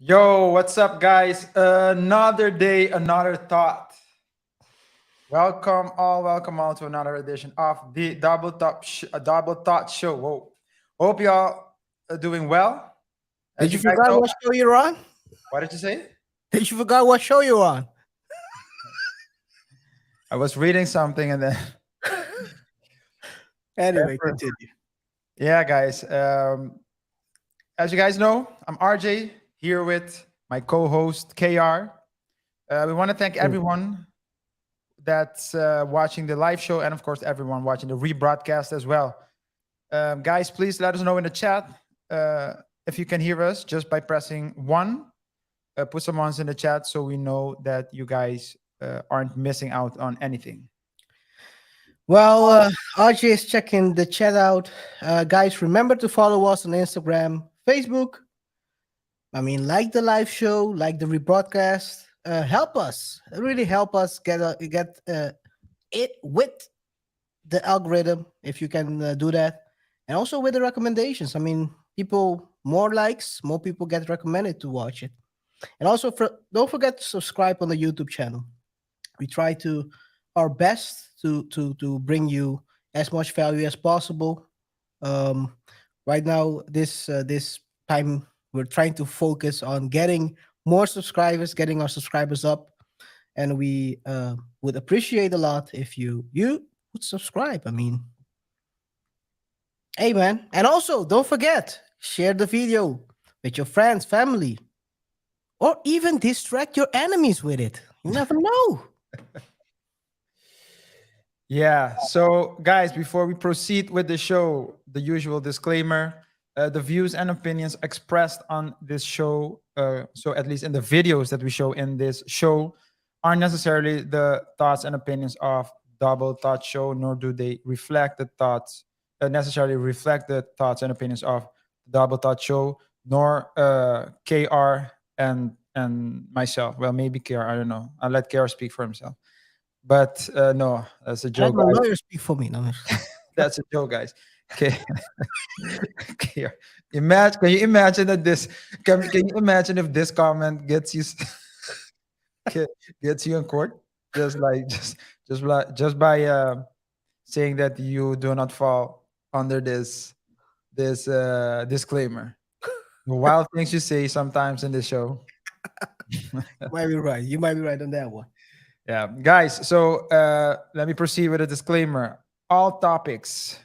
Yo, what's up, guys? Another day, another thought. Welcome all to another edition of the Double Thought Show. Whoa. Hope y'all are doing well. Did you forget what show you're on? What did you say? Did you forget what show you're on? I was reading something and then. Anyway, continue. Yeah, guys. As you guys know, I'm RJ here with my co-host KR. We want to thank everyone that's watching the live show and of course everyone watching the rebroadcast as well. Guys, please let us know in the chat if you can hear us just by pressing 1. Put some ones in the chat so we know that you guys aren't missing out on anything. Well, RJ is checking the chat out. Guys, remember to follow us on Instagram, Facebook. I mean, like the live show, like the rebroadcast. Help us, really help us get it with the algorithm if you can do that, and also with the recommendations. I mean, more likes, more people get recommended to watch it. And also, don't forget to subscribe on the YouTube channel. We try our best to bring you as much value as possible. Right now, this time, we're trying to focus on getting more subscribers, getting our subscribers up. And we would appreciate a lot if you would subscribe. I mean, hey, man. And also, don't forget, share the video with your friends, family, or even distract your enemies with it. You never know. Yeah. So, guys, before we proceed with the show, the usual disclaimer: the views and opinions expressed on this show, so at least in the videos that we show in this show, aren't necessarily the thoughts and opinions of Double Thought Show, nor do they reflect the thoughts necessarily reflect the thoughts and opinions of Double Thought Show, nor KR and myself. Well, maybe KR. I don't know. I'll let KR speak for himself. But no, that's a I let joke, my guys. lawyer speak for me. No. That's a joke, guys. Okay. Okay. Imagine, can you imagine that can you imagine if this comment gets you gets you in court? Just like just by saying that you do not fall under this disclaimer. The wild things you say sometimes in the show. You might be right. You might be right on that one. Yeah, guys. So let me proceed with a disclaimer. All topics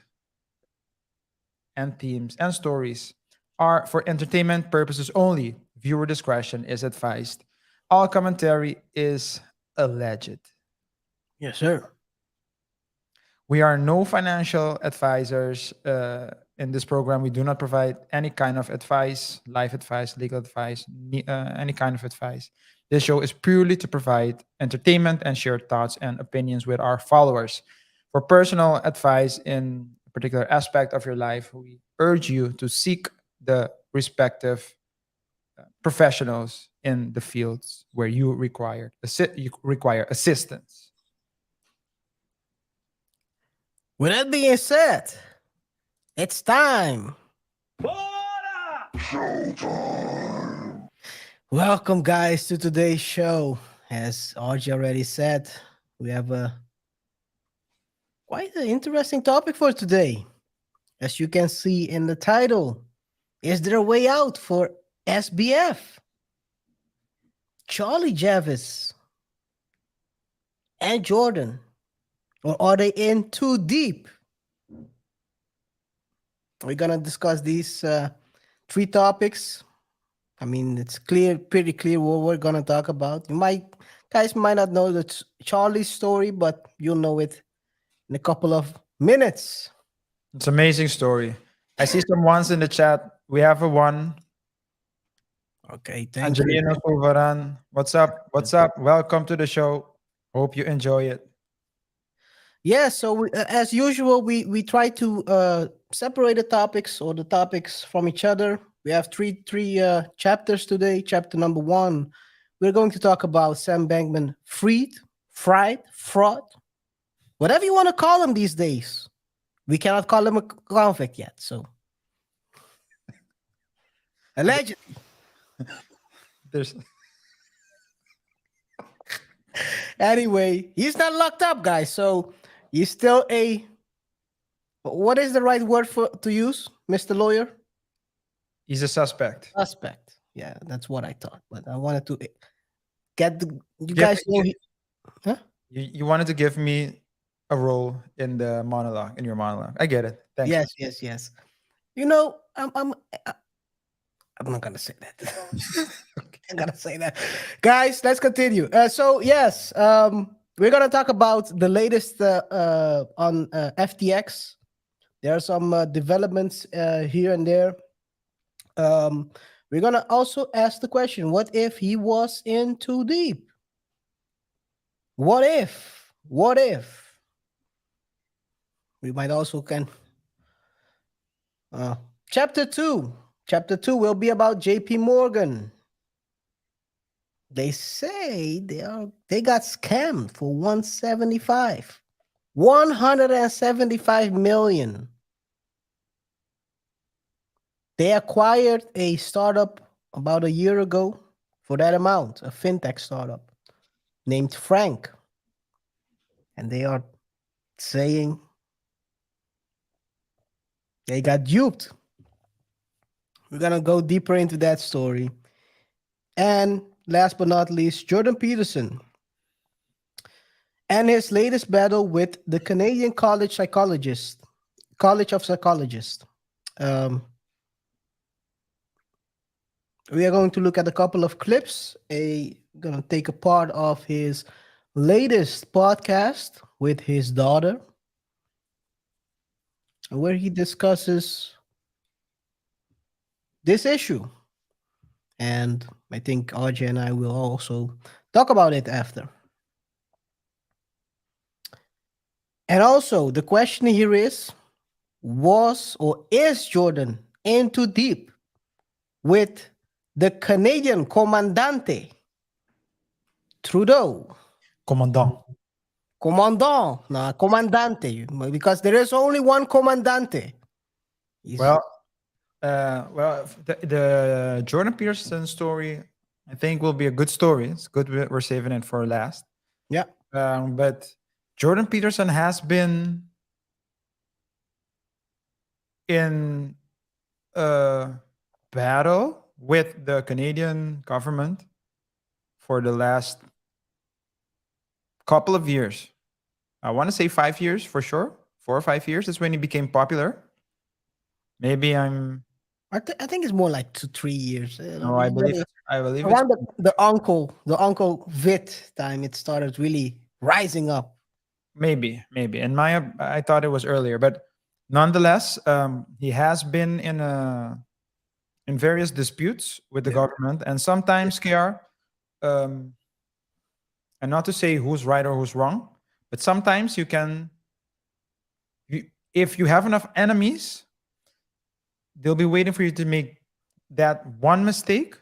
and themes and stories are for entertainment purposes only. Viewer discretion is advised. All commentary is alleged. Yes, sir. We are no financial advisors in this program. We do not provide any kind of advice, life advice, legal advice, any kind of advice. This show is purely to provide entertainment and share thoughts and opinions with our followers. For personal advice in a particular aspect of your life, we urge you to seek the respective professionals in the fields where you require assistance. With that being said, it's time. Welcome, guys, to today's show. As RJ already said, we have a quite an interesting topic for today. As you can see in the title, is there a way out for SBF? Charlie Javice and Jordan, or are they in too deep? We're gonna discuss these three topics. I mean, it's pretty clear what we're gonna talk about. Guys might not know the Charlie's story, but you'll know it in a couple of minutes. It's an amazing story. I see some ones in the chat. We have a one. Okay, thank you. Angelina Fulvaran. What's up? What's up? Welcome to the show. Hope you enjoy it. Yeah, so as usual, we try to separate the topics or the topics from each other. We have three chapters today. Chapter number 1, we're going to talk about Sam Bankman-Fried, fraud, whatever you want to call him these days. We cannot call him a convict yet, so allegedly. There's Anyway, he's not locked up, guys. So he's still what is the right word to use, Mr. Lawyer? he's a suspect. Suspect. Yeah, that's what I thought. But I wanted to get you guys know. Huh? You wanted to give me a role in the monologue, in your monologue. I get it. Thanks. Yes. You know, I'm not gonna say that. I'm gonna say that, guys. Let's continue. So yes, we're gonna talk about the latest on FTX. There are some developments here and there. We're gonna also ask the question: what if he was in too deep? What if? What if? We might also can. Chapter 2. Chapter 2 will be about JP Morgan. They say they got scammed for 175 million. They acquired a startup about a year ago for that amount, a fintech startup named Frank. And they are saying they got duped. We're going to go deeper into that story. And last but not least, Jordan Peterson and his latest battle with the Canadian College of Psychologists. We are going to look at a couple of clips. Going to take a part of his latest podcast with his daughter, where he discusses this issue. And I think RJ and I will also talk about it after. And also, the question here is, was or is Jordan in too deep with the Canadian Commandante Trudeau? Commandant. Commandant, no, Commandante, because there is only one Commandante. Well, the Jordan Peterson story, I think, will be a good story. It's good we're saving it for last. Yeah. But Jordan Peterson has been in a battle with the Canadian government for the last couple of years. I want to say 5 years for sure. 4 or 5 years is when he became popular. Maybe I'm. I think it's more like 2-3 years. No, I believe it's around the uncle Vit time, it started really rising up. maybe. And I thought it was earlier, but nonetheless, he has been in various disputes with the government, and sometimes KR, and not to say who's right or who's wrong, but sometimes if you have enough enemies, they'll be waiting for you to make that one mistake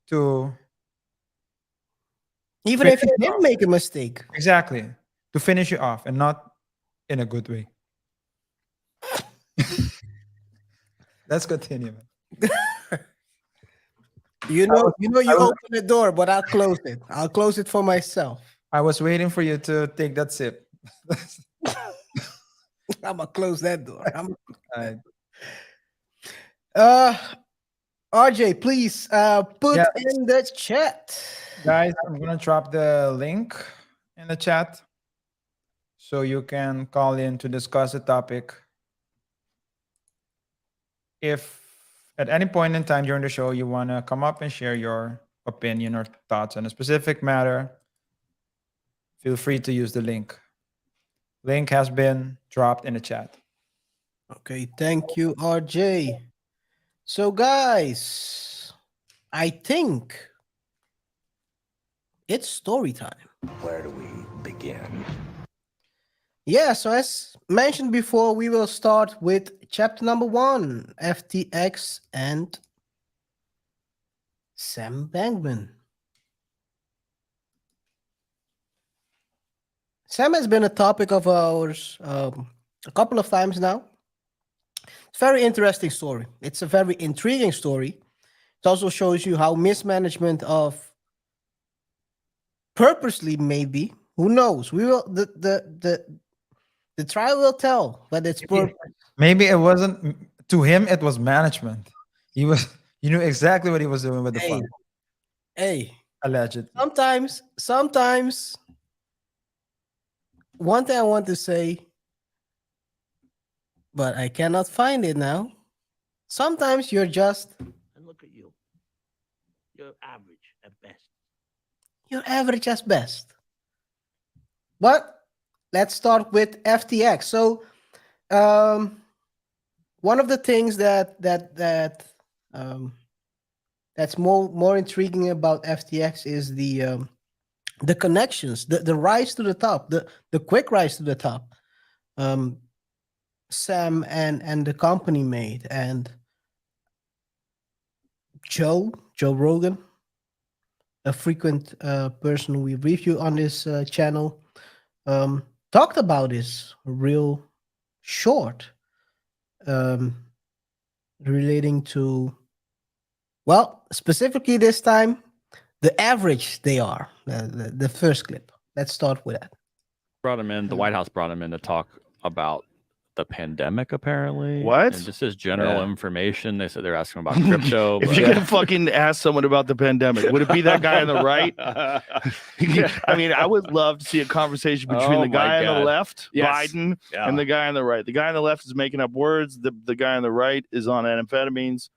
to Even if you didn't make a mistake. exactly to finish you off, and not in a good way. Let's continue. You open the door, but I'll close it. I'll close it for myself. I was waiting for you to take that sip. I'm gonna close that door. Alright. RJ, please put Yes. in the chat. Guys, I'm gonna drop the link in the chat so you can call in to discuss the topic. If at any point in time during the show you want to come up and share your opinion or thoughts on a specific matter, feel free to use the link. Link has been dropped in the chat. Okay, thank you, RJ. So, guys, I think it's story time. Where do we begin? Yeah, so as mentioned before, we will start with chapter number 1, FTX and Sam Bankman. Sam has been a topic of ours a couple of times now. It's a very interesting story. It's a very intriguing story. It also shows you how mismanagement of purposely, maybe, who knows? We will the trial will tell whether it's purpose. Maybe it wasn't to him, it was management. He knew exactly what he was doing with the fund. Hey, Alleged. Sometimes one thing I want to say, but I cannot find it now. Sometimes you're just, And look at you. You're average at best. you're average at best. But let's start with FTX. So, one of the things that's more intriguing about FTX is the connections, the rise to the top, the quick rise to the top. Sam and the company made, and Joe Rogan, a frequent person we review on this channel, talked about this real short, relating to, well, specifically this time, the average they are, the first clip. Let's start with that. Brought him in. The White House brought him in to talk about the pandemic, apparently. What? And just as general information. They said they're asking about crypto. If but- you're gonna fucking ask someone about the pandemic, would it be that guy on the right? I mean, I would love to see a conversation between Oh the guy my on the God. left, Yes. Biden, Yeah. and the guy on the right. The guy on the left is making up words. The guy on the right is on amphetamines.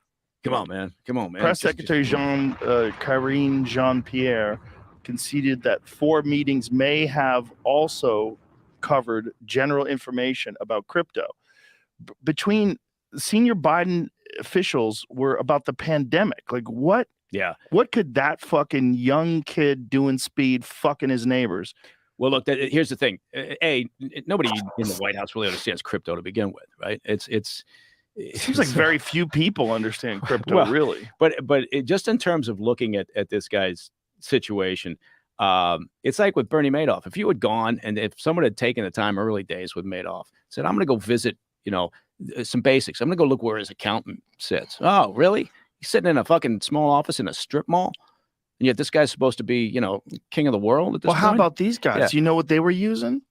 Come on, man. Press Secretary Karine Jean-Pierre conceded that 4 meetings may have also covered general information about crypto. Between senior Biden officials were about the pandemic. Like what? Yeah. What could that fucking young kid doing speed fucking his neighbors? Well, look, here's the thing. Nobody in the White House really understands crypto to begin with, right? It seems like very few people understand crypto, Well, really. But just in terms of looking at this guy's situation, it's like with Bernie Madoff. If you had gone and if someone had taken the time early days with Madoff, said, I'm going to go visit, some basics. I'm going to go look where his accountant sits. Oh, really? He's sitting in a fucking small office in a strip mall? And yet this guy's supposed to be, king of the world at this point? How about these guys? Yeah. You know what they were using?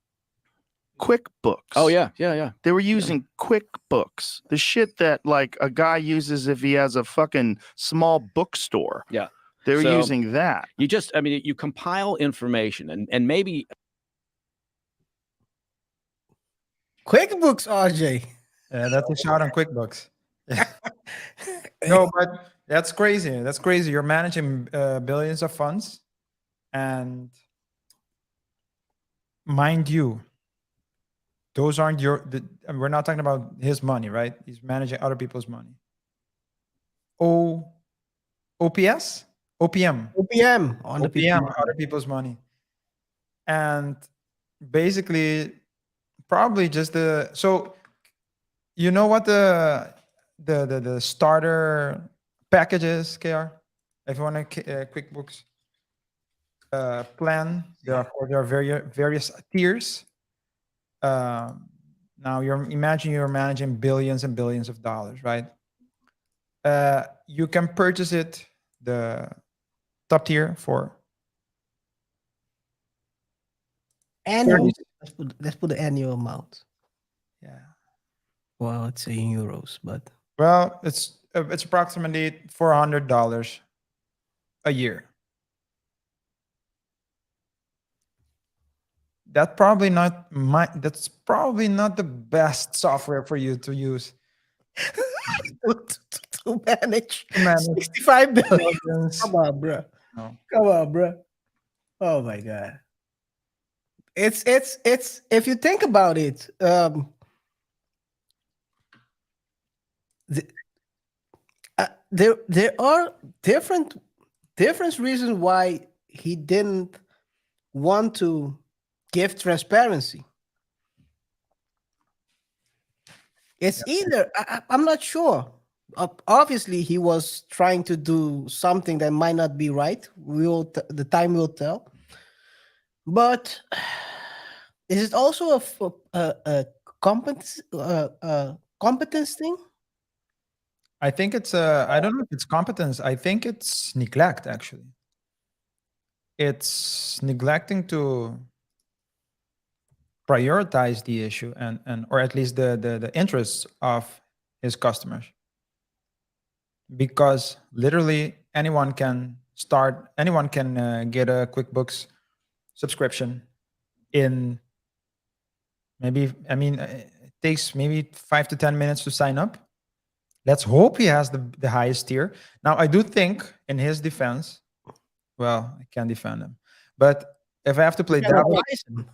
QuickBooks. Oh, yeah. They were using QuickBooks, the shit that like a guy uses if he has a fucking small bookstore. Yeah. They were So, using that. You compile information and maybe. QuickBooks, RJ. Yeah, that's a shout on QuickBooks. No, but that's crazy. That's crazy. You're managing billions of funds, and mind you, those aren't we're not talking about his money, right? He's managing other people's money. OPM On the OPM, other people's money, and basically, probably just so. You know what the starter package is, KR? If you want a QuickBooks plan, there are various tiers. Now you're managing billions and billions of dollars, right? You can purchase it, the top tier, for annual. Let's put the annual amount. Yeah. Well, it's in euros, but Well, it's approximately $400 a year. That's probably not the best software for you to use. to manage To manage 65 billion. billions. Come on, bro. No. Come on, bro. Oh my god. It's if you think about it, there are different reasons why he didn't want to give transparency. It's either I'm not sure. Obviously, he was trying to do something that might not be right. The time will tell. But is it also a competence thing? I think it's I don't know if it's competence. I think it's neglect, actually. It's neglecting to prioritize the issue and or at least the interests of his customers. Because literally anyone can get a QuickBooks subscription in it takes maybe 5 to 10 minutes to sign up. Let's hope he has the highest tier. Now, I do think in his defense, well, I can't defend him, but if I have to play devil's,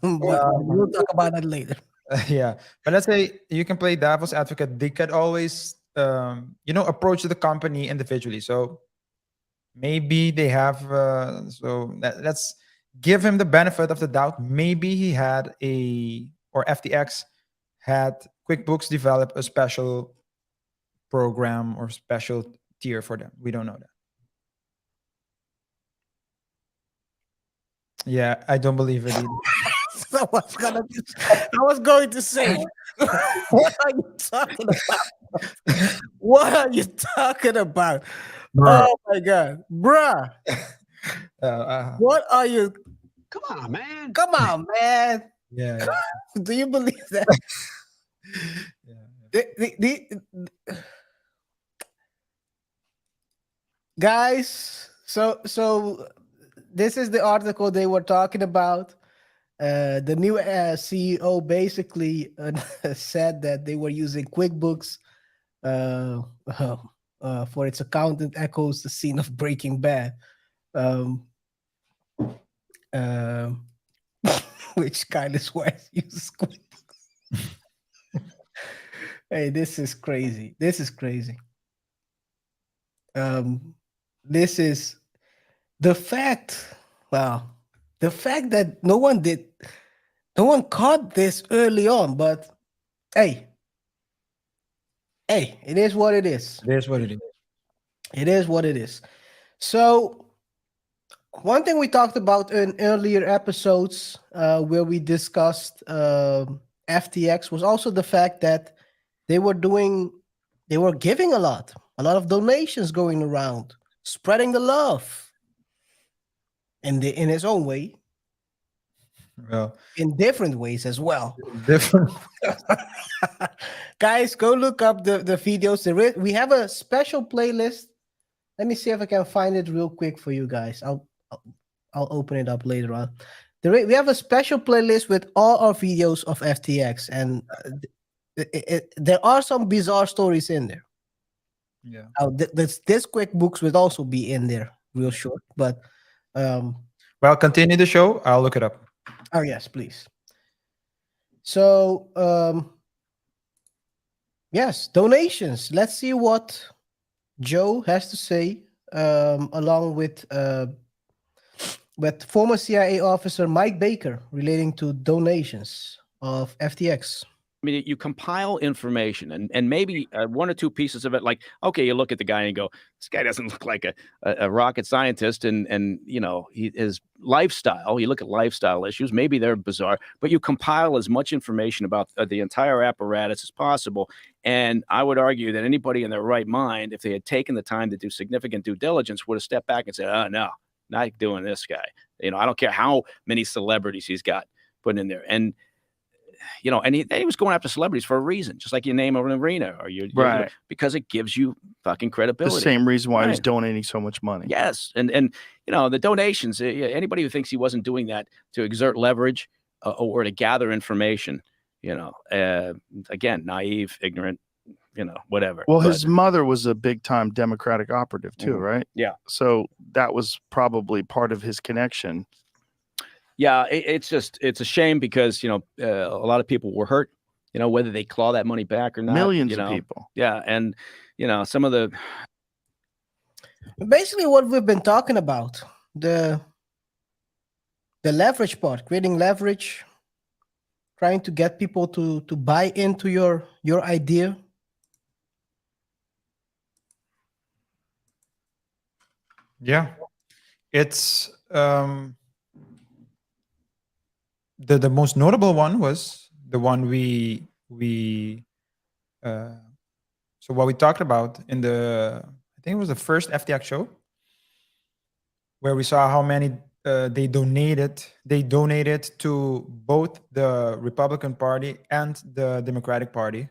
We'll talk about that later. yeah, but let's say you can play devil's advocate. They could always, approach the company individually. So maybe they have. Let's give him the benefit of the doubt. Maybe he had or FTX had QuickBooks develop a special program or special tier for them. We don't know that. Yeah, I don't believe it either. I was going to say, what are you talking about? What are you talking about? Bruh. Oh my god, bruh! What are you? Come on, man. Come on, man! Yeah. Do you believe that? Guys, so this is the article they were talking about. The new CEO basically said that they were using QuickBooks for its accountant echoes the scene of Breaking Bad. Which kind of swears uses QuickBooks? Hey, this is crazy. This is crazy. This is the fact. Wow, the fact that no one caught this early on. But hey, it is what it is. It is what it is. It is what it is. So, one thing we talked about in earlier episodes, where we discussed FTX, was also the fact that they were giving a lot of donations going around, spreading the love in its own way, Well, in different ways as well. different. Guys, go look up the videos. We have a special playlist. Let me see if I can find it real quick for you guys. I'll open it up later on. We have a special playlist with all our videos of FTX, and there are some bizarre stories in there. Yeah. This QuickBooks would also be in there, real short. But Well, continue the show. I'll look it up. oh yes, please. So yes, donations. Let's see what Joe has to say, along with former CIA officer Mike Baker, relating to donations of FTX. I mean, you compile information and maybe one or two pieces of it. Like, okay, you look at the guy and go, this guy doesn't look like a rocket scientist. And you know, his lifestyle, you look at lifestyle issues, maybe they're bizarre, but you compile as much information about the entire apparatus as possible. And I would argue that anybody in their right mind, if they had taken the time to do significant due diligence, would have stepped back and said, oh, no, not doing this guy. You know, I don't care how many celebrities he's got put in there. And you know, and he was going after celebrities for a reason, just like you name an arena or Right. because it gives you fucking The credibility. same reason why he's Right. donating so much money. Yes, and you know, the donations. Anybody who thinks he wasn't doing that to exert leverage or to gather information, you know, again, naive, ignorant, you know, whatever. Well, But his mother was a big time Democratic operative too, Mhm. right? Yeah. So that was probably part of his connection. yeah, it's a shame because you know a lot of people were hurt. You know, whether they claw that money back or not. Millions you of know, people. Yeah, and you know some of the Basically, what we've been talking about, the leverage part, creating leverage, trying to get people to buy into your idea. Yeah. It's the most notable one was the one so what we talked about in I think it was the first FTX show, where we saw how many they donated to both the Republican Party and the Democratic Party.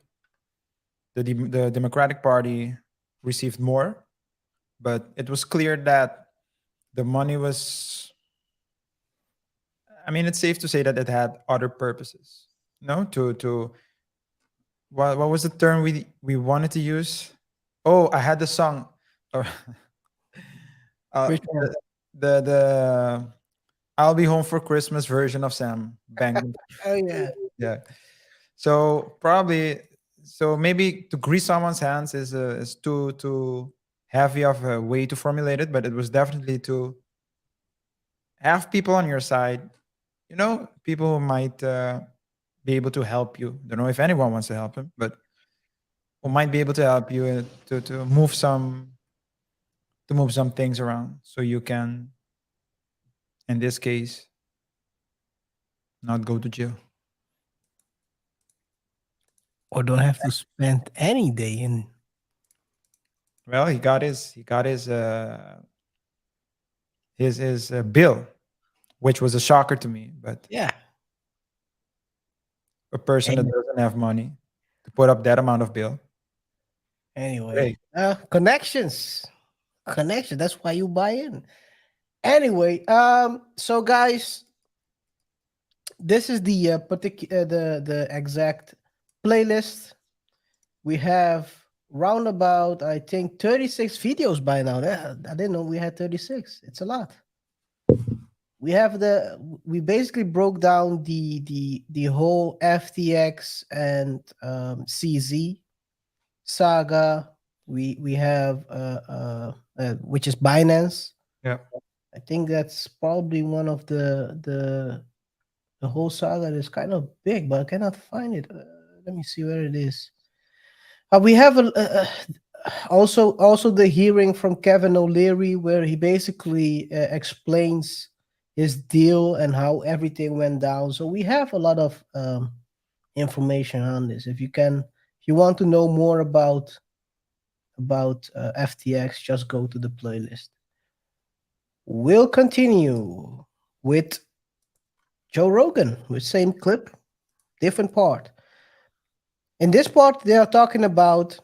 The Democratic Party received more, but it was clear that the money was, I mean, it's safe to say that it had other purposes. No, to what was the term we wanted to use? Oh, I had the song. Which one? The I'll Be Home for Christmas version of Sam Bankman. Oh yeah. Yeah. So maybe to grease someone's hands is too heavy of a way to formulate it, but it was definitely to have people on your side. You know, people who might be able to help you. Don't know if anyone wants to help him, but who might be able to help you to move some things around, so you can, in this case, not go to jail. Or don't have to spend any day in. Well, he got his bill, which was a shocker to me. But Yeah. a person that doesn't have money to put up that amount of bill. Anyway, connections. That's why you buy in. Anyway, so guys, this is the the exact playlist. We have roundabout, I think, 36 videos by now. I didn't know we had 36. It's a lot. we basically broke down the whole FTX and CZ saga. We have which is Binance. Yeah. I think that's probably one of the whole saga is kind of big, but I cannot find it. Let me see where it is. We have also the hearing from Kevin O'Leary, where he basically explains his deal and how everything went down. So we have a lot of information on this. If you want to know more about FTX, just go to the playlist. We'll continue with Joe Rogan with same clip, different part. In this part, they are talking about,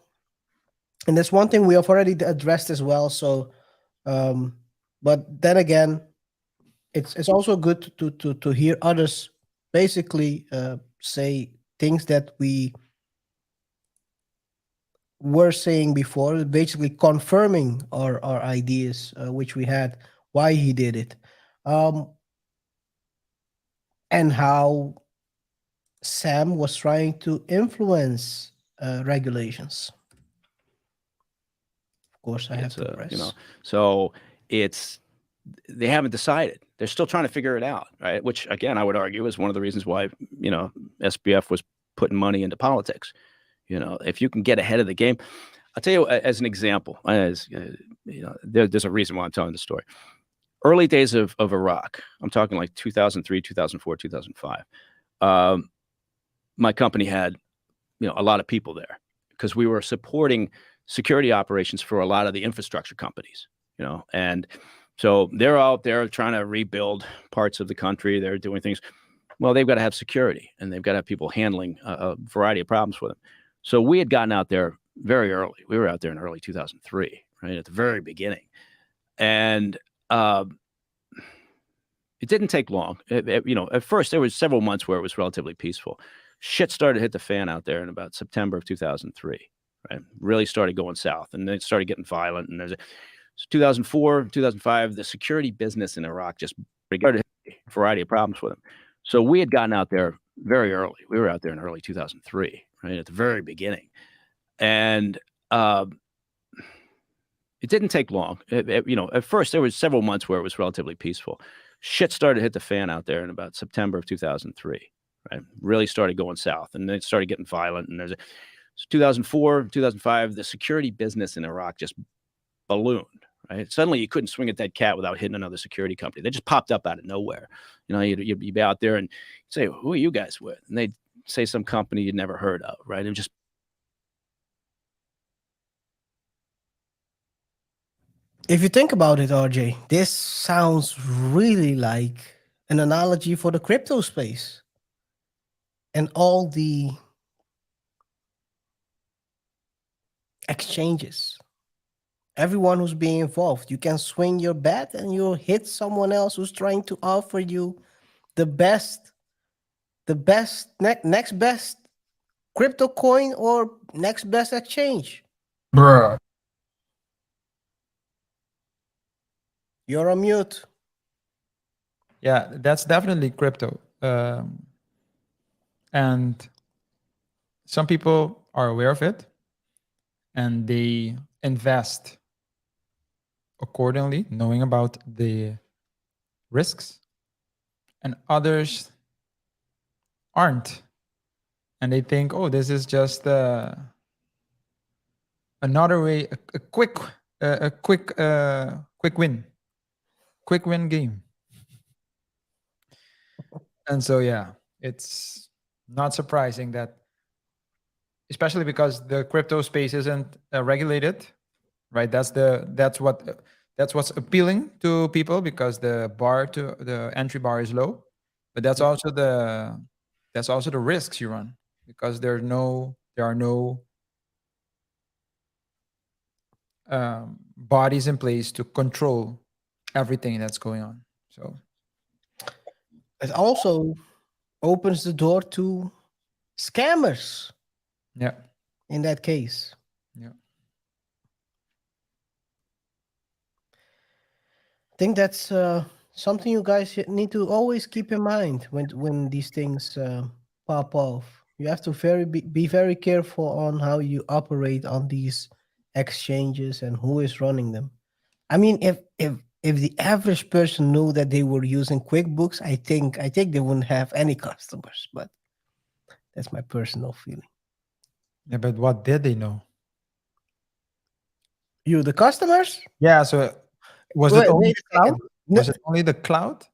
and there's one thing we have already addressed as well. So, but then again, it's also good to hear others basically say things that we were saying before, basically confirming our ideas, which we had, why he did it, and how Sam was trying to influence regulations. Of course, I have to press. So they haven't decided. They're still trying to figure it out, right? Which, again, I would argue is one of the reasons why SBF was putting money into politics. If you can get ahead of the game, I'll tell you as an example. There's a reason why I'm telling the story. Early days of Iraq, I'm talking like 2003, 2004, 2005. My company had a lot of people there because we were supporting security operations for a lot of the infrastructure companies, and so they're out there trying to rebuild parts of the country. They're doing things. Well, they've got to have security and they've got to have people handling a variety of problems for them. So we had gotten out there very early. We were out there in early 2003, right at the very beginning. And it didn't take long. At first there was several months where it was relatively peaceful. Shit started to hit the fan out there in about September of 2003, right? Really started going south, and then it started getting violent. And there's 2004, 2005, the security business in Iraq just started a variety of problems with them. So we had gotten out there very early. We were out there in early 2003, right at the very beginning. And it didn't take long. At first there was several months where it was relatively peaceful. Shit started to hit the fan out there in about September of 2003, right? Really started going south, and then it started getting violent. And there's 2004, 2005, the security business in Iraq just ballooned, right? Suddenly you couldn't swing at that cat without hitting another security company. They just popped up out of nowhere. You'd be out there and say, who are you guys with? And they'd say some company you'd never heard of, right? And just If you think about it, RJ, this sounds really like an analogy for the crypto space and all the exchanges. Everyone who's being involved, you can swing your bet and you'll hit someone else who's trying to offer you the next best crypto coin or next best exchange. Bruh. You're on mute. Yeah, that's definitely crypto. And some people are aware of it and they invest accordingly, knowing about the risks, and others aren't. And they think, oh, this is just another way, a quick win game. And so, yeah, it's not surprising that, especially because the crypto space isn't regulated, right? That's what's appealing to people, because the entry bar is low, but that's also the risks you run, because there are no bodies in place to control everything that's going on. So it also opens the door to scammers. Yeah. In that case. Yeah. I think that's something you guys need to always keep in mind when these things pop off. You have to be very careful on how you operate on these exchanges and who is running them. I mean, if the average person knew that they were using QuickBooks, I think they wouldn't have any customers. But that's my personal feeling. Yeah, but what did they know? You, the customers? Yeah, so was Wait it only a the second. cloud? Was it only the cloud?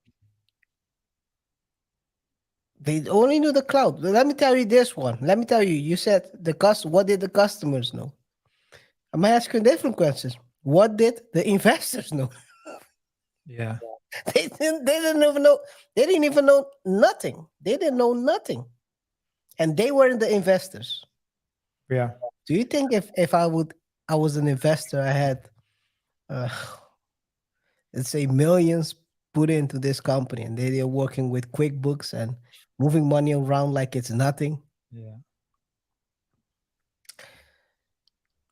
They only knew the cloud. Let me tell you this one. Let me tell you. You said what did the customers know? I'm asking different questions. What did the investors know? Yeah. They didn't even know. They didn't even know nothing. They didn't know nothing, and they weren't the investors. Yeah. Do you think if I was an investor, I had, let's say, millions put into this company, and they're working with QuickBooks and moving money around like it's nothing? Yeah.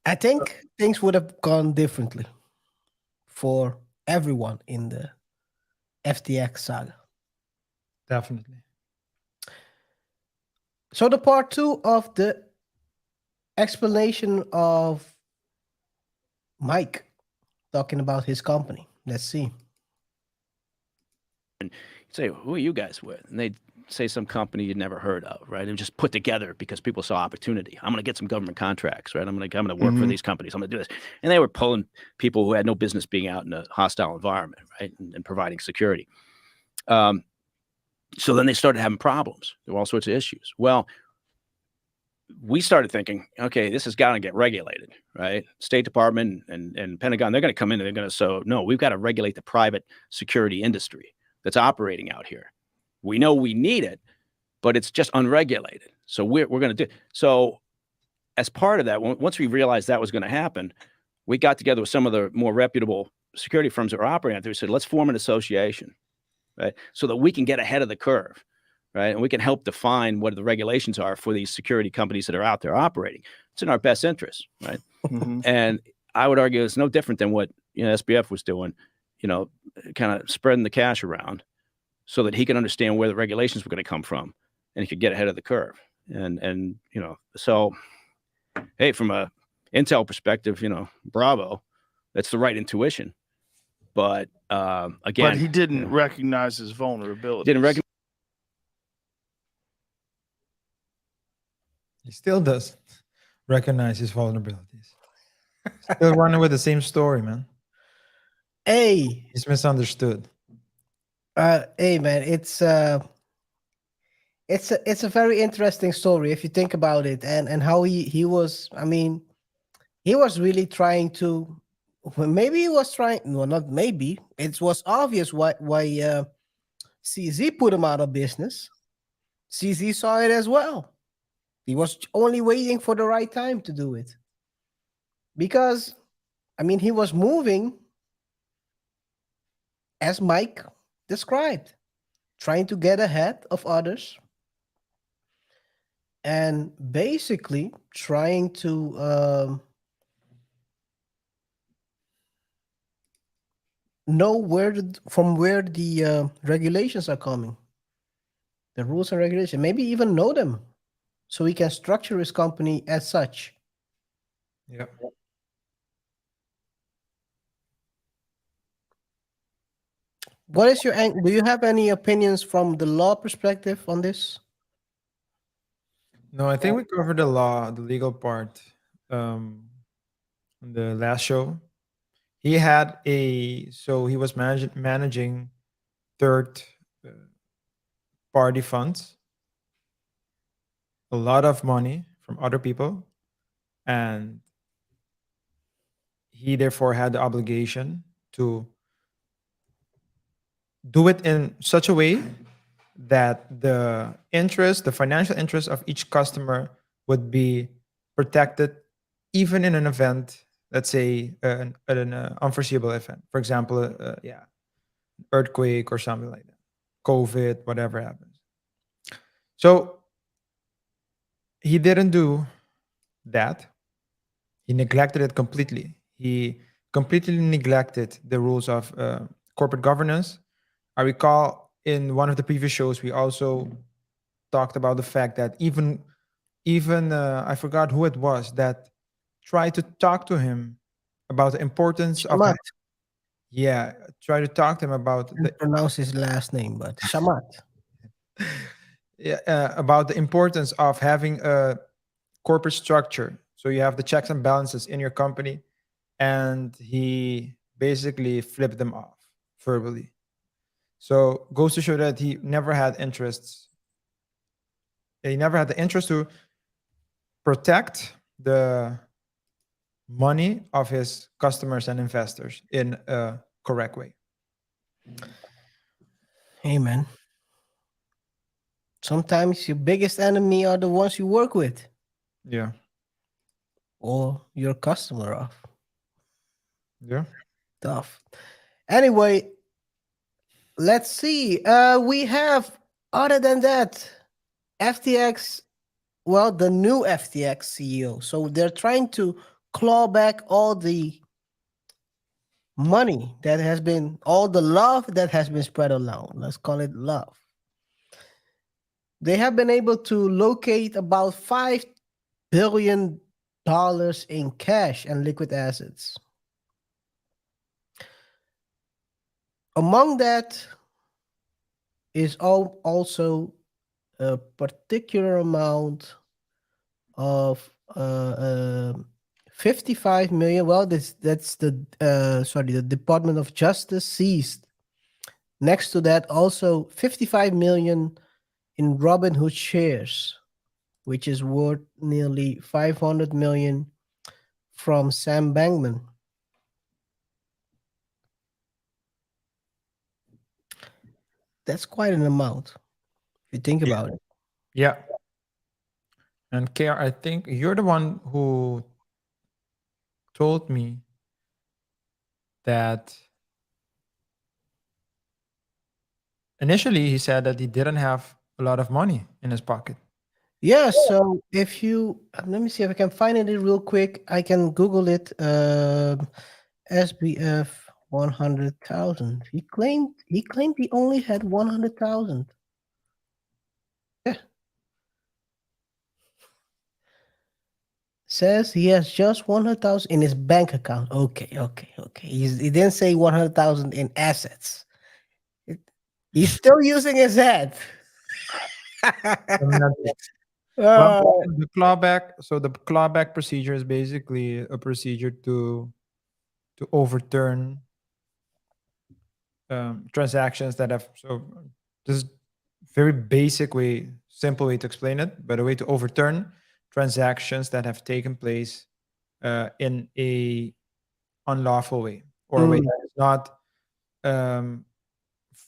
I think things would have gone differently for everyone in the FTX saga. Definitely. So the part 2 of the explanation of Mike talking about his company. Let's see. You say, who are you guys with? And they'd say some company you'd never heard of, right? And just put together because people saw opportunity. I'm going to get some government contracts, right? I'm going to work for these companies. I'm going to do this. And they were pulling people who had no business being out in a hostile environment, right? And providing security. So then they started having problems. There were all sorts of issues. Well, we started thinking, okay, this has got to get regulated, right? State Department and Pentagon, they're going to come in and they're going to say, no, we've got to regulate the private security industry that's operating out here. We know we need it, but it's just unregulated. So we're going to do it. So as part of that, once we realized that was going to happen, we got together with some of the more reputable security firms that were operating out there. We said, let's form an association, right? So that we can get ahead of the curve, right? And we can help define what the regulations are for these security companies that are out there operating. It's in our best interest, right? And I would argue it's no different than what SBF was doing, kind of spreading the cash around so that he can understand where the regulations were going to come from and he could get ahead of the curve. And so, hey, from a Intel perspective, bravo, that's the right intuition. But again, but he didn't recognize his vulnerability. Didn't recognize. He still does recognize his vulnerabilities. Still running with the same story, man. Hey, He's misunderstood. hey, man, it's a very interesting story if you think about it, and how he was. I mean, he was really trying to. Well, maybe he was trying. Well, not maybe. It was obvious why CZ put him out of business. CZ saw it as well. He was only waiting for the right time to do it. Because, I mean, he was moving, as Mike described, trying to get ahead of others and basically trying to know from where the regulations are coming, the rules and regulations, maybe even know them, so he can structure his company as such. Yeah. What is your do you have any opinions from the law perspective on this? No, I think we covered the legal part on the last show. He had he was managing third party funds, a lot of money from other people, and he therefore had the obligation to do it in such a way that the financial interest of each customer would be protected, even in an event, let's say an unforeseeable event. For example, earthquake or something like that, COVID, whatever happens. So he didn't do that. He neglected it completely. He completely neglected the rules of corporate governance, I recall in one of the previous shows, we also talked about the fact that even I forgot who it was that tried to talk to him about the importance of Shamat. try to talk to him about I can't pronounce his last name, but Shamat. about the importance of having a corporate structure. So you have the checks and balances in your company, and he basically flipped them off verbally. So goes to show that he never had interests. He never had the interest to protect the money of his customers and investors in a correct way. Amen. Sometimes your biggest enemy are the ones you work with Yeah. or your customer of. Yeah. Tough. Anyway, let's see. We have, other than that, FTX, well, the new FTX CEO. So they're trying to claw back all the money that has been, all the love that has been spread around. Let's call it love. They have been able to locate about $5 billion in cash and liquid assets. Among that is also a particular amount of 55 million. Well, that's the the Department of Justice seized. Next to that, also 55 million in Robinhood shares, which is worth nearly 500 million from Sam Bankman. That's quite an amount if you think about it. Yeah. And KR, I think you're the one who told me that initially he said that he didn't have a lot of money in his pocket. Yeah, so if you let me see if I can find it real quick. I can Google it. SBF 100,000. He claimed he only had 100,000. Yeah. Says he has just 100,000 in his bank account. Okay. He didn't say 100,000 in assets. He's still using his head. Well, the clawback. So the clawback procedure is basically a procedure to overturn transactions that have. So this is very basic way, simple way to explain it, but a way to overturn transactions that have taken place in a unlawful way or a way that is not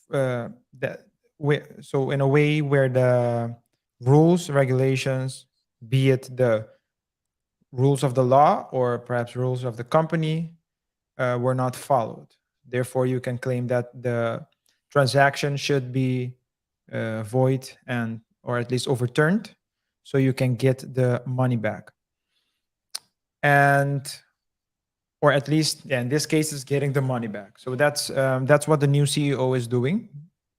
that way. So in a way where the rules, regulations, be it the rules of the law or perhaps rules of the company, were not followed. Therefore, you can claim that the transaction should be void and or at least overturned, so you can get the money back. And or at least, yeah, in this case, is getting the money back. So that's what the new CEO is doing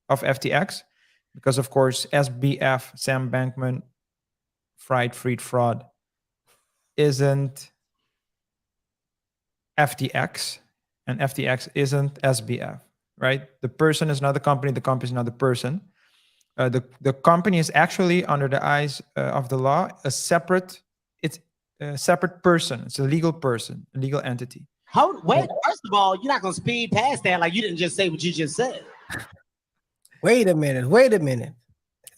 of FTX, because of course SBF Sam Bankman-Fried Freed Fraud isn't FTX, and FTX isn't SBF, right? The person is not the company. The company is not the person. The company is actually, under the eyes of the law, a separate. It's a separate person. It's a legal person, a legal entity. Wait, first of all, you're not gonna speed past that like you didn't just say what you just said. Wait a minute.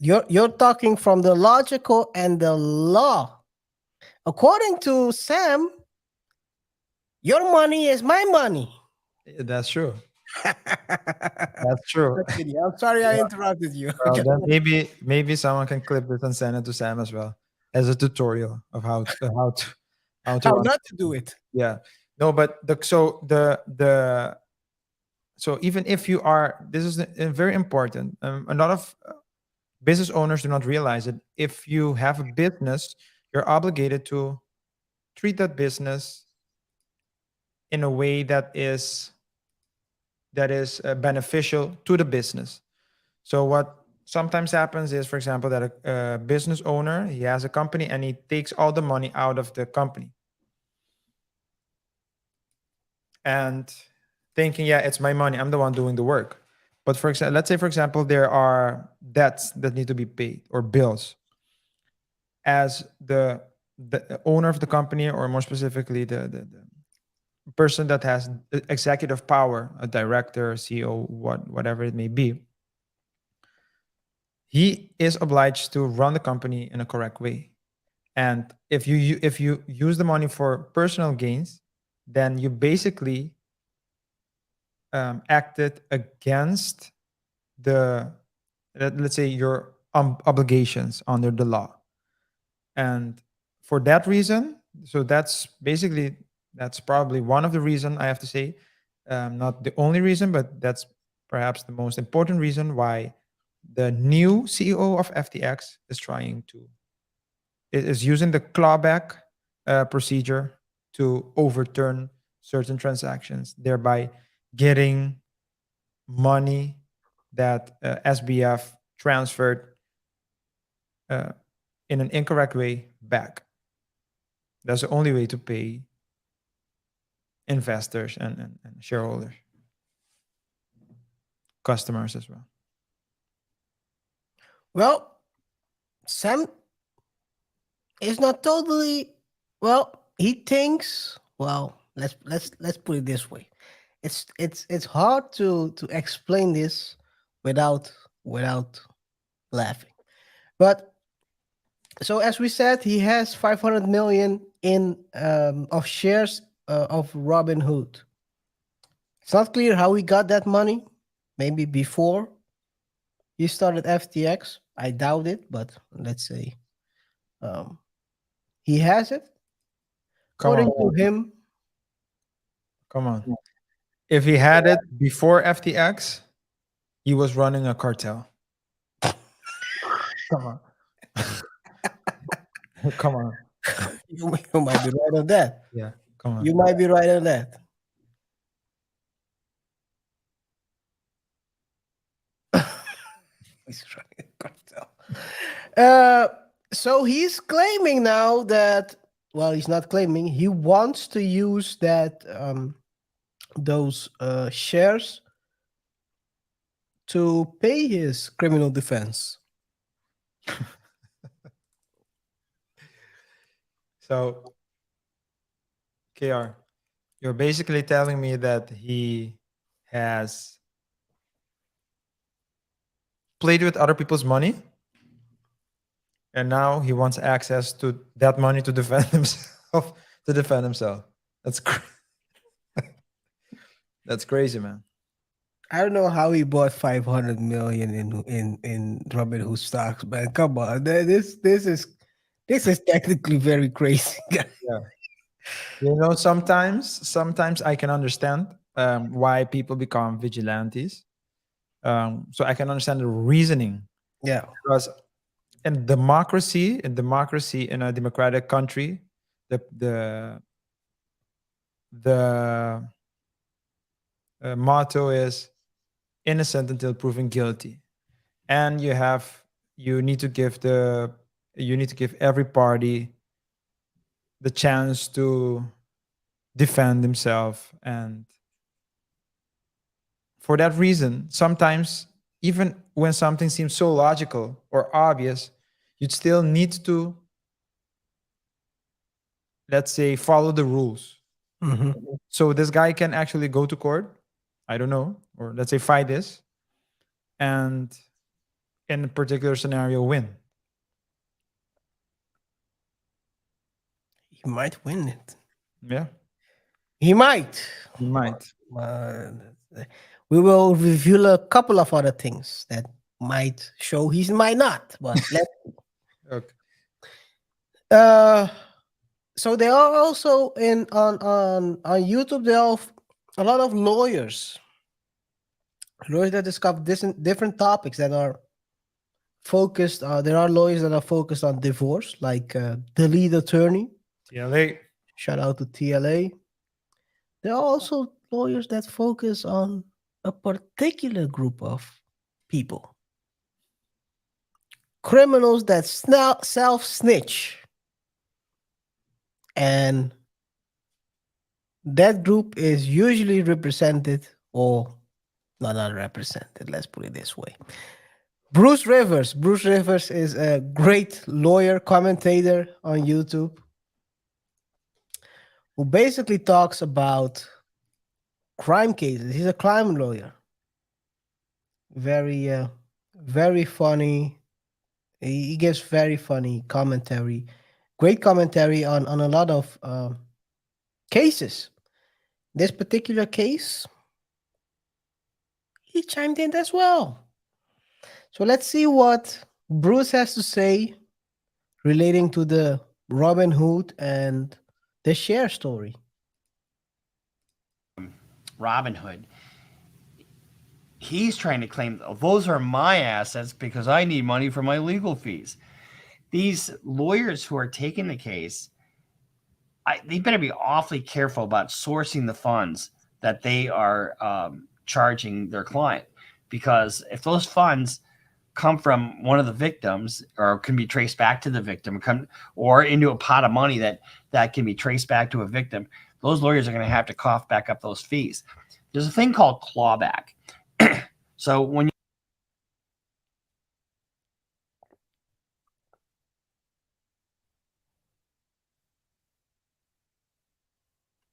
You're talking from the logical and the law. According to Sam, your money is my money. That's true. That's true. I'm sorry I interrupted you. Well, then maybe someone can clip this and send it to Sam as well as a tutorial of how How run. not to do it. Yeah. No, but so even if you are, this is very important. A lot of business owners do not realize it. If you have a business, you're obligated to treat that business in a way that is that is beneficial to the business. So what sometimes happens is, for example, that a business owner, he has a company and he takes all the money out of the company and thinking, yeah, it's my money, I'm the one doing the work. But for example, let's say, for example, there are debts that need to be paid or bills. As the owner of the company, or more specifically, the person that has executive power, a director, CEO, whatever it may be, he is obliged to run the company in a correct way. And if you use the money for personal gains, then you basically acted against the, let's say, your obligations under the law. And for that reason, so that's probably one of the reason, I have to say, not the only reason, but that's perhaps the most important reason why the new CEO of FTX is using the clawback procedure to overturn certain transactions, thereby getting money that SBF transferred in an incorrect way back. That's the only way to pay investors and shareholders, customers as well. Well, Sam is not totally, well, he thinks, well, let's put it this way. It's hard to explain this without laughing. But so as we said, he has 500 million in of shares of Robinhood. It's not clear how he got that money. Maybe before he started FTX. I doubt it, but let's say he has it. According to him. Come on. If he had it before FTX, he was running a cartel. Come on. Come on. You might be right on that. Yeah, come on. You might be right on that. He's running a cartel. So he's claiming now that, well, he's not claiming, he wants to use that those shares to pay his criminal defense. So, KR, you're basically telling me that he has played with other people's money, and now he wants access to that money to defend himself. That's that's crazy, man. I don't know how he bought 500 million in Robinhood stocks, man. Come on, this is technically very crazy. Yeah. You know, sometimes I can understand why people become vigilantes. So I can understand the reasoning. Yeah. Because in democracy, in a democratic country, the motto is innocent until proven guilty, and you need to give every party the chance to defend himself. And for that reason, sometimes, even when something seems so logical or obvious, you'd still need to, let's say, follow the rules. Mm-hmm. So this guy can actually go to court, I don't know, or let's say fight this, and in a particular scenario win. He might win it. Yeah, He might. he might. We will reveal a couple of other things that might show he might not. But let's. Okay. So there are also on YouTube. There are a lot of lawyers that discuss different topics that are focused. There are lawyers that are focused on divorce, like the lead attorney. TLA. Shout out to TLA. There are also lawyers that focus on a particular group of people, criminals that self-snitch, and that group is usually represented, or not represented, let's put it this way. Bruce Rivers. Bruce Rivers is a great lawyer, commentator on YouTube, who basically talks about crime cases. He's a crime lawyer. Very funny. He gives very funny commentary, great commentary on a lot of cases. This particular case, he chimed in as well. So let's see what Bruce has to say relating to the Robin Hood and the share story. Robin Hood. He's trying to claim those are my assets because I need money for my legal fees. These lawyers who are taking the case, they better be awfully careful about sourcing the funds that they are charging their client, because if those funds come from one of the victims or can be traced back to the victim, or into a pot of money that can be traced back to a victim, those lawyers are going to have to cough back up those fees. There's a thing called clawback. So when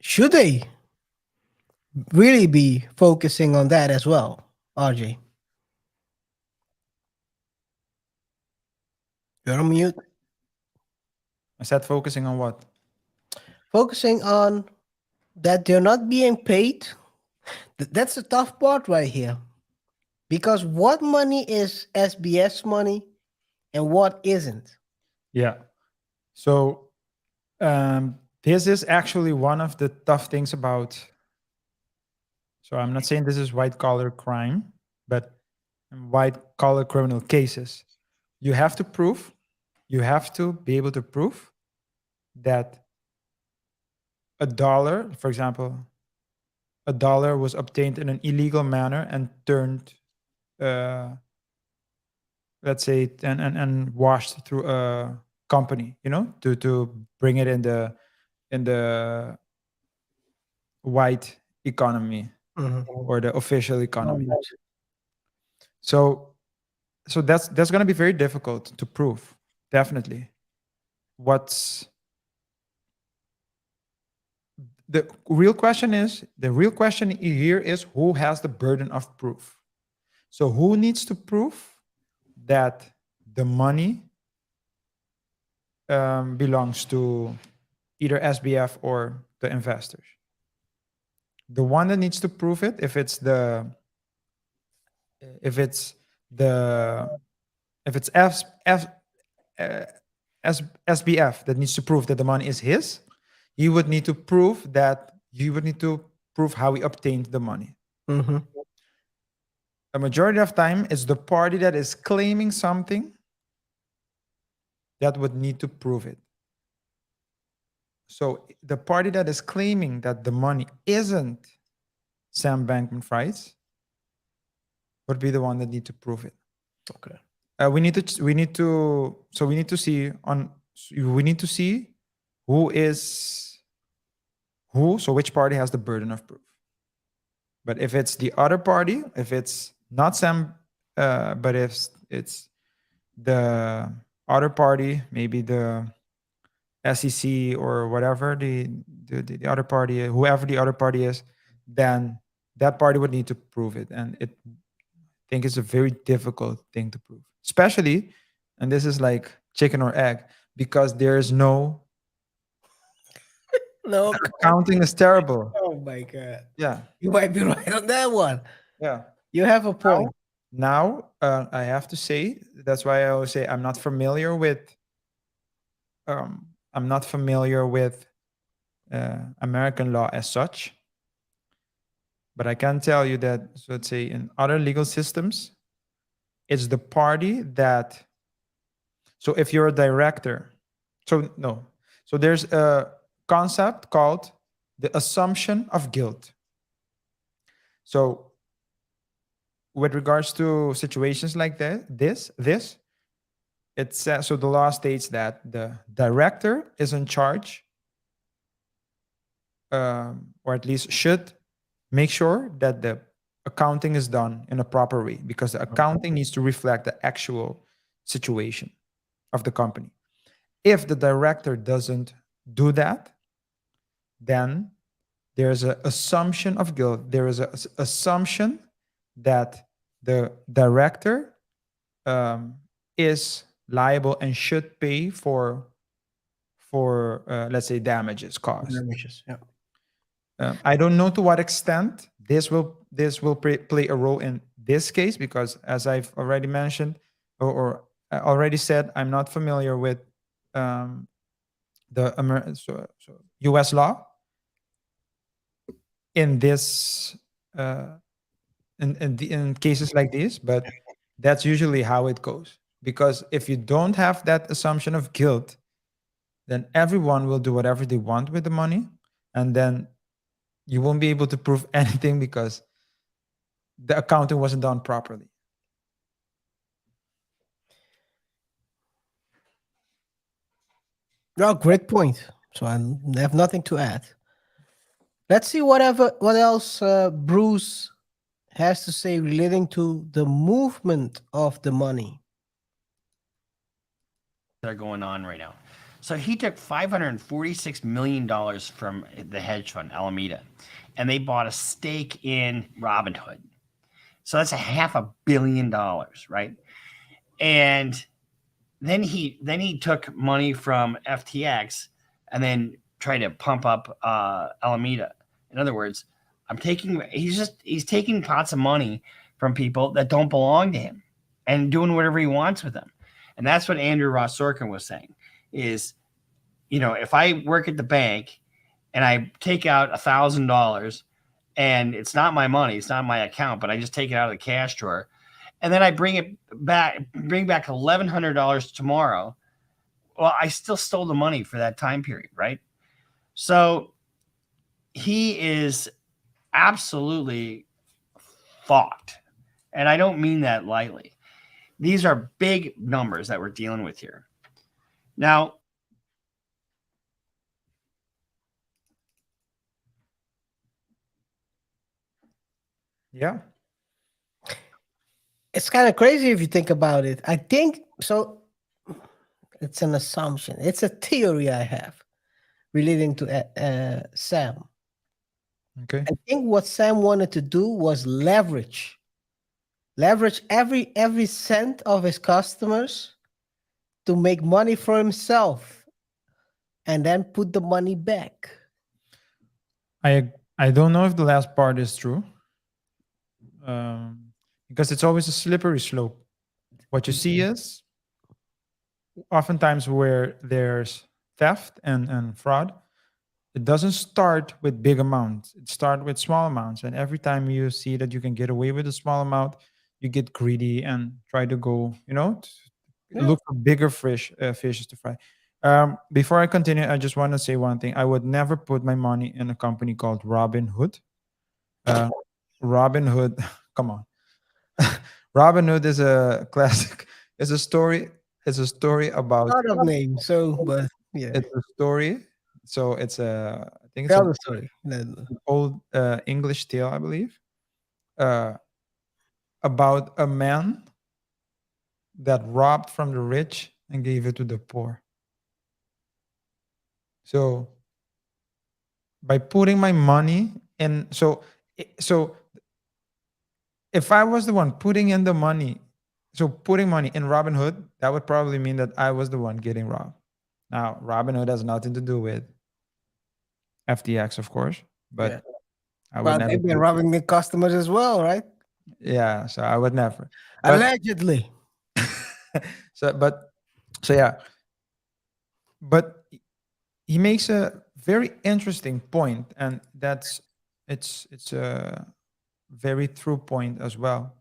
should they really be focusing on that as well, RJ? You're on mute. I said focusing on what? Focusing on that they're not being paid. That's the tough part right here. Because what money is SBF's money and what isn't? Yeah. So this is actually one of the tough things about. So I'm not saying this is white collar crime, but in white collar criminal cases, you have to be able to prove that $1, for example, $1 was obtained in an illegal manner and turned, let's say, and washed through a company, to bring it in the white economy or the official economy. So that's going to be very difficult to prove, definitely. The real question here is who has the burden of proof. So who needs to prove that the money belongs to either SBF or the investors? The one that needs to prove it, if it's SBF that needs to prove that the money is his, he would need to prove how he obtained the money. The majority of time, it's the party that is claiming something that would need to prove it. So the party that is claiming that the money isn't Sam Bankman-Fried's would be the one that need to prove it. Okay. We need to see so which party has the burden of proof. But if it's the other party, if it's not Sam, but if it's the other party, maybe the SEC or whatever the other party, whoever the other party is, then that party would need to prove it. And I think it's a very difficult thing to prove, especially, and this is like chicken or egg, because there is no accounting is terrible. Oh my God. Yeah. You might be right on that one. Yeah. You have a point. Now, I have to say, that's why I always say I'm not familiar with American law as such. But I can tell you that, so let's say in other legal systems, it's the party that, so if you're a director, so there's a concept called the assumption of guilt. So with regards to situations like this, it says, so the law states that the director is in charge, or at least should make sure that the accounting is done in a proper way, because the accounting needs to reflect the actual situation of the company. If the director doesn't do that, then there's an assumption of guilt. There is an assumption that the director is liable and should pay for let's say damages caused. Damages, yeah. I don't know to what extent this will play a role in this case, because as I've already mentioned or already said, I'm not familiar with the U.S. law in this in cases like this, but that's usually how it goes. Because if you don't have that assumption of guilt, then everyone will do whatever they want with the money, and then you won't be able to prove anything because the accounting wasn't done properly. No, great point. So I have nothing to add. Let's see what else Bruce has to say relating to the movement of the money that are going on right now. So he took $546 million from the hedge fund Alameda, and they bought a stake in Robinhood. So that's $500 million, right? And then he took money from FTX and then tried to pump up Alameda. In other words, he's taking pots of money from people that don't belong to him and doing whatever he wants with them. And that's what Andrew Ross Sorkin was saying is, if I work at the bank and I take out $1,000 and it's not my money, it's not my account, but I just take it out of the cash drawer, and then I bring back $1,100 tomorrow, well, I still stole the money for that time period, right? So he is absolutely fucked. And I don't mean that lightly. These are big numbers that we're dealing with here. Now, Yeah. It's kind of crazy if you think about it. I think so. It's an assumption. It's a theory I have relating to Sam. Okay. I think what Sam wanted to do was leverage every cent of his customers to make money for himself, and then put the money back. I don't know if the last part is true, because it's always a slippery slope. What you see is oftentimes where there's theft and fraud, it doesn't start with big amounts. It starts with small amounts. And every time you see that you can get away with a small amount, you get greedy and try to go, look for bigger fishes to fry. Before I continue, I just want to say one thing. I would never put my money in a company called Robinhood. Robinhood, come on. Robinhood is a classic. It's a story about Not of name, but yeah. It's a story. So I think it's Tell an the story. old English tale, I believe, about a man that robbed from the rich and gave it to the poor. So by putting my money in, so if I was the one putting in the money, so putting money in Robinhood, that would probably mean that I was the one getting robbed. Now, Robinhood has nothing to do with FTX, of course, but Yeah. I would But never. they've been robbing the customers as well, right? Yeah, so I would never. But, Allegedly. but he makes a very interesting point, and it's a very true point as well.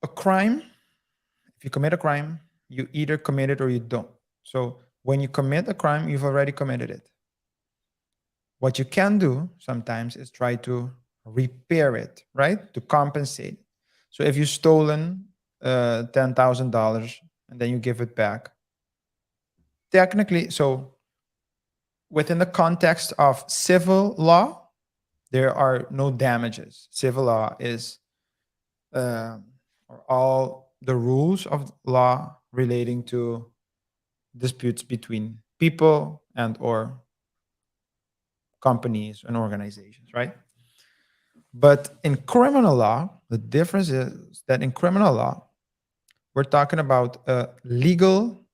A crime, if you commit a crime, you either commit it or you don't. So when you commit a crime, you've already committed it. What you can do sometimes is try to repair it, right? To compensate. So if you've stolen $10,000 and then you give it back, technically, so within the context of civil law, there are no damages. Civil law is all the rules of law relating to disputes between people and or companies and organizations, right? But in criminal law, the difference is that in criminal law, we're talking about a legal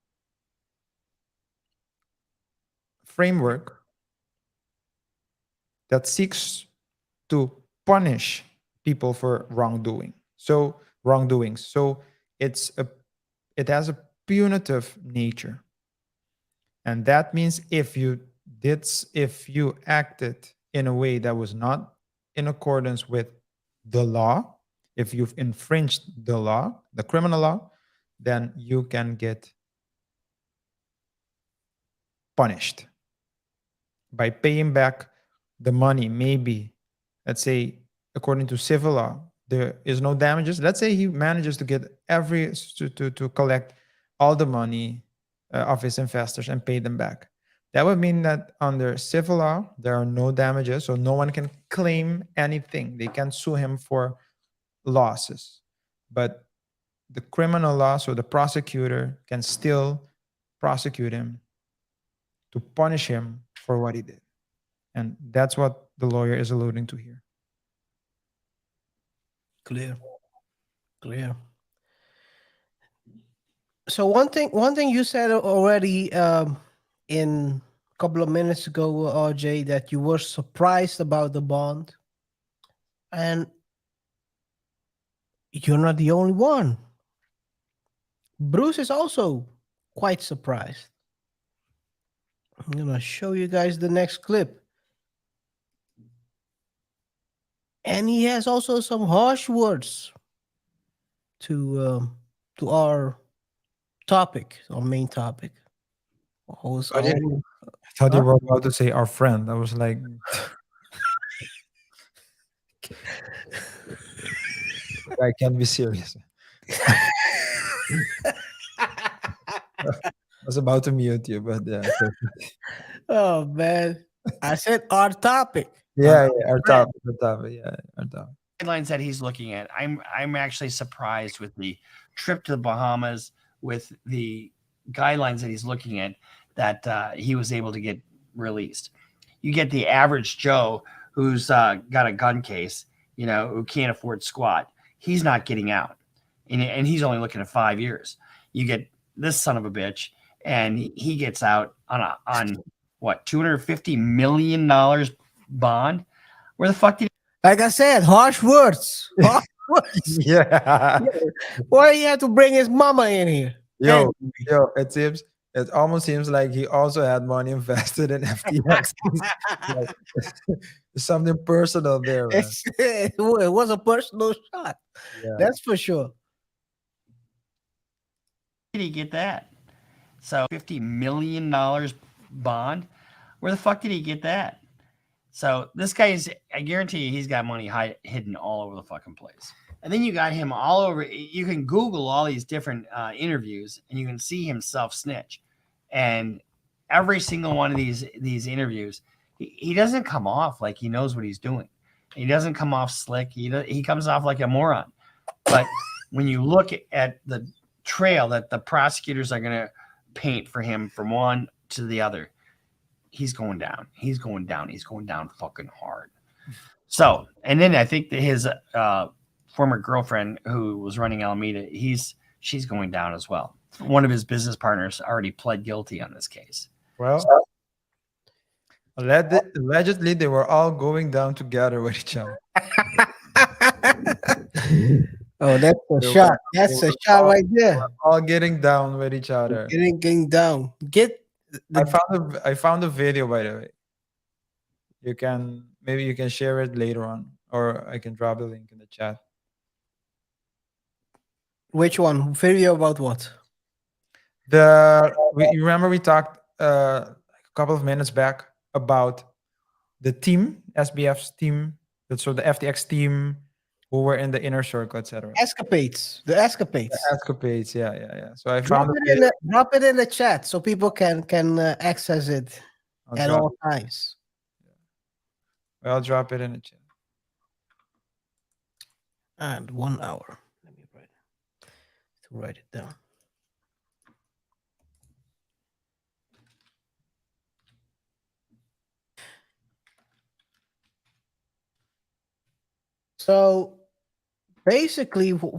framework that seeks to punish people for wrongdoing. So wrongdoings. So it has a punitive nature. And that means if you acted in a way that was not in accordance with the law, if you've infringed the law, the criminal law, then you can get punished by paying back the money. Maybe, let's say, according to civil law, there is no damages. Let's say he manages to get to collect all the money of his investors and pay them back. That would mean that under civil law, there are no damages, so no one can claim anything. They can sue him for losses. But the criminal law, so the prosecutor can still prosecute him to punish him for what he did. And that's what the lawyer is alluding to here. Clear. So one thing you said already in a couple of minutes ago, RJ, that you were surprised about the bond, and you're not the only one. Bruce is also quite surprised. I'm gonna show you guys the next clip. And he has also some harsh words to our topic, our main topic. I thought you were about to say our friend. I was like, I can't be serious. I was about to mute you, but yeah. Oh man, I said our topic. Yeah, our topic. Guidelines that he's looking at. I'm actually surprised with the trip to the Bahamas, with the guidelines that he's looking at, that he was able to get released. You get the average Joe who's got a gun case, who can't afford squat. He's not getting out, and he's only looking at 5 years. You get this son of a bitch, and he gets out on what, $250 million bond? Where the fuck did Like I said, harsh words. Harsh words. Yeah. Why you have to bring his mama in here? Yo, it almost seems like he also had money invested in FTX. Like, there's something personal there, man. It was a personal shot. Yeah. That's for sure. he get that? So $50 million bond? Where the fuck did he get that? So this guy I guarantee you, he's got money hidden all over the fucking place. And then you got him all over. You can Google all these different interviews, and you can see him self-snitch. And every single one of these interviews, he doesn't come off like he knows what he's doing. He doesn't come off slick. He comes off like a moron. But when you look at the trail that the prosecutors are going to paint for him from one to the other, he's going down. He's going down. He's going down fucking hard. So, and then I think that his former girlfriend who was running Alameda, she's going down as well. One of his business partners already pled guilty on this case. Well, allegedly they were all going down together with each other. Oh, that's a shot. That's a shot right there. All getting down with each other. Getting down. I found a video, by the way. Maybe you can share it later on, or I can drop the link in the chat. Which one? Video about what? You remember we talked a couple of minutes back about the team, SBF's team, so the FTX team, who were in the inner circle, etc. Escapades. The escapades. Escapades, yeah. So I Drop found it, drop it in the chat so people can access it at drop, all times. I'll drop it in the chat. And 1 hour. Let me write it down. So basically, we're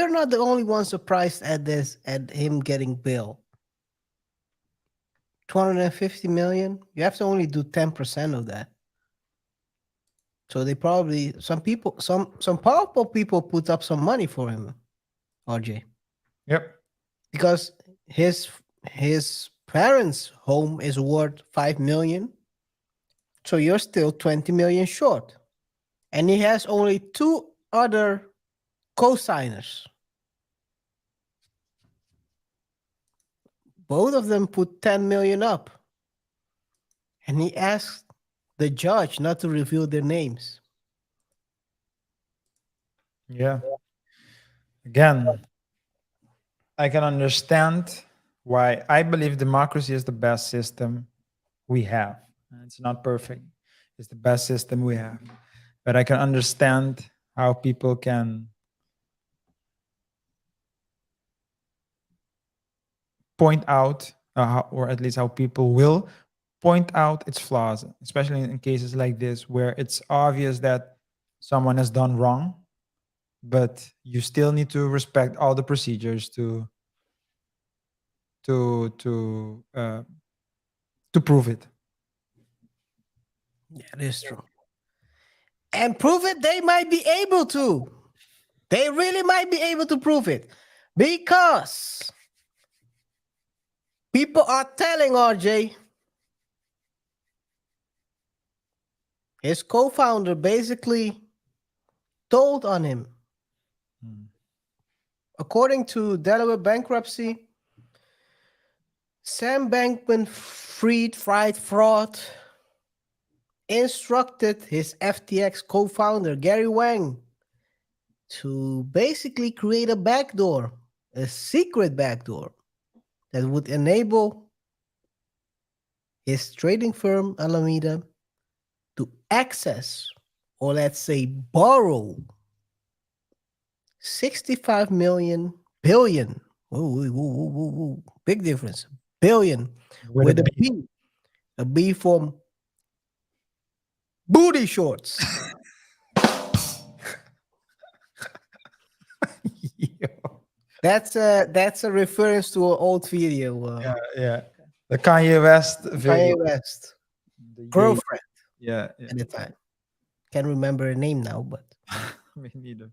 not the only ones surprised at this, at him getting bail. 250 million. You have to only do 10% of that. So they probably, some powerful people put up some money for him, RJ. Yep. Because his parents' home is worth 5 million. So you're still 20 million short. And he has only 2 other co-signers. Both of them put 10 million up. And he asked the judge not to reveal their names. Yeah. Again, I can understand why I believe democracy is the best system we have. It's not perfect. It's the best system we have. But I can understand how people can point out, or at least how people will point out its flaws, especially in cases like this where it's obvious that someone has done wrong, but you still need to respect all the procedures to prove it. Yeah, it is true. And prove it, they might be able to. They really might be able to prove it. Because people are telling RJ, his co-founder basically told on him. According to Delaware bankruptcy, Sam Bankman-Fried fraud instructed his FTX co-founder, Gary Wang, to basically create a backdoor, a secret backdoor, that would enable his trading firm, Alameda, to access, or let's say borrow, 65 billion. Whoa, big difference. Billion with a B. A B from booty shorts. That's a reference to an old video. Yeah. The Kanye West video. Kanye West The girlfriend. Yeah. At the time. Can't remember her name now, but Me neither.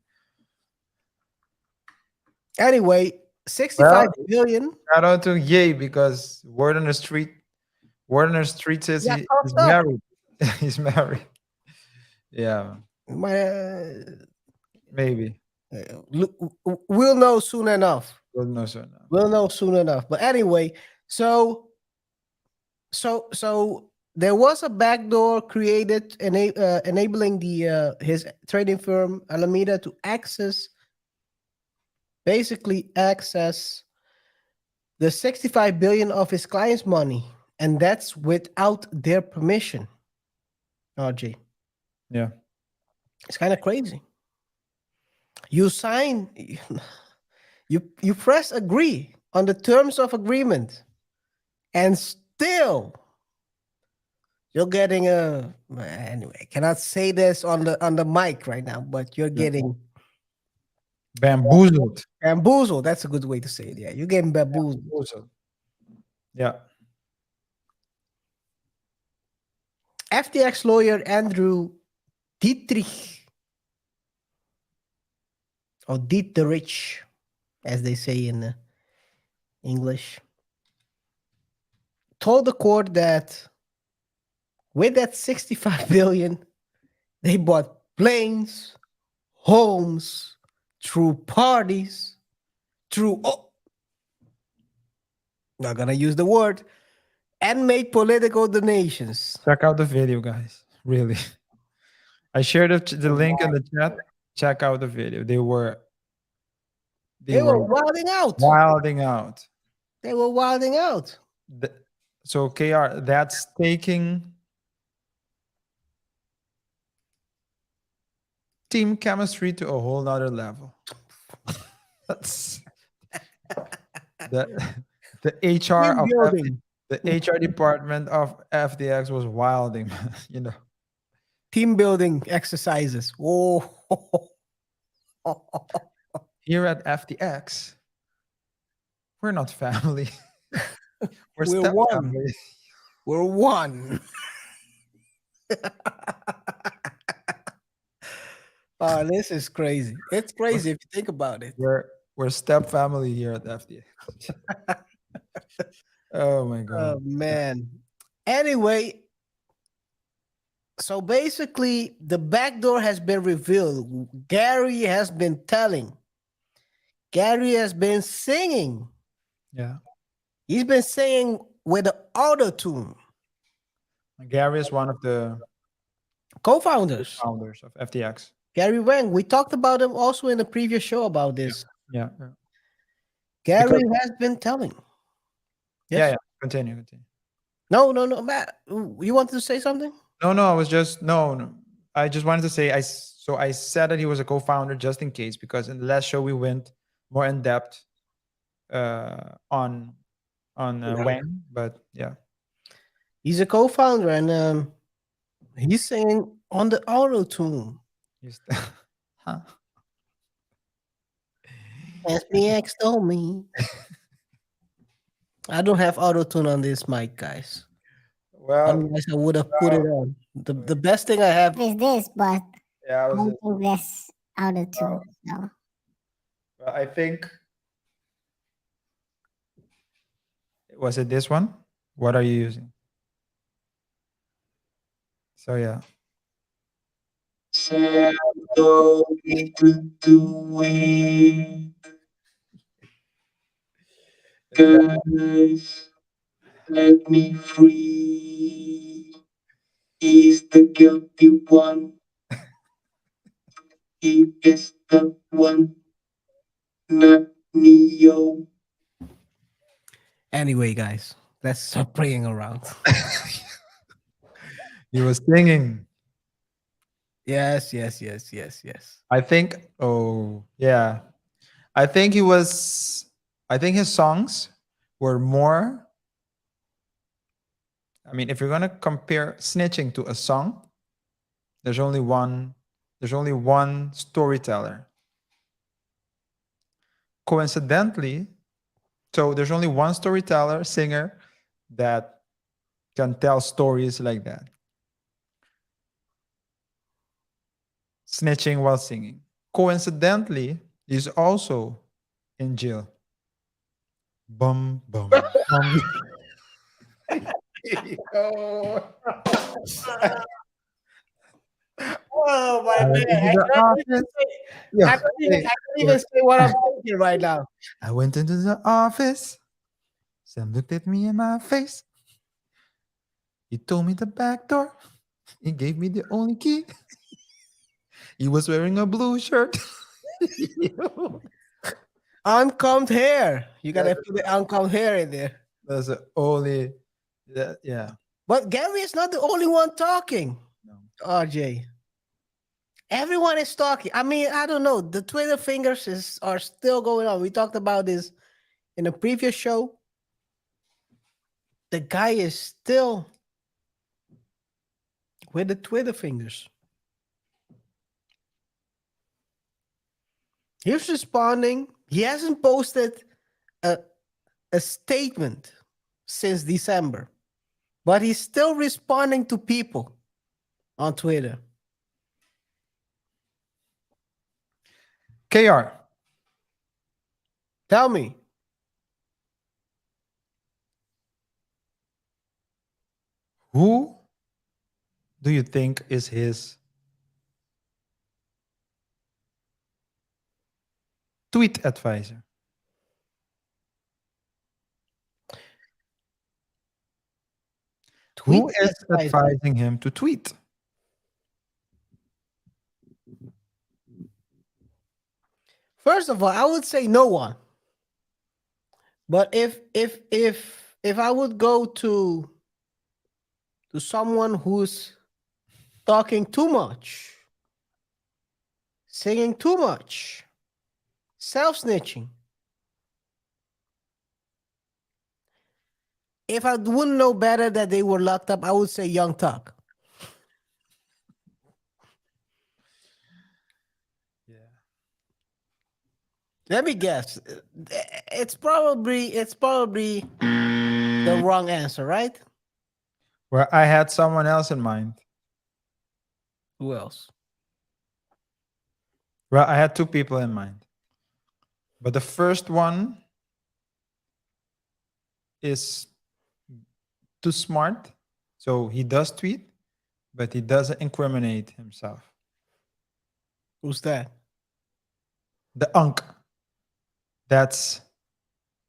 anyway, 65 billion. Shout out to Ye, because word on the street says Yeah, he's married. He's married. Yeah, maybe. We'll know soon enough. We'll know soon. We'll know soon enough. But anyway, so there was a backdoor created enabling his trading firm Alameda to access the 65 billion of his clients' money, and that's without their permission. RJ. Yeah. It's kind of crazy. You sign, you press agree on the terms of agreement, and still you're getting anyway, I cannot say this on the mic right now, but you're getting bamboozled. Bamboozled. That's a good way to say it. Yeah, you're getting bamboozled. Yeah. FTX lawyer Andrew Dietrich, or Dietrich, as they say in English, told the court that with that 65 billion, they bought planes, homes, through parties, through not gonna use the word, and made political donations. Check out the video, guys. Really. I shared the link in the chat. Check out the video. They were Wilding out. wilding out. They were wilding out. So KR, that's taking team chemistry to a whole nother level. That's the HR Team of building. the HR department of FTX was wilding, you know. Team building exercises. Oh. Here at FTX, we're not family. We're We're step one. family. We're one. Oh, this is crazy. It's crazy if you think about it. We're step family here at FTX. Oh my god. Oh man. Anyway, so basically the backdoor has been revealed. Gary has been telling. Gary has been singing. Yeah. He's been singing with the auto-tune. Gary is one of the Co-founders. founders of FTX. Gary Wang. We talked about him also in the previous show about this. Yeah. Gary has been telling. Yes? Yeah. Continue. No, Matt. You wanted to say something? No. I was just no. I just wanted to say I said that he was a co-founder just in case, because in the last show we went more in depth on Wang, but yeah. He's a co-founder and he's singing on the auto tune. Huh. SBX told me. I don't have auto tune on this mic, guys. Well, Otherwise, I would have put it on. The best thing I have. Is this, but yeah, I don't think that's out of tune. So. well, I think was it this one? What are you using? So yeah. Guys, let me free. He's the guilty one. He is the one, not Neo. Anyway, guys, let's stop playing around. He was singing. Yes. I think. Oh yeah. I think his songs were more. I mean, if you're gonna compare snitching to a song, there's only one storyteller. Coincidentally, so there's only one storyteller, singer, that can tell stories like that. Snitching while singing. Coincidentally, he's also in jail. Bum, bum, bum. Oh my man! I can't even say what I'm thinking right now. I went into the office. Sam looked at me in my face. He told me the back door. He gave me the only key. He was wearing a blue shirt. Uncombed hair. You gotta put the uncombed hair in there. That's the only. Yeah. But Gary is not the only one talking. No. RJ. Everyone is talking. I mean, I don't know. The Twitter fingers are still going on. We talked about this in a previous show. The guy is still with the Twitter fingers. He's responding. He hasn't posted a statement since December, but he's still responding to people on Twitter. KR. Tell me. Who do you think is his tweet advisor? Who Tweet is advising. advising him to tweet? First of all, I would say no one. But if I would go to someone who's talking too much, singing too much, self-snitching. If I wouldn't know better that they were locked up, I would say Young Tuck. Yeah. Let me guess. It's probably the wrong answer, right? Well, I had someone else in mind. Who else? Well, I had two people in mind. But the first one is too smart. So he does tweet, but he doesn't incriminate himself. Who's that? The Unk. That's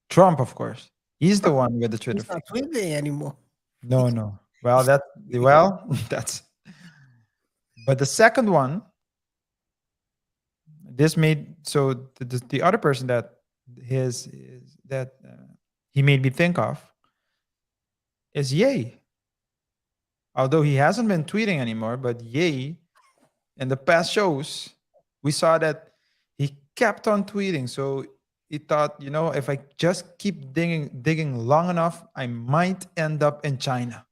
Trump, of course. He's the one with the Twitter He's not feed. tweeting anymore. No. Well, that's. But the second one, this made so the other person that he made me think of is Ye. Although he hasn't been tweeting anymore, but Ye, in the past shows, we saw that he kept on tweeting. So he thought, if I just keep digging long enough, I might end up in China.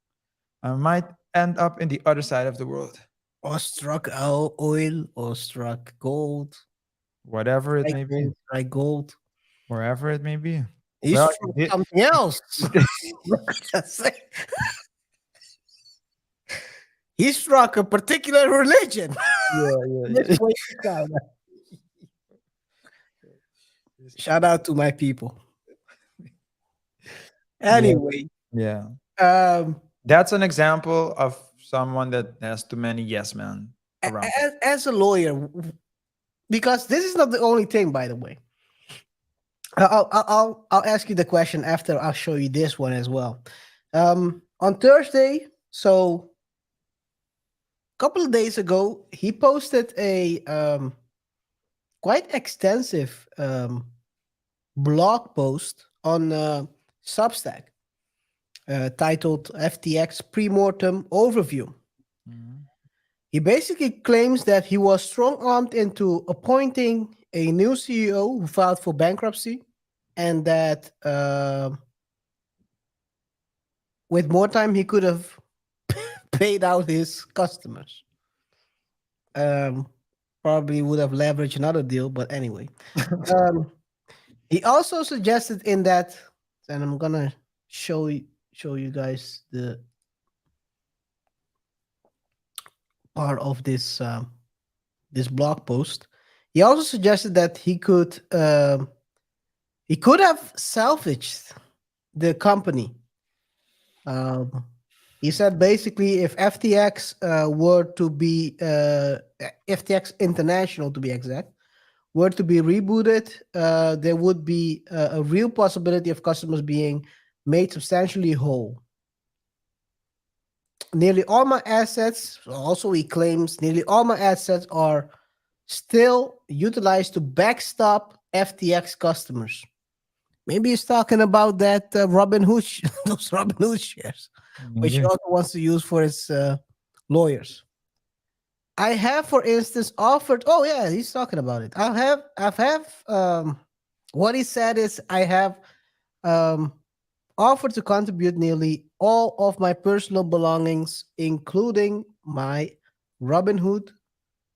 I might end up in the other side of the world. Or struck oil, or struck gold. Whatever it may be. Strike gold. Wherever it may be. He Well, struck something else. He struck a particular religion. Yeah. Shout out to my people. Anyway, Yeah. um, That's an example of someone that has too many yes men around. as a lawyer, because this is not the only thing, by the way. I'll ask you the question after I'll show you this one as well. On Thursday, so a couple of days ago, he posted a quite extensive blog post on Substack titled FTX Premortem Overview. Mhm. He basically claims that he was strong-armed into appointing a new CEO who filed for bankruptcy, and that with more time he could have paid out his customers. Probably would have leveraged another deal, but anyway. He also suggested in that, and I'm gonna show you guys the part of this this blog post. He also suggested that he could have salvaged the company. He said basically, if FTX were to be FTX International, to be exact, were to be rebooted, there would be a real possibility of customers being made substantially whole. Nearly all my assets, also he claims, nearly all my assets are still utilized to backstop FTX customers. Maybe he's talking about that Robinhood, those Robinhood shares, which he Maybe. also wants to use for his lawyers. I have, for instance, offered. Oh yeah, he's talking about it. I've what he said is I have offered to contribute nearly all of my personal belongings, including my Robinhood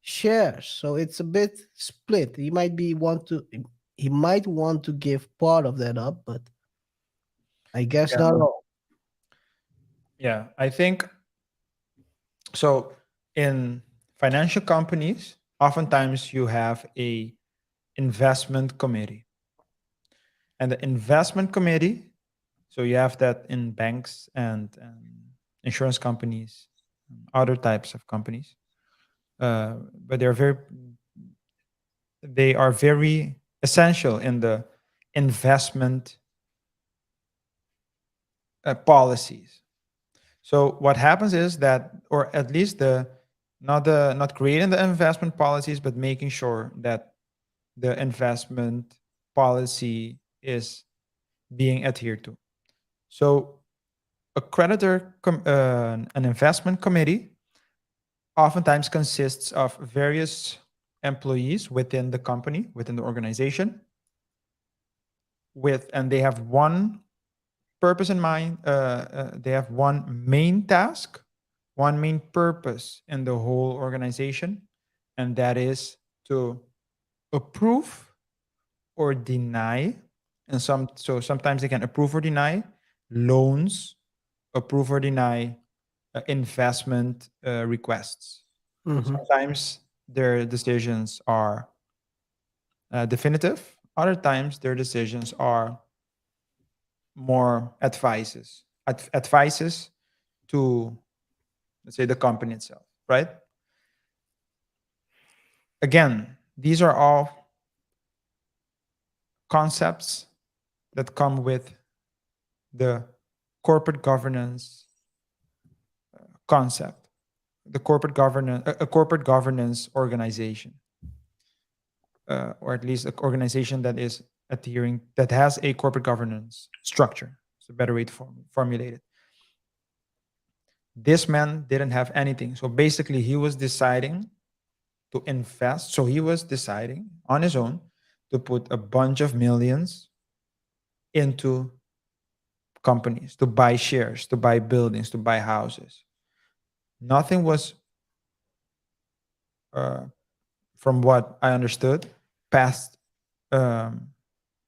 shares. So it's a bit split. He might want to give part of that up, but I guess Yeah. not all. Yeah, I think so. In financial companies, oftentimes you have a investment committee, and the investment committee. So you have that in banks and insurance companies, and other types of companies, but they are very essential in the investment policies. So what happens is that, or at least not creating the investment policies, but making sure that the investment policy is being adhered to. So a an investment committee oftentimes consists of various employees within the company, within the organization, and they have one purpose in mind. They have one main task, one main purpose in the whole organization, and that is to approve or deny. And sometimes they can approve or deny loans, approve or deny investment requests. Mhm. Sometimes their decisions are definitive. Other times their decisions are more advices to, let's say, the company itself, right? Again, these are all concepts that come with the corporate governance concept, the corporate governance, a corporate governance organization, or at least an organization that is adhering, that has a corporate governance structure. It's a better way to formulate it. This man didn't have anything. So basically, he was deciding to invest. So he was deciding on his own to put a bunch of millions into companies, to buy shares, to buy buildings, to buy houses. Nothing was, from what I understood, passed,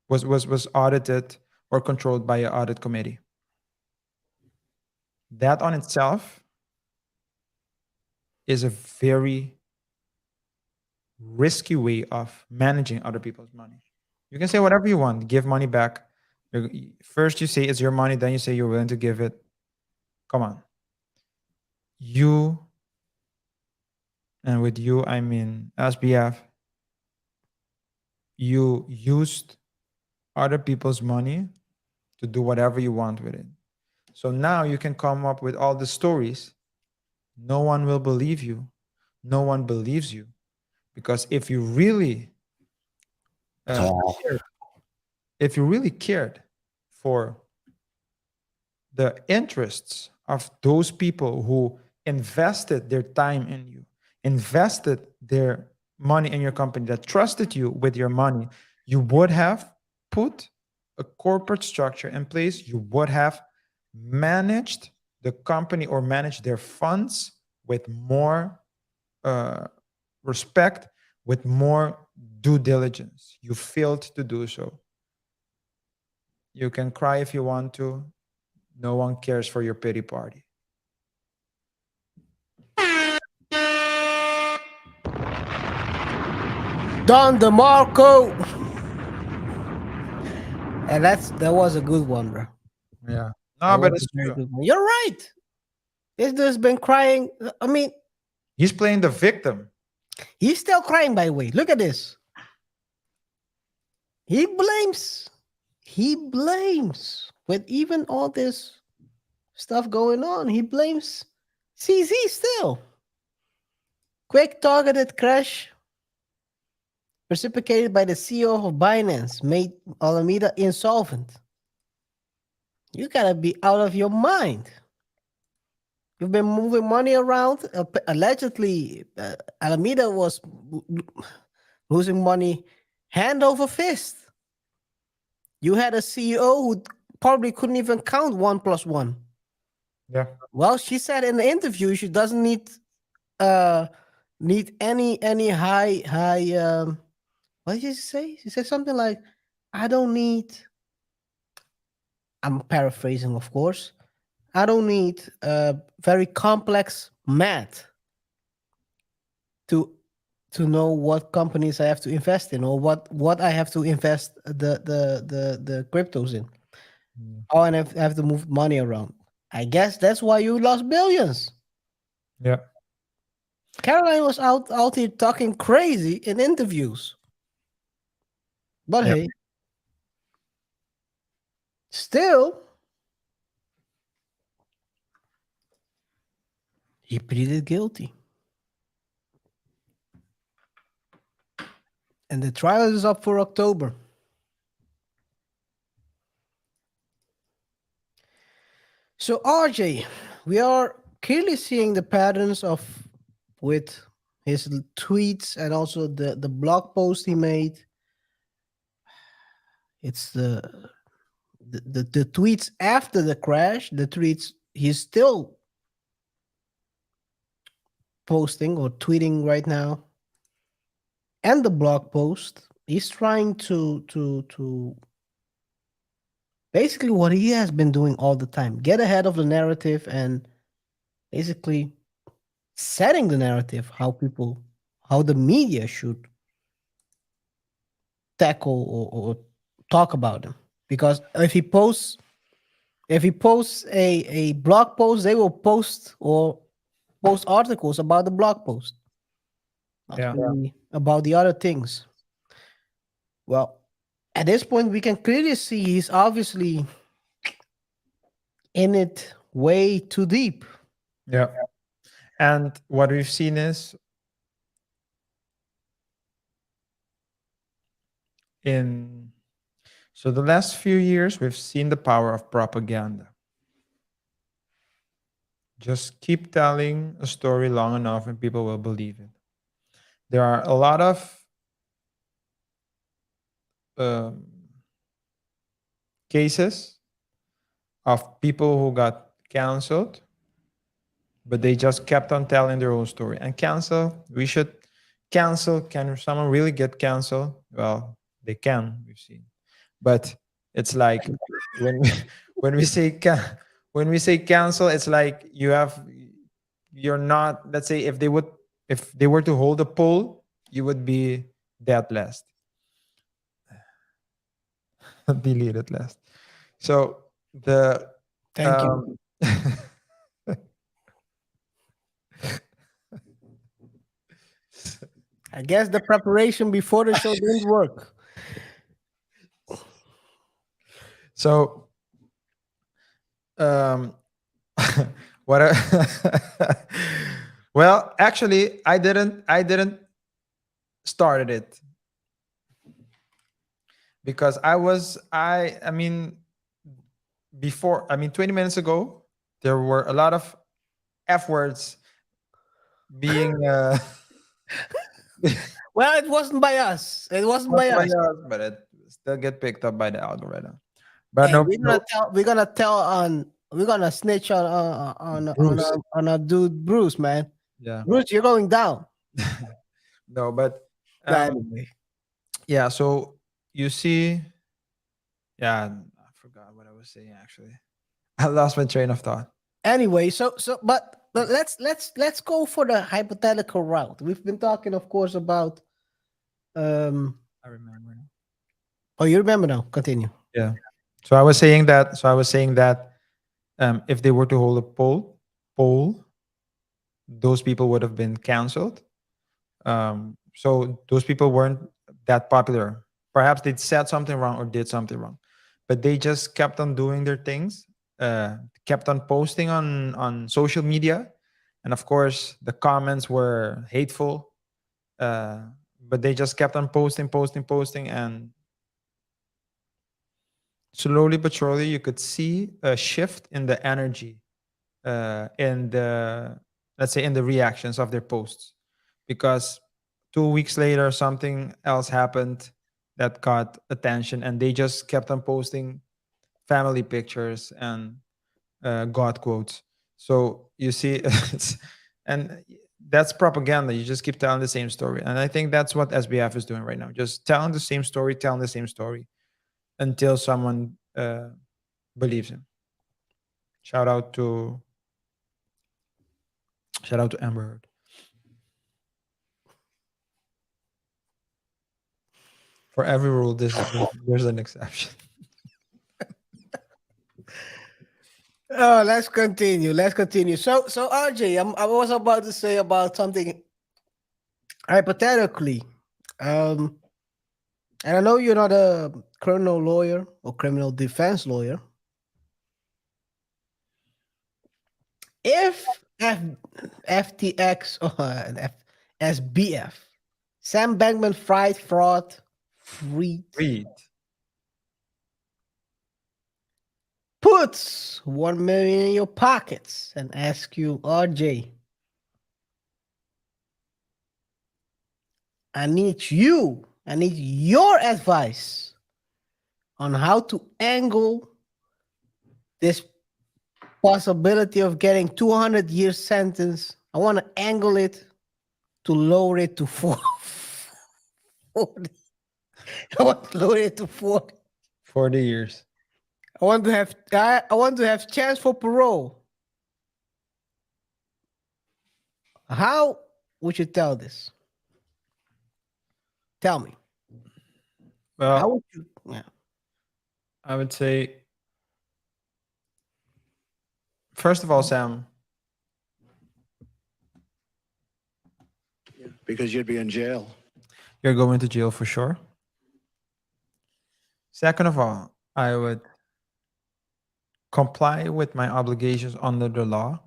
was audited or controlled by an audit committee. That on itself is a very risky way of managing other people's money. You can say whatever you want, give money back. First you say it's your money, then you say you're willing to give it. Come on. You, and with you I mean SBF, you used other people's money to do whatever you want with it. So now you can come up with all the stories. No one will believe you. No one believes you. Because if you really cared for the interests of those people who invested their time in you, invested their money in your company, that trusted you with your money, you would have put a corporate structure in place. You would have managed the company or managed their funds with more respect, with more due diligence. You failed to do so. You can cry if you want to. No one cares for your pity party. Don DeMarco. And that was a good one, bro. Yeah. That No, but was it's a very true. good one. You're right. This dude's been crying. I mean, He's playing the victim. he's still crying, by the way. Look at this. He blames. With even all this stuff going on, he blames CZ still. Quick targeted crash precipitated by the CEO of Binance made Alameda insolvent. You gotta be out of your mind. You've been moving money around. Allegedly, Alameda was losing money hand over fist. You had a CEO who probably couldn't even count 1 + 1. Yeah. Well, she said in the interview she doesn't need any high what did she say? She said something like, I don't need, I'm paraphrasing, of course. I don't need very complex math to know what companies I have to invest in, or what I have to invest the cryptos in. How I have to move money around. I guess that's why you lost billions. Yeah. Caroline was out here talking crazy in interviews. But Yeah. hey, still, He pleaded guilty. And the trial is up for October. So RJ, we are clearly seeing the patterns of with his tweets and also the blog post he made. It's the tweets after the crash, the tweets he's still posting or tweeting right now, and the blog post. He's trying to basically what he has been doing all the time, get ahead of the narrative and basically setting the narrative how the media should tackle or talk about him. Because if he posts a blog post, they will post articles about the blog post, not really about the other things. Well, at this point, we can clearly see he's obviously in it way too deep. Yeah. And what we've seen is so the last few years, we've seen the power of propaganda. Just keep telling a story long enough and people will believe it. There are a lot of cases of people who got canceled, but they just kept on telling their own story. And we should cancel. Can someone really get canceled? Well, they can, we've seen. But it's like when we say cancel, it's like you're not, let's say if they were to hold a poll, you would be dead last. Deleted last. So Thank you. I guess the preparation before the show didn't work. So what well, actually I didn't started it, because I mean 20 minutes ago there were a lot of F words being well, it wasn't by us. It wasn't by us. But it still get picked up by the algorithm. But Hey, we're gonna snitch on our dude Bruce, man. Yeah, Bruce, you're going down. no, but Anyway. yeah. So you see, yeah, I forgot what I was saying. Actually, I lost my train of thought. Anyway, but let's go for the hypothetical route. We've been talking, of course, about I remember now. Oh, you remember now? Continue. Yeah. So I was saying that if they were to hold a poll, those people would have been canceled. So those people weren't that popular. Perhaps they said something wrong or did something wrong, but they just kept on doing their things, kept on posting on social media, and of course the comments were hateful. But they just kept on posting, and slowly but surely you could see a shift in the energy, in the, let's say, in the reactions of their posts, because 2 weeks later something else happened that got attention, and they just kept on posting family pictures and God quotes. So you see, and that's propaganda. You just keep telling the same story, and I think that's what SBF is doing right now, just telling the same story until someone believes him. Shout out to Amber Heard. For every rule, there's an exception. Oh, let's continue. So RJ, I was about to say about something hypothetically. And I know you're not a criminal lawyer or criminal defense lawyer. If FTX or SBF. Sam Bankman-Fried fraud. Freed. Read. Puts 1 million in your pockets and ask you, RJ, I need your advice on how to angle this possibility of getting 200 year sentence. I want to angle it to lower it to 40. I want to lower it to 40. 40 years. I want to have chance for parole. How would you tell this? Tell me. How Well, would you? Yeah. I would say, first of all, Sam, Because you'd be in jail. you're going to jail for sure. Second of all, I would comply with my obligations under the law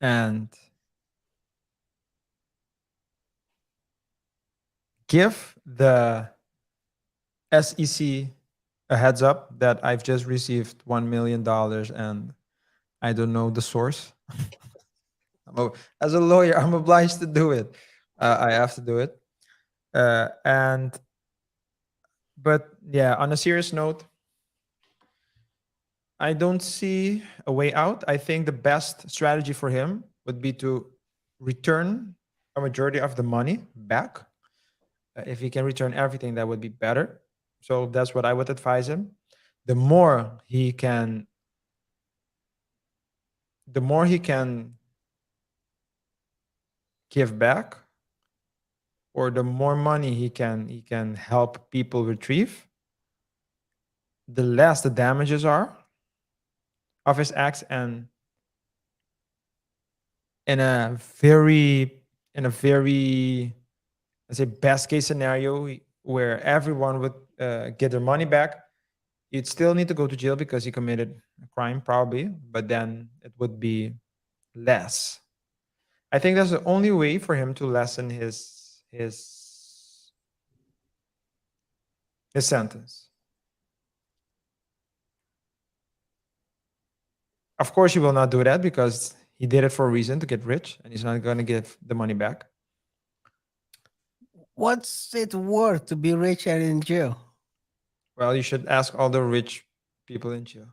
and give the SEC a heads up that I've just received $1 million and I don't know the source. As a lawyer, I'm obliged to do it. I have to do it. But yeah, on a serious note, I don't see a way out. I think the best strategy for him would be to return a majority of the money back. If he can return everything, that would be better. So that's what I would advise him. The more he can give back, or the more money he can help people retrieve, the less the damages are of his acts. And in a very let's say best case scenario where everyone would get their money back, you'd still need to go to jail because he committed a crime probably, but then it would be less. I think that's the only way for him to lessen his sentence. Of course, he will not do that because he did it for a reason, to get rich, and he's not going to give the money back. What's it worth to be rich and in jail? Well, you should ask all the rich people in jail.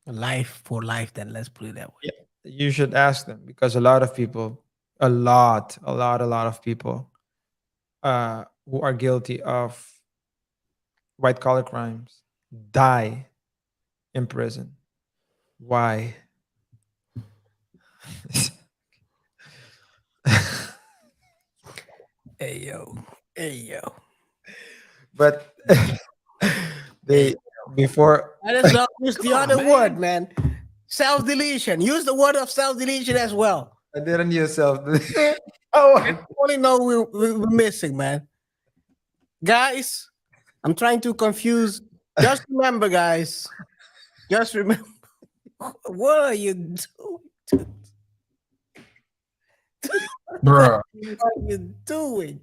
Life for life, then let's put it that way. Yeah, you should ask them, because a lot of people, a lot of people who are guilty of white collar crimes die in prison. Why? Hey yo. But they before Let us not use the other word, man. Self-deletion. Use the word of self-deletion as well. I didn't use self. I only know we're missing, man. Guys, I'm trying to confuse. Just remember, guys. Just remember. What are you doing? Bruh. What are you doing?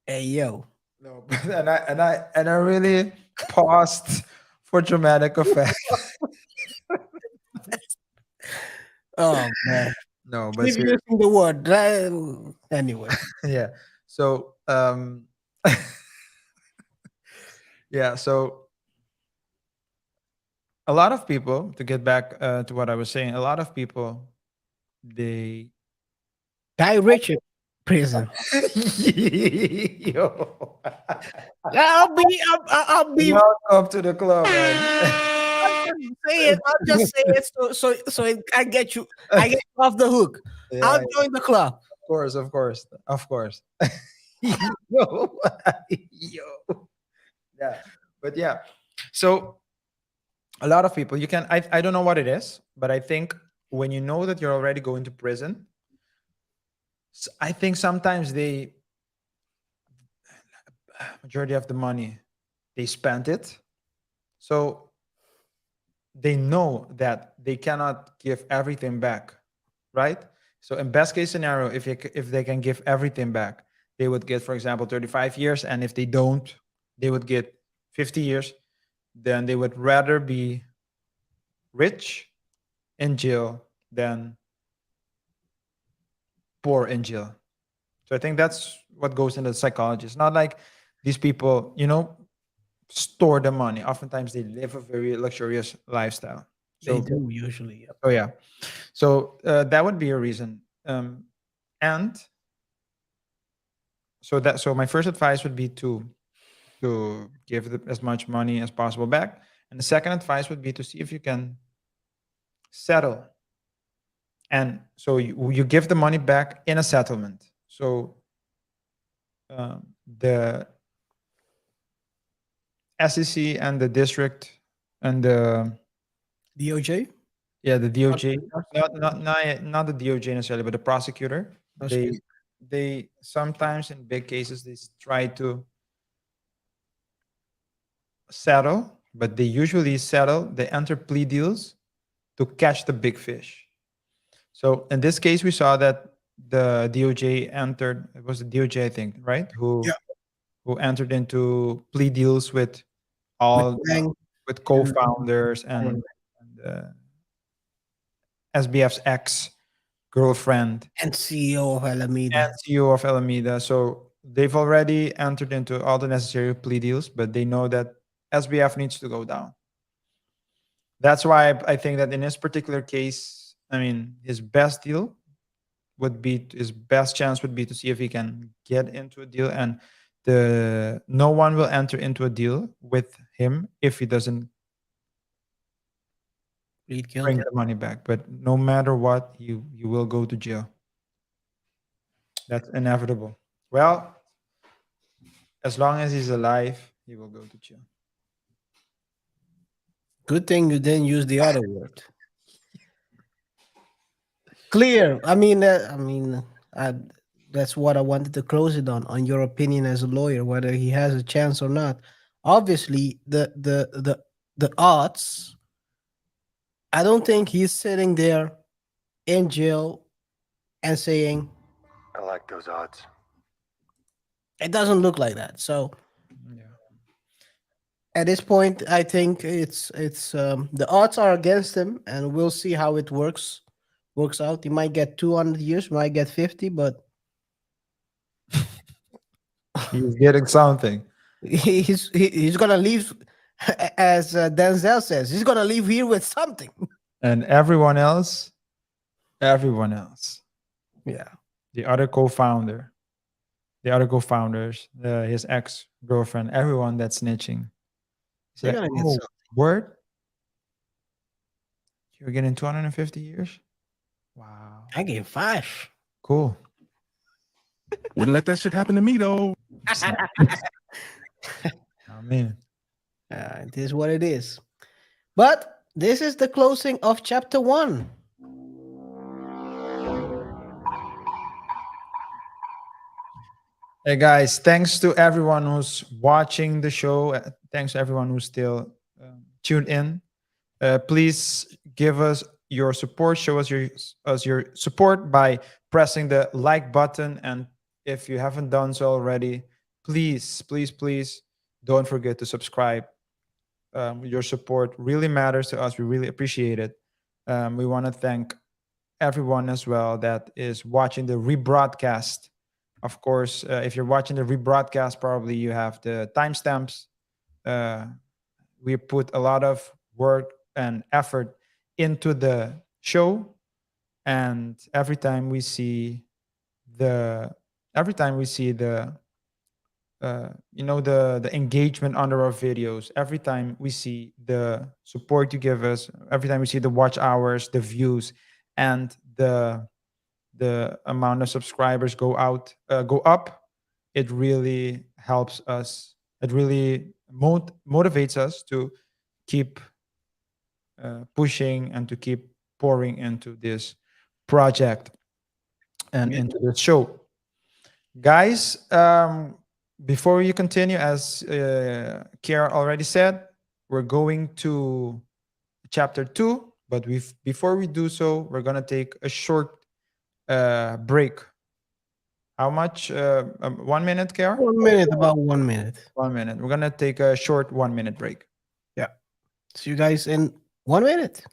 Hey yo. No, and I really paused for dramatic effect. Oh man. No, but Keep using the word. Anyway. yeah. So yeah, so a lot of people, to get back to what I was saying, a lot of people, they die rich in prison. Yo. I'll be Welcome to the club, man. I'll just say it so I get you off the hook. Yeah, I'll join the club. Of course. Yo. Yeah, but yeah. So a lot of people, you can, I don't know what it is, but I think when you know that you're already going to prison, I think sometimes majority of the money, they spent it. So they know that they cannot give everything back, right? So in best case scenario, if they can give everything back, they would get, for example, 35 years. And if they don't, they would get 50 years. Then they would rather be rich in jail than poor in jail. So I think that's what goes into the psychology. It's not like these people, store the money. Oftentimes they live a very luxurious lifestyle. They So, do usually. Yep. oh yeah. So that would be a reason. And so my first advice would be to give as much money as possible back. And the second advice would be to see if you can settle. And so you give the money back in a settlement. So the SEC and the district and the DOJ? yeah, the DOJ, not the DOJ necessarily, but the prosecutor. They sometimes in big cases they try to settle, but they usually settle. They enter plea deals to catch the big fish. So in this case, we saw that the DOJ entered. It was the DOJ, I think, right? Who entered into plea deals with all with co-founders and SBF's ex-girlfriend and CEO of Alameda. and CEO of Alameda. So they've already entered into all the necessary plea deals, but they know that SBF needs to go down. That's why I think that in this particular case, I mean, his best chance would be to see if he can get into a deal, and no one will enter into a deal with him if he doesn't bring the money back. But no matter what, you will go to jail. That's inevitable. Well, as long as he's alive, he will go to jail. Good thing you didn't use the other word. Clear. I mean, that's what I wanted to close it on your opinion as a lawyer, whether he has a chance or not. Obviously, the odds. I don't think he's sitting there in jail and saying, I like those odds. It doesn't look like that. So at this point, I think it's the odds are against him, and we'll see how it works out. He might get 200 years, might get 50, but he's getting something. He's gonna leave, as Denzel says, he's gonna leave here with something. And everyone else, yeah, the other co-founders, his ex-girlfriend, everyone that's snitching. They're gonna get something. Word? You're getting 250 years? Wow. I gave 5. Cool. Wouldn't let that shit happen to me though. I mean, it is what it is. But this is the closing of chapter 1. Hey guys, thanks to everyone who's watching the show. Thanks to everyone who's still tuned in. Please give us your support. Show us your support by pressing the like button. And if you haven't done so already, please don't forget to subscribe. Your support really matters to us. We really appreciate it. We want to thank everyone as well that is watching the rebroadcast. Of course, if you're watching the rebroadcast, probably you have the timestamps. We put a lot of work and effort into the show, and every time we see the engagement under our videos, every time we see the support you give us, every time we see the watch hours, the views, and the amount of subscribers go up, it really helps us. It really motivates us to keep pushing and to keep pouring into this project and into this show. Guys, before you continue, as Kiara already said, we're going to chapter 2, but before we do so, we're gonna take a short break. How much? 1 minute, KR? 1 minute, about 1 minute. 1 minute. We're gonna take a short 1 minute break. Yeah. See you guys in 1 minute.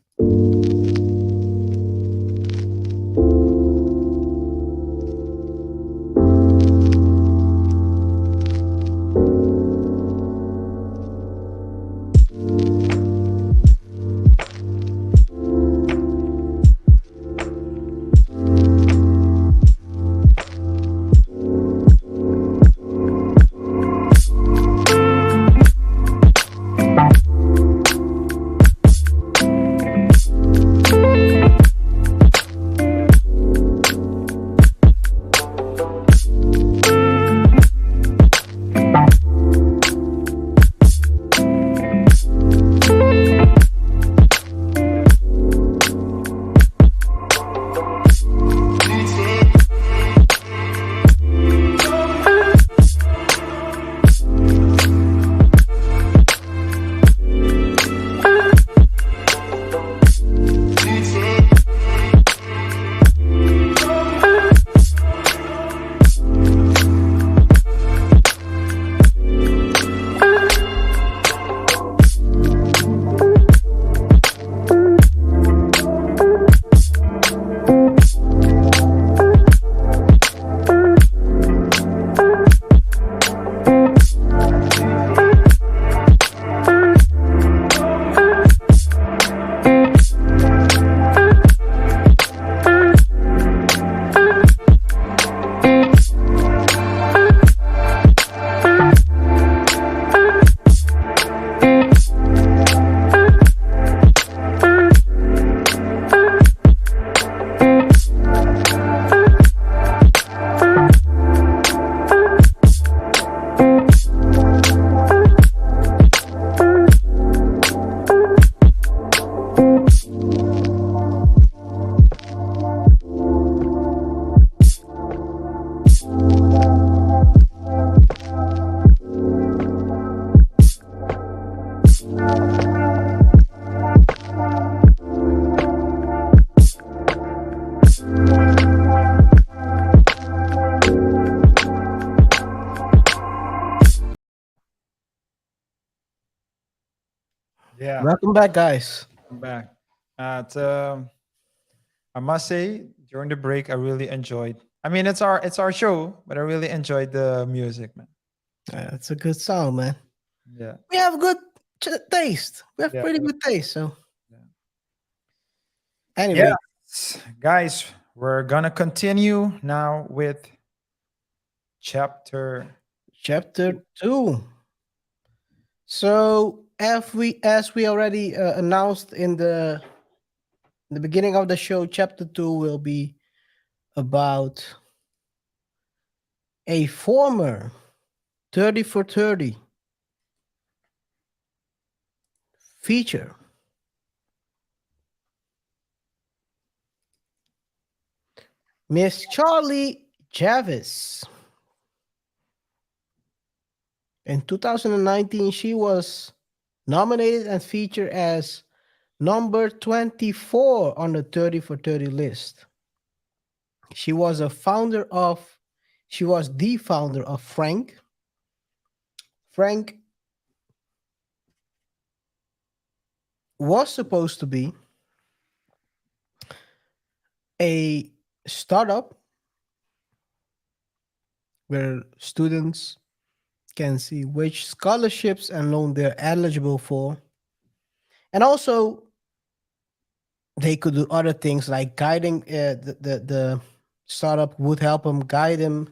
Yeah. Welcome back, guys. I'm back. I must say, during the break, I really enjoyed. I mean, it's our show, but I really enjoyed the music, man. It's a good song, man. Yeah. We have good taste. We have Yeah. pretty good taste. So, Yeah. anyway, Yes, guys, we're gonna continue now with chapter. chapter 2. So, as we already announced in the beginning of the show, chapter 2 will be about a former 30 for 30 feature. Miss Charlie Javice. In 2019, she was nominated and featured as number 24 on the 30 for 30 list. She was the founder of Frank. Frank was supposed to be a startup where students can see which scholarships and loan they're eligible for. And also, they could do other things like guiding. The startup would help them, guide them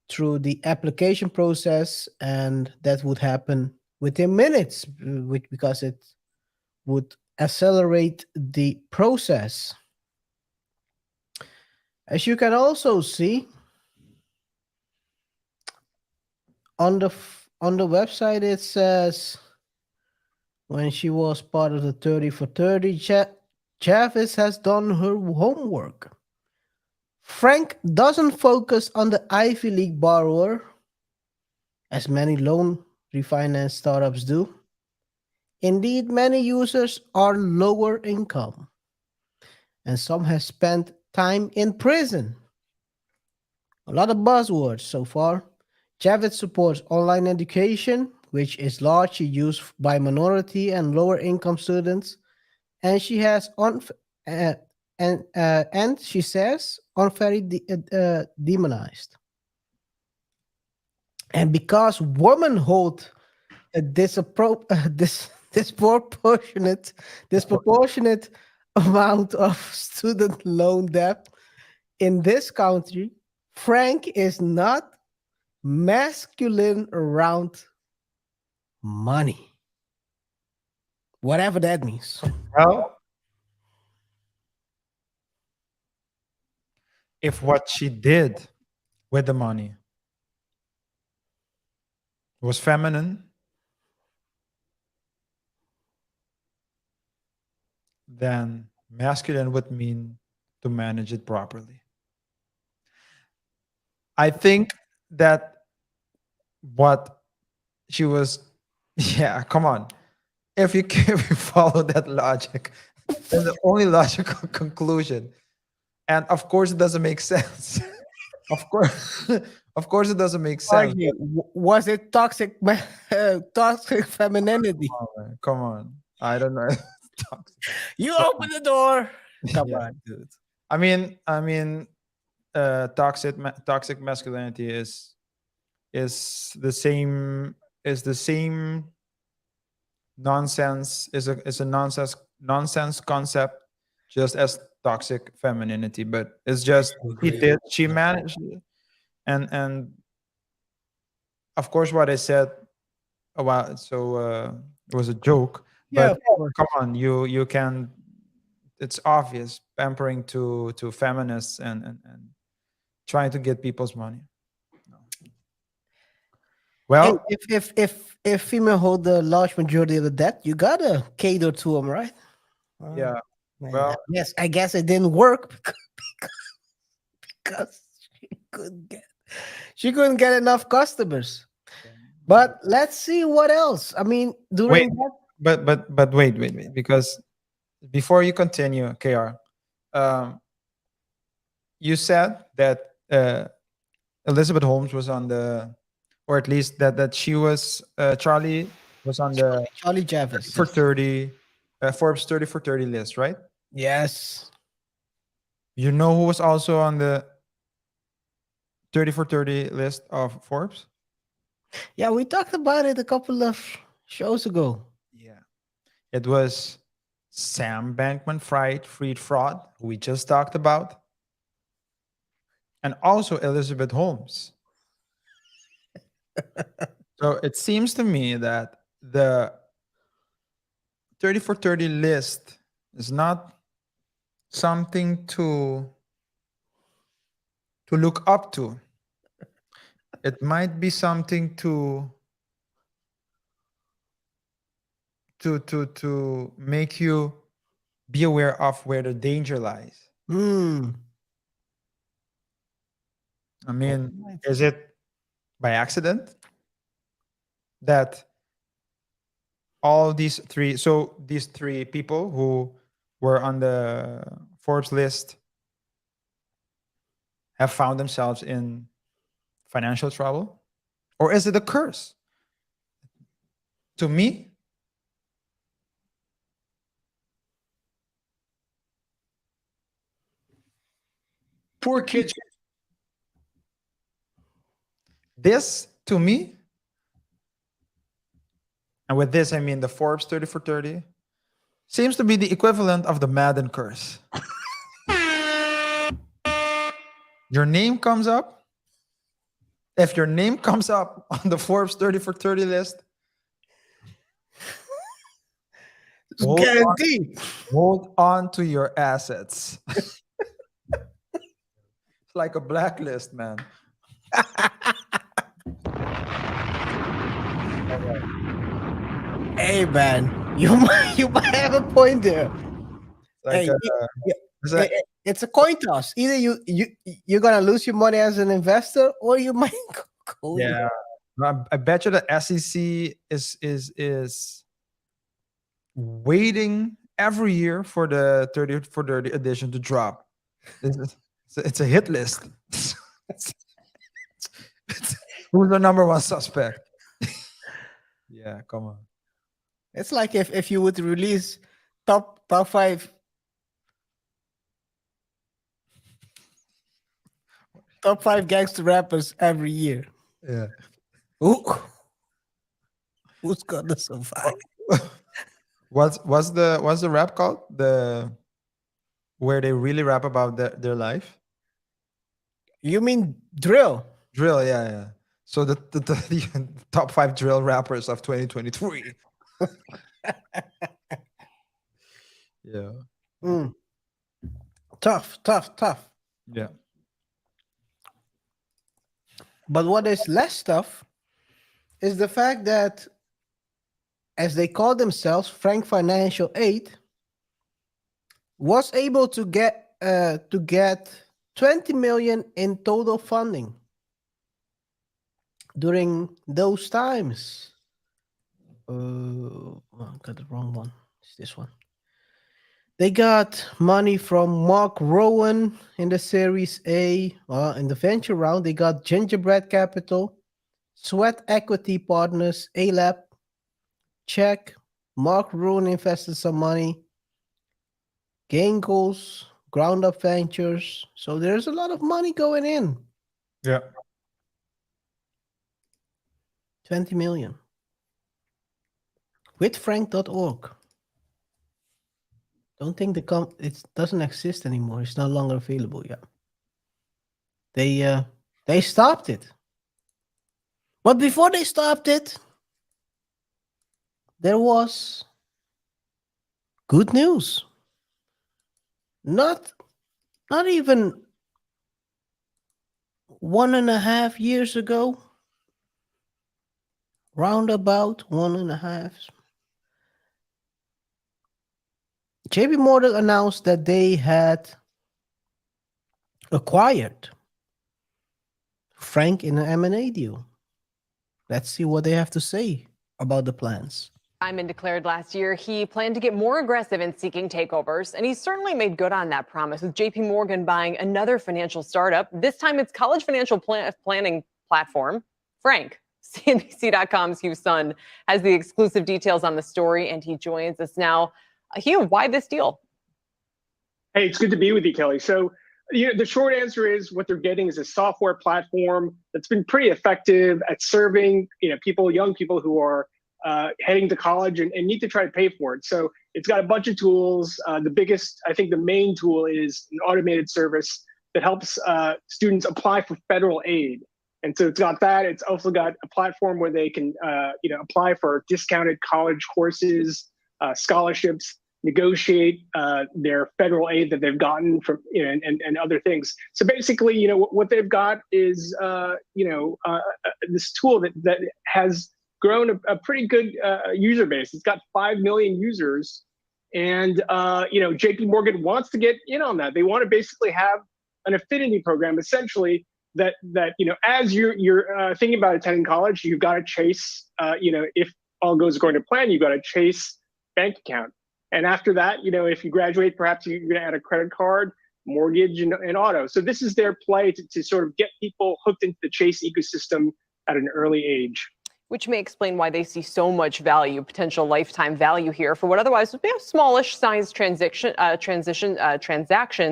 through the application process, and that would happen within minutes, because it would accelerate the process. As you can also see on the website, it says when she was part of the 30 for 30, Javice has done her homework. Frank doesn't focus on the Ivy League borrower, as many loan refinance startups do. Indeed, many users are lower income, and some have spent time in prison. A lot of buzzwords so far. Javice supports online education, which is largely used by minority and lower income students, and she has and she says unfairly demonized. And because women hold a disproportionate amount of student loan debt in this country, Frank is not masculine around money. Whatever that means. Well, if what she did with the money was feminine, then masculine would mean to manage it properly. I think that what she was, yeah, come on. If you if you follow that logic, then the only logical conclusion, and of course it doesn't make sense. Of course it doesn't make sense. Argue, was it toxic toxic femininity? Come on. I don't know. Toxic. You open the door. Come Yeah, on. dude. I mean, toxic masculinity is the same nonsense, is a nonsense concept, just as toxic femininity, but it's just she managed, and of course what I said a while, so it was a joke, Yeah, but of course. come on, you can, it's obvious, pampering to feminists and trying to get people's money. Well, Hey, if female hold the large majority of the debt, you gotta cater to them, right? yeah, Man, well, yes, I guess it didn't work because she couldn't get enough customers. But let's see what else. I mean, during wait, that, but wait, because before you continue, KR, you said that Elizabeth Holmes was on the, or at least that she was, Charlie was on the Charlie Javice. for 30, Forbes 30 for 30 list, right? Yes. You know who was also on the 30 for 30 list of Forbes? Yeah, we talked about it a couple of shows ago. Yeah. It was Sam Bankman-Fried, Freed Fraud, who we just talked about, and also Elizabeth Holmes. So it seems to me that the 30 for 30 list is not something to look up to. It might be something to make you be aware of where the danger lies. Hmm. I mean, is it by accident that all these three people who were on the Forbes list have found themselves in financial trouble? Or is it a curse? To me, Poor kids. this, to me, and with this I mean the Forbes 30 for 30, seems to be the equivalent of the Madden curse. Your name comes up. If your name comes up on the Forbes 30 for 30 list, hold on, Guaranteed. hold on to your assets. It's like a blacklist, man. Hey man, you might have a point there. Like Hey, it's like- it's a coin toss. Either you're gonna lose your money as an investor, or you might go. yeah. I bet you the SEC is waiting every year for the 30th edition to drop. It's a hit list. Who's the number one suspect? Yeah, come on. It's like if you would release top 5 gangster rappers every year. Yeah. Who's gonna survive? What's the rap called? Where they really rap about their life? You mean drill? Drill, yeah. So the top 5 drill rappers of 2023. Yeah. Tough. Yeah. But what is less tough is the fact that, as they call themselves, Frank Financial Aid was able to get 20 million in total funding during those times. I got the wrong one. It's this one. They got money from Mark Rowan in the Series A. In the venture round, they got Gingerbread Capital, Sweat Equity Partners, A-Lab, Check. Mark Rowan invested some money. Gain Goals, Ground Up Ventures. So there's a lot of money going in. Yeah. 20 million. With Frank.org. Don't think it doesn't exist anymore. It's no longer available yet. They stopped it. But before they stopped it, there was good news. Not even 1.5 years ago, roundabout 1.5. JP Morgan announced that they had acquired Frank in an M&A deal. Let's see what they have to say about the plans. Simon declared last year he planned to get more aggressive in seeking takeovers, and he certainly made good on that promise with JP Morgan buying another financial startup. This time it's college financial planning platform, Frank. CNBC.com's Hugh Sun has the exclusive details on the story, and he joins us now. Hugh, why this deal? Hey, it's good to be with you, Kelly. So, the short answer is what they're getting is a software platform that's been pretty effective at serving, young people who are heading to college and need to try to pay for it. So it's got a bunch of tools. The main tool is an automated service that helps students apply for federal aid. And so it's got that. It's also got a platform where they can, apply for discounted college courses, scholarships, negotiate their federal aid that they've gotten from, and other things. So basically, what they've got is, this tool that has grown a pretty good user base. It's got 5 million users, and JP Morgan wants to get in on that. They want to basically have an affinity program, essentially, that as you're thinking about attending college, you've got to chase, if all goes according to plan, you've got to chase bank account. And after that, if you graduate, perhaps you're going to add a credit card, mortgage, and auto. So this is their play to sort of get people hooked into the Chase ecosystem at an early age. Which may explain why they see so much value, potential lifetime value here for what otherwise would be a smallish size transaction.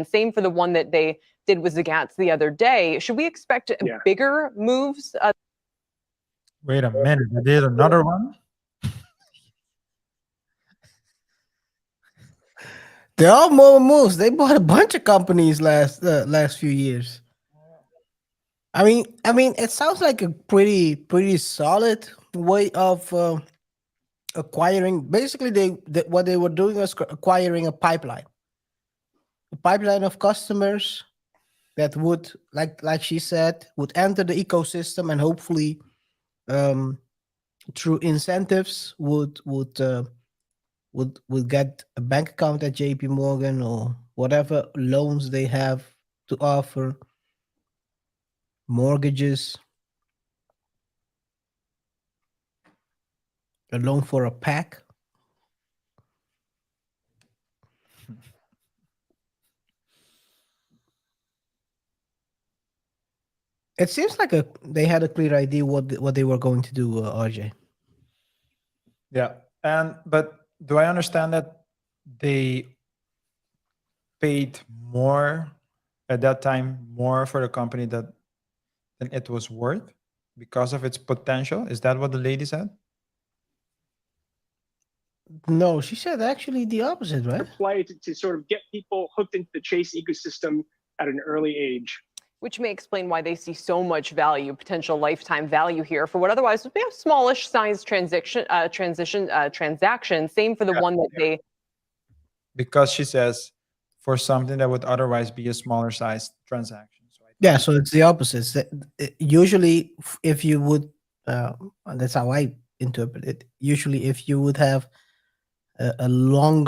Same for the one that they did with Zagat's the other day. Should we expect bigger moves? Wait a minute, they did another one? There are more moves. They bought a bunch of companies last few years. I mean, it sounds like a pretty solid way of acquiring. Basically, what they were doing was acquiring a pipeline of customers that would, like she said, would enter the ecosystem and hopefully, through incentives, would get a bank account at JP Morgan or whatever loans they have to offer, mortgages, a loan for a pack. It seems like they had a clear idea what they were going to do, RJ. Yeah, but do I understand that they paid more at that time, more for the company than it was worth because of its potential? Is that what the lady said? No, she said actually the opposite, To right? play to sort of get people hooked into the Chase ecosystem at an early age. Which may explain why they see so much value, potential lifetime value here for what otherwise would be a smallish size transaction. Same for the one that they. Because she says for something that would otherwise be a smaller size transaction. So Yeah, so it's the opposite. Usually, if you would, that's how I interpret it. Usually, if you would have a long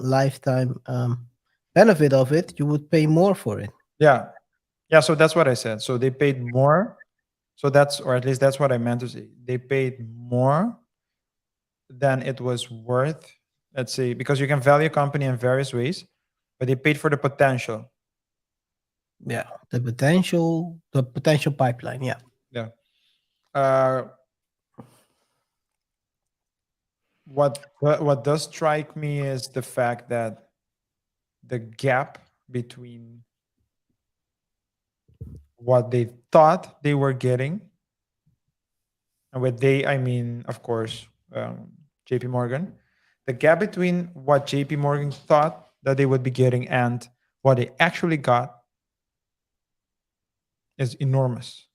lifetime benefit of it, you would pay more for it. yeah, so that's what I said. So they paid more. So that's, or at least that's what I meant to say. They paid more than it was worth. Let's say, because you can value a company in various ways, but they paid for the potential. Yeah, the potential pipeline. Yeah. Yeah. What does strike me is the fact that the gap between what they thought they were getting, and with they I mean, of course, JP Morgan, the gap between what JP Morgan thought that they would be getting and what they actually got is enormous.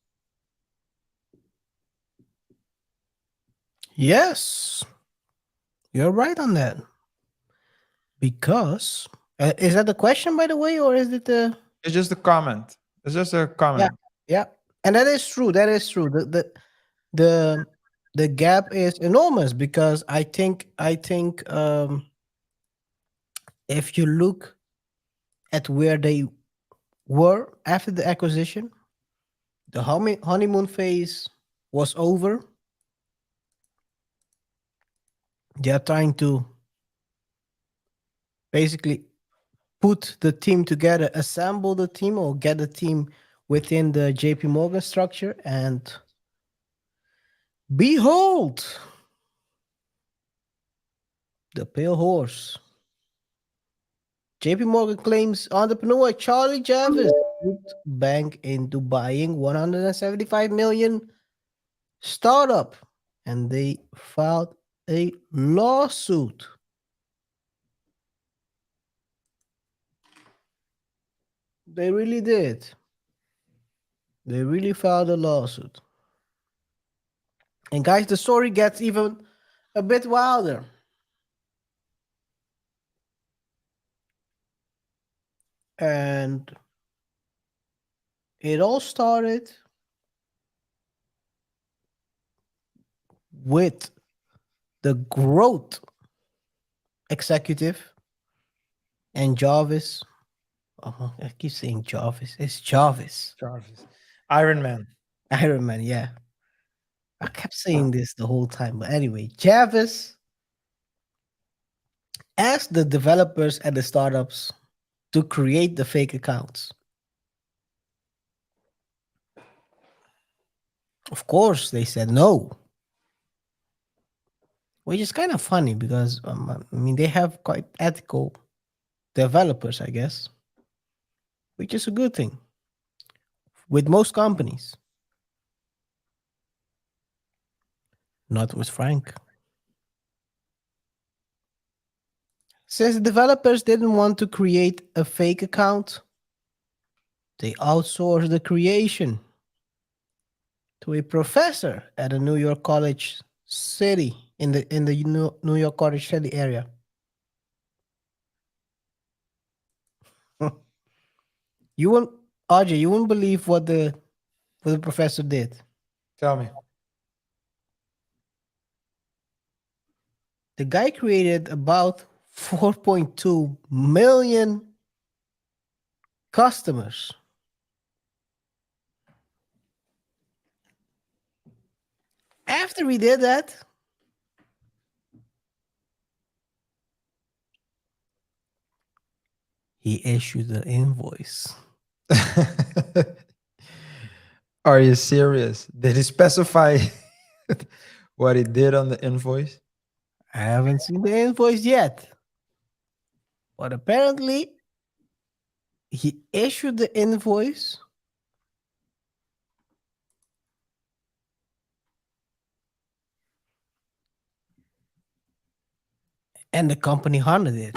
Yes, you're right on that. Because is that the question, by the way, or is it the? It's just a comment. It's just a comment. Yeah, and that is true. That is true. The gap is enormous because I think if you look at where they were after the acquisition, the honeymoon phase was over. They are trying to basically put the team together, assemble the team, or get the team within the JP Morgan structure, and behold, the pale horse. JP Morgan claims entrepreneur Charlie Javice duped bank into buying 175 million startup, and they filed a lawsuit. They really did. They really filed a lawsuit. And guys, the story gets even a bit wilder. And it all started with the growth executive and Jarvis. Oh, I keep saying Jarvis. It's Jarvis. Jarvis. Iron Man. Iron Man, yeah. I kept saying this the whole time. But anyway, Jarvis asked the developers at the startups to create the fake accounts. Of course, they said no. Which is kind of funny because, I mean, they have quite ethical developers, I guess. Which is a good thing. With most companies. Not with Frank. Since the developers didn't want to create a fake account, they outsourced the creation to a professor at a New York College City in the New York College City area. You won't, RJ, you won't believe what the professor did. Tell me. The guy created about 4.2 million customers. After we did that, He issued the invoice. Are you serious? Did he specify what he did on the invoice? I haven't seen the invoice yet. But apparently, he issued the invoice. And the company honored it.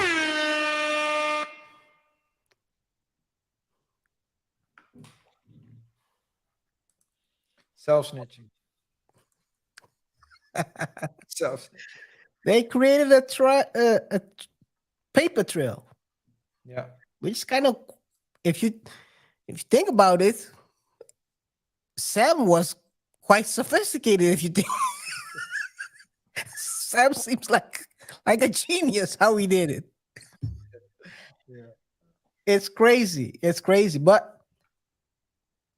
Self-snitching. Self-snitching. They created a paper trail, Yeah. which is kind of, if you think about it, Sam was quite sophisticated. If you think, Sam seems like a genius how he did it. Yeah. It's crazy. It's crazy. But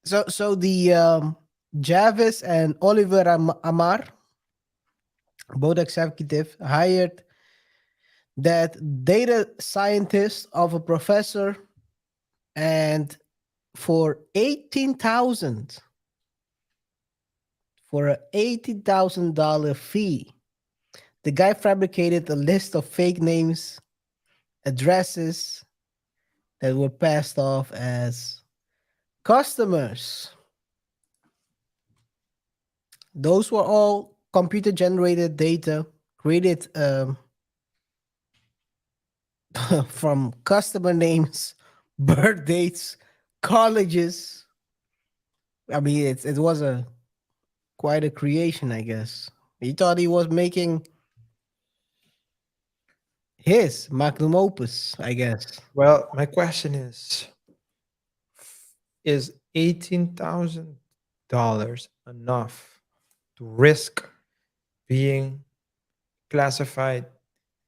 so the Javice and Oliver Amar, both executive, hired that data scientist of a professor, and for $18,000, for an $80,000 fee, the guy fabricated a list of fake names, addresses that were passed off as customers. Those were all computer generated data created from customer names, birth dates, colleges. I mean, it was quite a creation, I guess. He thought he was making his magnum opus, I guess. Well, my question is $18,000 enough to risk being classified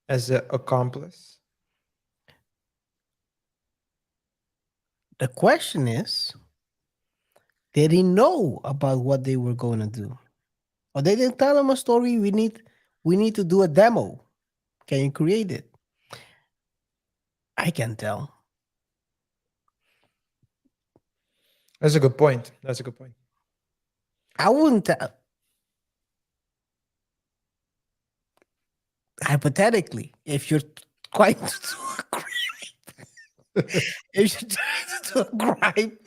as an accomplice? The question is, did he know about what they were going to do? Or they didn't tell him a story? We need to do a demo. Can you create it? I can tell. That's a good point. That's a good point. I wouldn't tell. Hypothetically, if you're quite if you're trying to do a crime,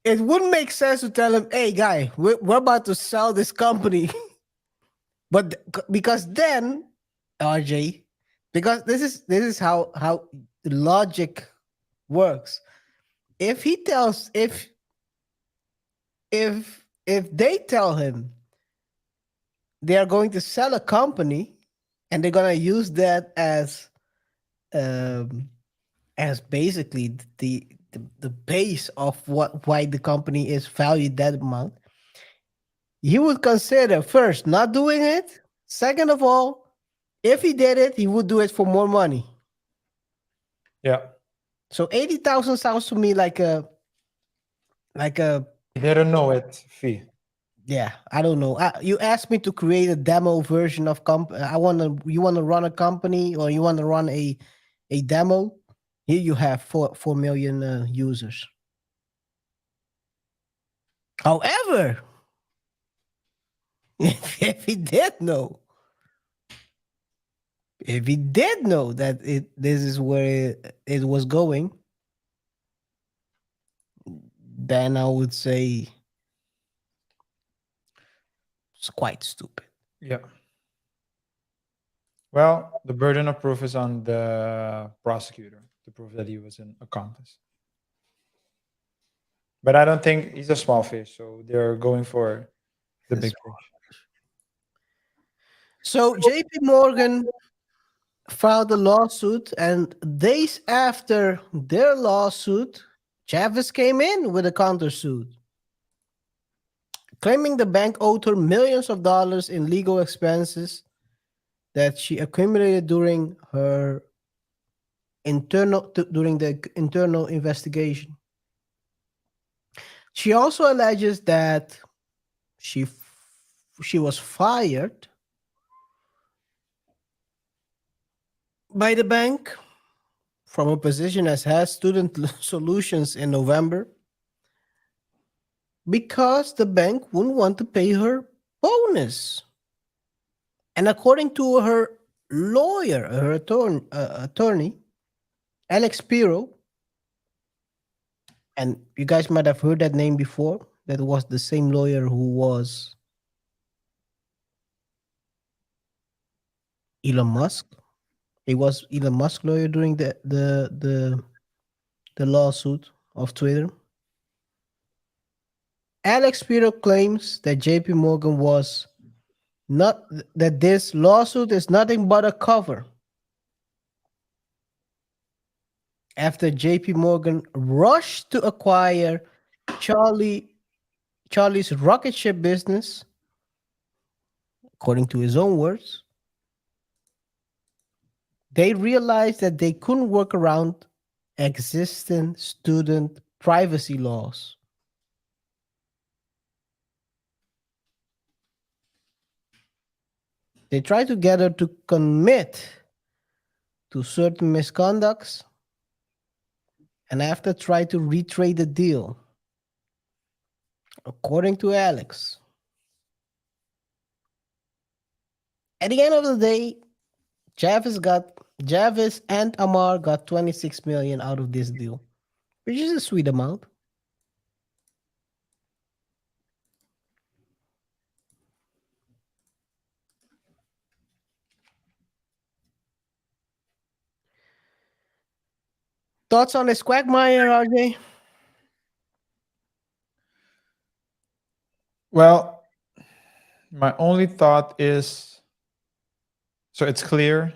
it wouldn't make sense to tell him, "Hey, guy, we're about to sell this company," but because then, RJ, because this is how logic works. If he tells, if they tell him they are going to sell a company and they're gonna use that as basically the base of why the company is valued that amount, he would consider first not doing it. Second of all, if he did it, he would do it for more money. Yeah. So 80,000 sounds to me like a They don't know it fee. yeah, I don't know. You asked me to create a demo version of you want to run a company, or you want to run a demo. Here you have 4 million users. However, if he did know that this is where it was going, then I would say it's quite stupid. Yeah. Well, the burden of proof is on the prosecutor to prove that he was an accomplice. But I don't think he's a small fish, so they're going for the big fish. So JP Morgan filed a lawsuit, and days after their lawsuit, Javice came in with a countersuit, claiming the bank owed her millions of dollars in legal expenses that she accumulated during the internal investigation. She also alleges that she was fired by the bank from a position as head student solutions in November because the bank wouldn't want to pay her bonus. And according to her lawyer, her attorney, Alex Piro, and you guys might have heard that name before. That was the same lawyer who was Elon Musk. He was Elon Musk lawyer during the lawsuit of Twitter. Alex Piro claims that JP Morgan was not that this lawsuit is nothing but a cover after JP Morgan rushed to acquire Charlie's rocket ship business, according to his own words. They realized that they couldn't work around existing student privacy laws. They tried to get her to commit to certain misconducts and after tried to retrade the deal. According to Alex, at the end of the day, Javice and Amar got 26 million out of this deal, which is a sweet amount. Thoughts on this quagmire, RJ? Well, my only thought is, so it's clear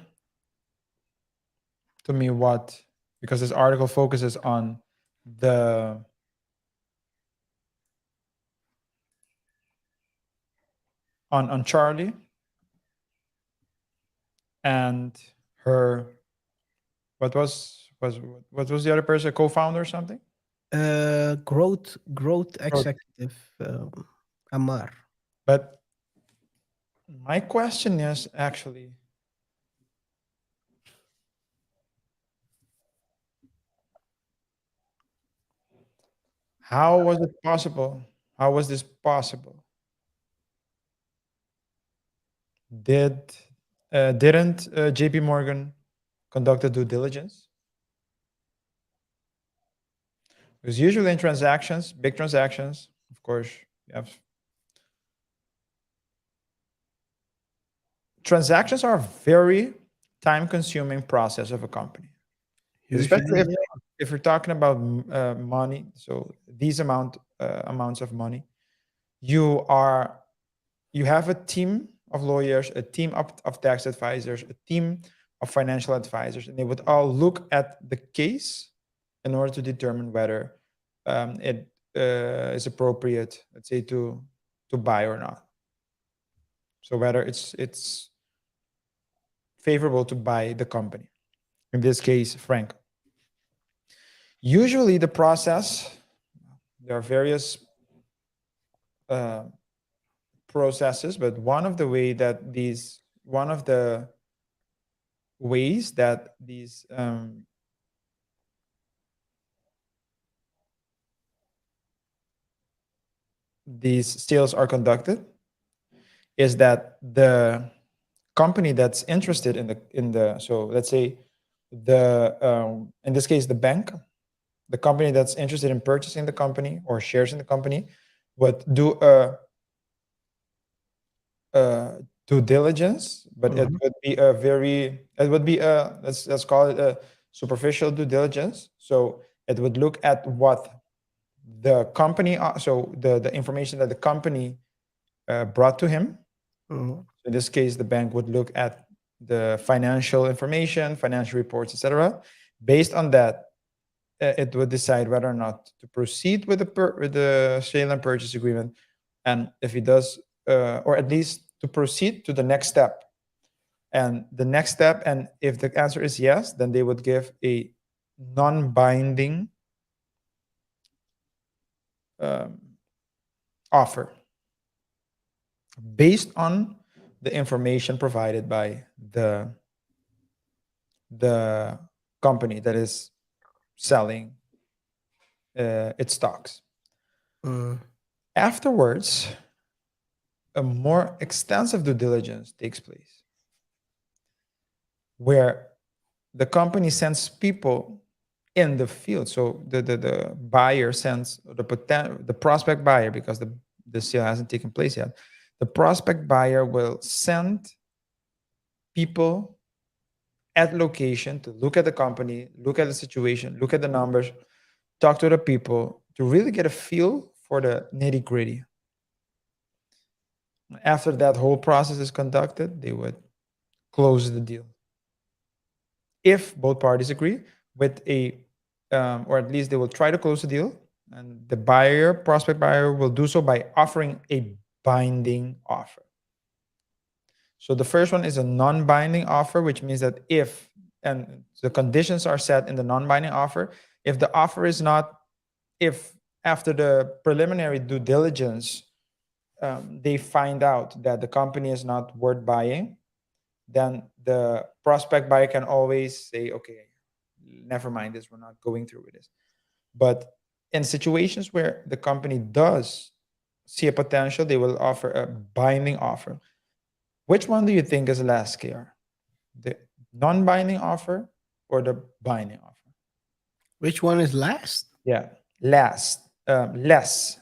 to me what, because this article focuses on on Charlie and her, what was the other person, co-founder or something? Growth executive, Amar. But my question is actually, how was it possible? How was this possible? Didn't JP Morgan conduct a due diligence? Because usually in transactions, big transactions, of course, you have transactions are a very time-consuming process of a company, especially if we're talking about money. So these amounts of money, you have a team of lawyers, a team of tax advisors, a team of financial advisors, and they would all look at the case in order to determine whether it is appropriate, let's say, to buy or not. So whether it's favorable to buy the company, in this case, Franco. Usually the process, there are various processes, but one of the ways that these sales are conducted is that the company that's interested in the so let's say in this case the bank, the company that's interested in purchasing the company or shares in the company would do a due diligence, but it would be a let's call it a superficial due diligence. So it would look at what the company, so the information that the company brought to him. So in this case, the bank would look at the financial information, financial reports, etc. Based on that, it would decide whether or not to proceed with the sale and purchase agreement, and if it does, or at least to proceed to the next step. And the next step, and if the answer is yes, then they would give a non-binding offer based on the information provided by the company that is selling its stocks. Afterwards, a more extensive due diligence takes place, where the company sends people in the field. So the buyer sends the prospect buyer, because the sale hasn't taken place yet. The prospect buyer will send people at location to look at the company, look at the situation, look at the numbers, talk to the people to really get a feel for the nitty gritty. After that whole process is conducted, they would close the deal. If both parties agree with or at least they will try to close the deal, and the prospect buyer will do so by offering a binding offer. So the first one is a non-binding offer, which means that and the conditions are set in the non-binding offer, if the offer is not, if after the preliminary due diligence, they find out that the company is not worth buying, then the prospect buyer can always say, okay, never mind this, we're not going through with this. But in situations where the company does see a potential, they will offer a binding offer. Which one do you think is less, KR? The non-binding offer or the binding offer? Which one is last? Yeah, less. L-E-S-S.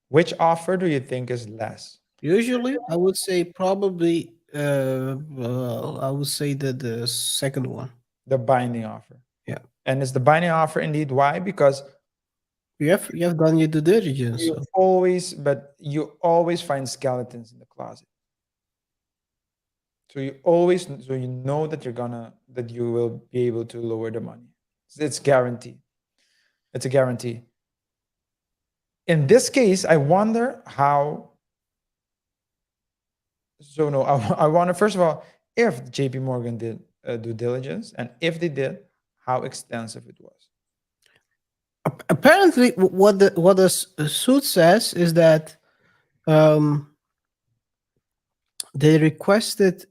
Which offer do you think is less? Usually, I would say probably, I would say the second one. The binding offer. Yeah. And it's the binding offer indeed. Why? Because you have done your due diligence. You always find skeletons in the closet. So you know that that you will be able to lower the money. It's guaranteed. It's a guarantee. In this case, I wonder how. So no, I wonder first of all if JP Morgan did due diligence, and if they did, how extensive it was. Apparently, what the suit says is that they requested.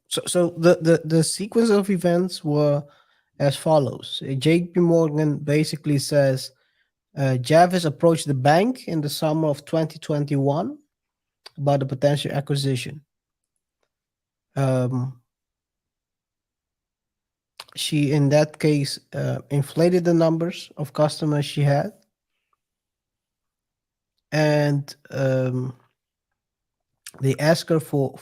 So the sequence of events were as follows. JP Morgan basically says Javice approached the bank in the summer of 2021 about a potential acquisition. She, in that case, inflated the numbers of customers she had, and they asked her for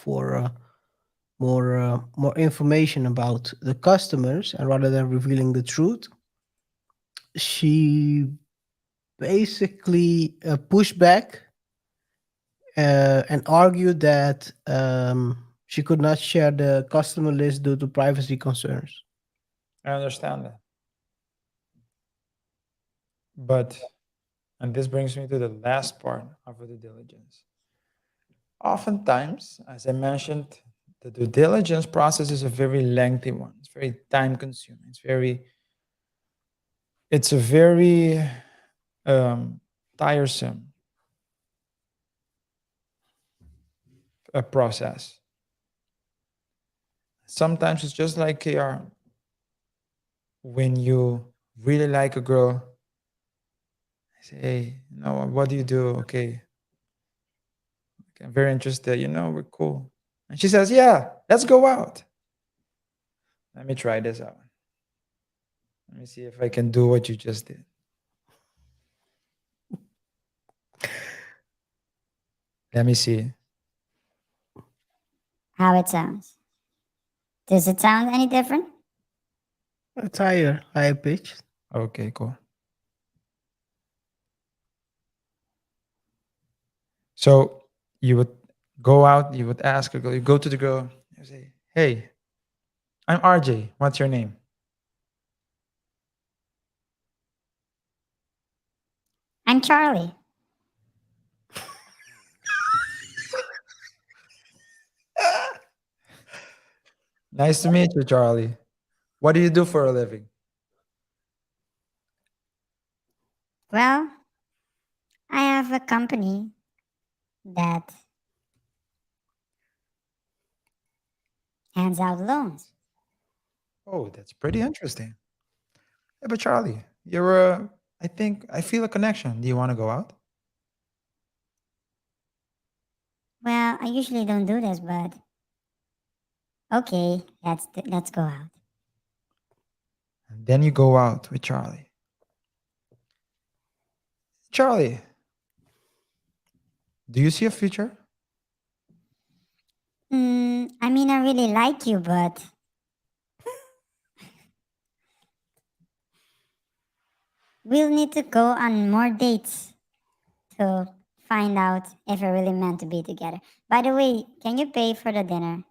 more information about the customers, and rather than revealing the truth, she basically pushed back and argued that she could not share the customer list due to privacy concerns. I understand that. But, and this brings me to the last part of the due diligence. Oftentimes, as I mentioned, the due diligence process is a very lengthy one. It's very time consuming. It's a very tiresome process. Sometimes it's just like KR. When you really like a girl, I say, hey, what do you do? Okay, I'm very interested. We're cool. And she says, yeah, let's go out. Let me try this out. Let me see if I can do what you just did. Let me see. How it sounds. Does it sound any different? It's higher pitch. Okay, cool. So you would go out, you would ask a girl, you go to the girl, you say, hey, I'm RJ. What's your name? I'm Charlie. Nice to meet you, Charlie. What do you do for a living? Well, I have a company that hands out loans. Oh, that's pretty interesting. Hey, but Charlie, you're I feel a connection. Do you want to go out? Well, I usually don't do this, but okay, let's go out. And then you go out with Charlie. Charlie, do you see a future? I mean, I really like you, but we'll need to go on more dates to find out if we're really meant to be together. By the way, can you pay for the dinner?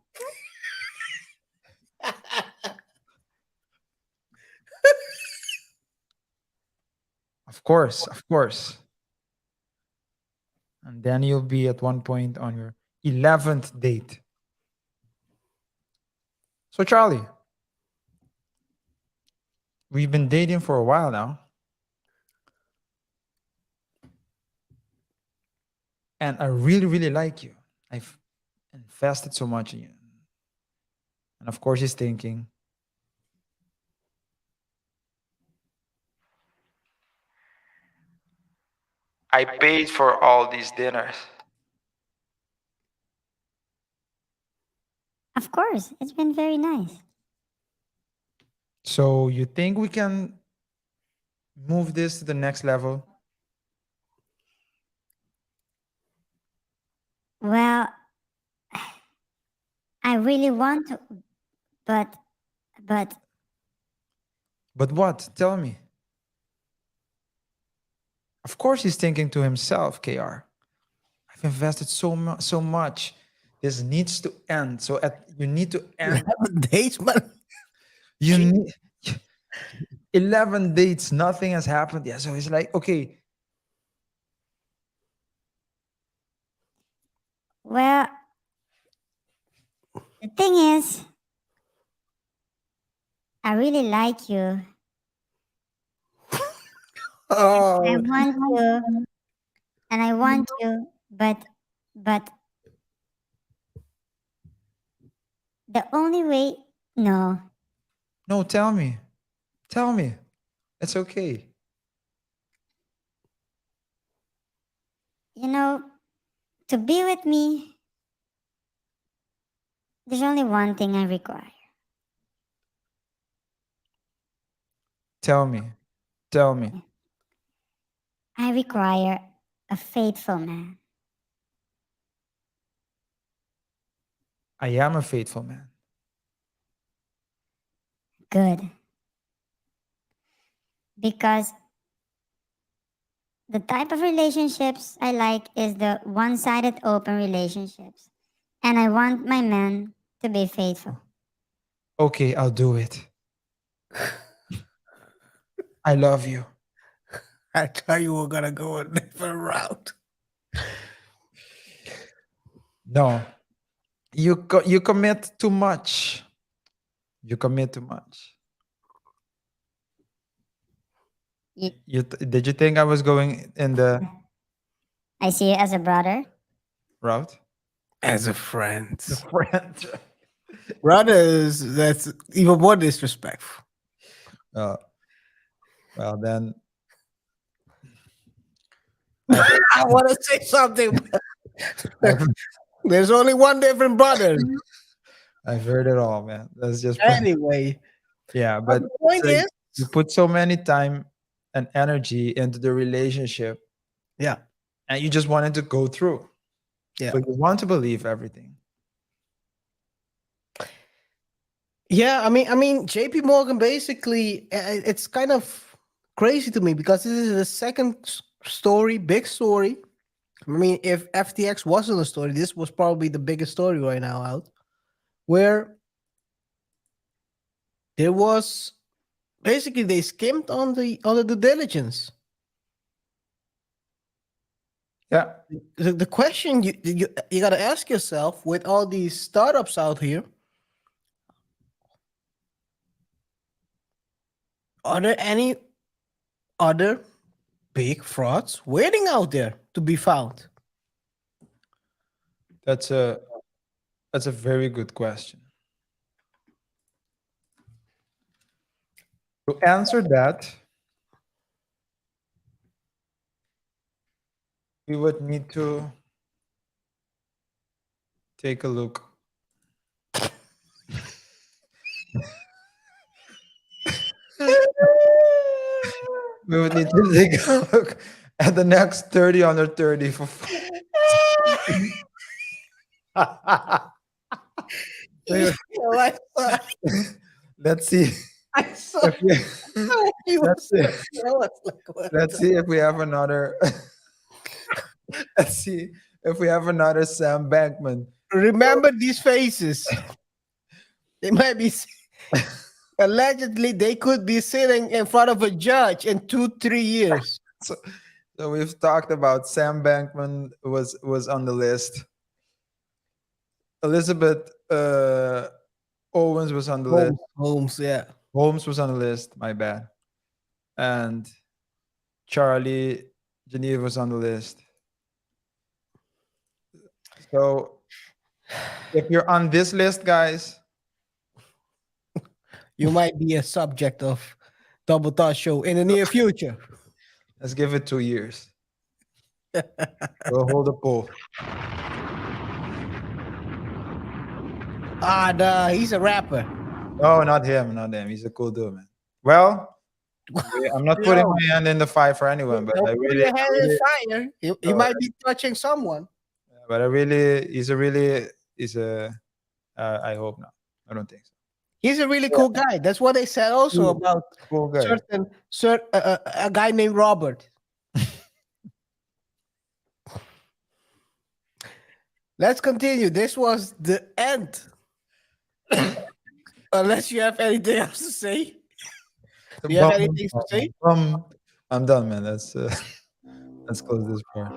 Of course, of course. And then you'll be at one point on your 11th date. So, Charlie, we've been dating for a while now. And I really, really like you. I've invested so much in you. And of course, he's thinking, I paid for all these dinners. Of course, it's been very nice. So you think we can move this to the next level? Well, I really want to, but But what? Tell me. Of course he's thinking to himself, KR. I've invested so much. This needs to end. So you need to end. 11 days, man. You need 11 dates. Nothing has happened yet. So it's like, okay. well, the thing is, I really like you. Oh, I want you, and I want you, but the only way, no. No, tell me. Tell me. It's okay. You know, to be with me, there's only one thing I require. Tell me. Tell me. I require a faithful man. I am a faithful man. Good. Because the type of relationships I like is the one-sided open relationships. And I want my man to be faithful. Okay, I'll do it. I love you. I thought you were gonna go a different route. No. You commit too much. You commit too much. Did you think I was going in the I see you as a brother. route? As a friend. The friend. Brothers, that's even more disrespectful. Well, then. I want to say something. There's only one different brother. I've heard it all, man. That's just Anyway. yeah, but the point is, you put so many time and energy into the relationship. Yeah. And you just wanted to go through. Yeah. So you want to believe everything. Yeah, I mean, JP Morgan basically, it's kind of crazy to me because this is the second story, big story. I mean, if FTX wasn't a story, this was probably the biggest story right now out, where there was basically they skimmed on the due diligence. Yeah. The question you got to ask yourself with all these startups out here, are there any other big frauds waiting out there to be found? That's a very good question. To answer that, we would need to take a look. We would need to take a look at the next 30 under 30 for let's see. I saw. If we, He let's was see. like, Let's see if we have another. Let's see if we have another Sam Bankman. Remember these faces. They might be allegedly they could be sitting in front of a judge in 2-3 years. So we've talked about Sam Bankman was on the list. Elizabeth Owens was on the list. Holmes, yeah. Holmes was on the list. My bad. And Charlie Geneva was on the list. So if you're on this list, guys, you might be a subject of Double Thought Show in the near future. Let's give it 2 years. We'll hold a poll. He's a rapper. No, not him. Not him. He's a cool dude, man. Well, I'm not putting my hand in the fire for anyone, but I really, Put your hand in fire. He might be touching someone. but I hope not. I don't think so. He's a really cool guy. That's what they said also about cool guy. a guy named Robert. Let's continue. This was the end. Unless you have anything else to say. Do you have anything to say? I'm done, man. Let's close this part.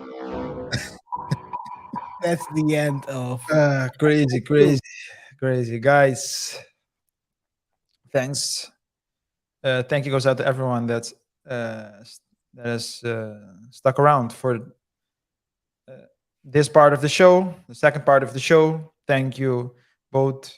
That's the end of crazy guys. Thanks. Thank you goes out to everyone that has stuck around for this part of the show, the second part of the show. Thank you both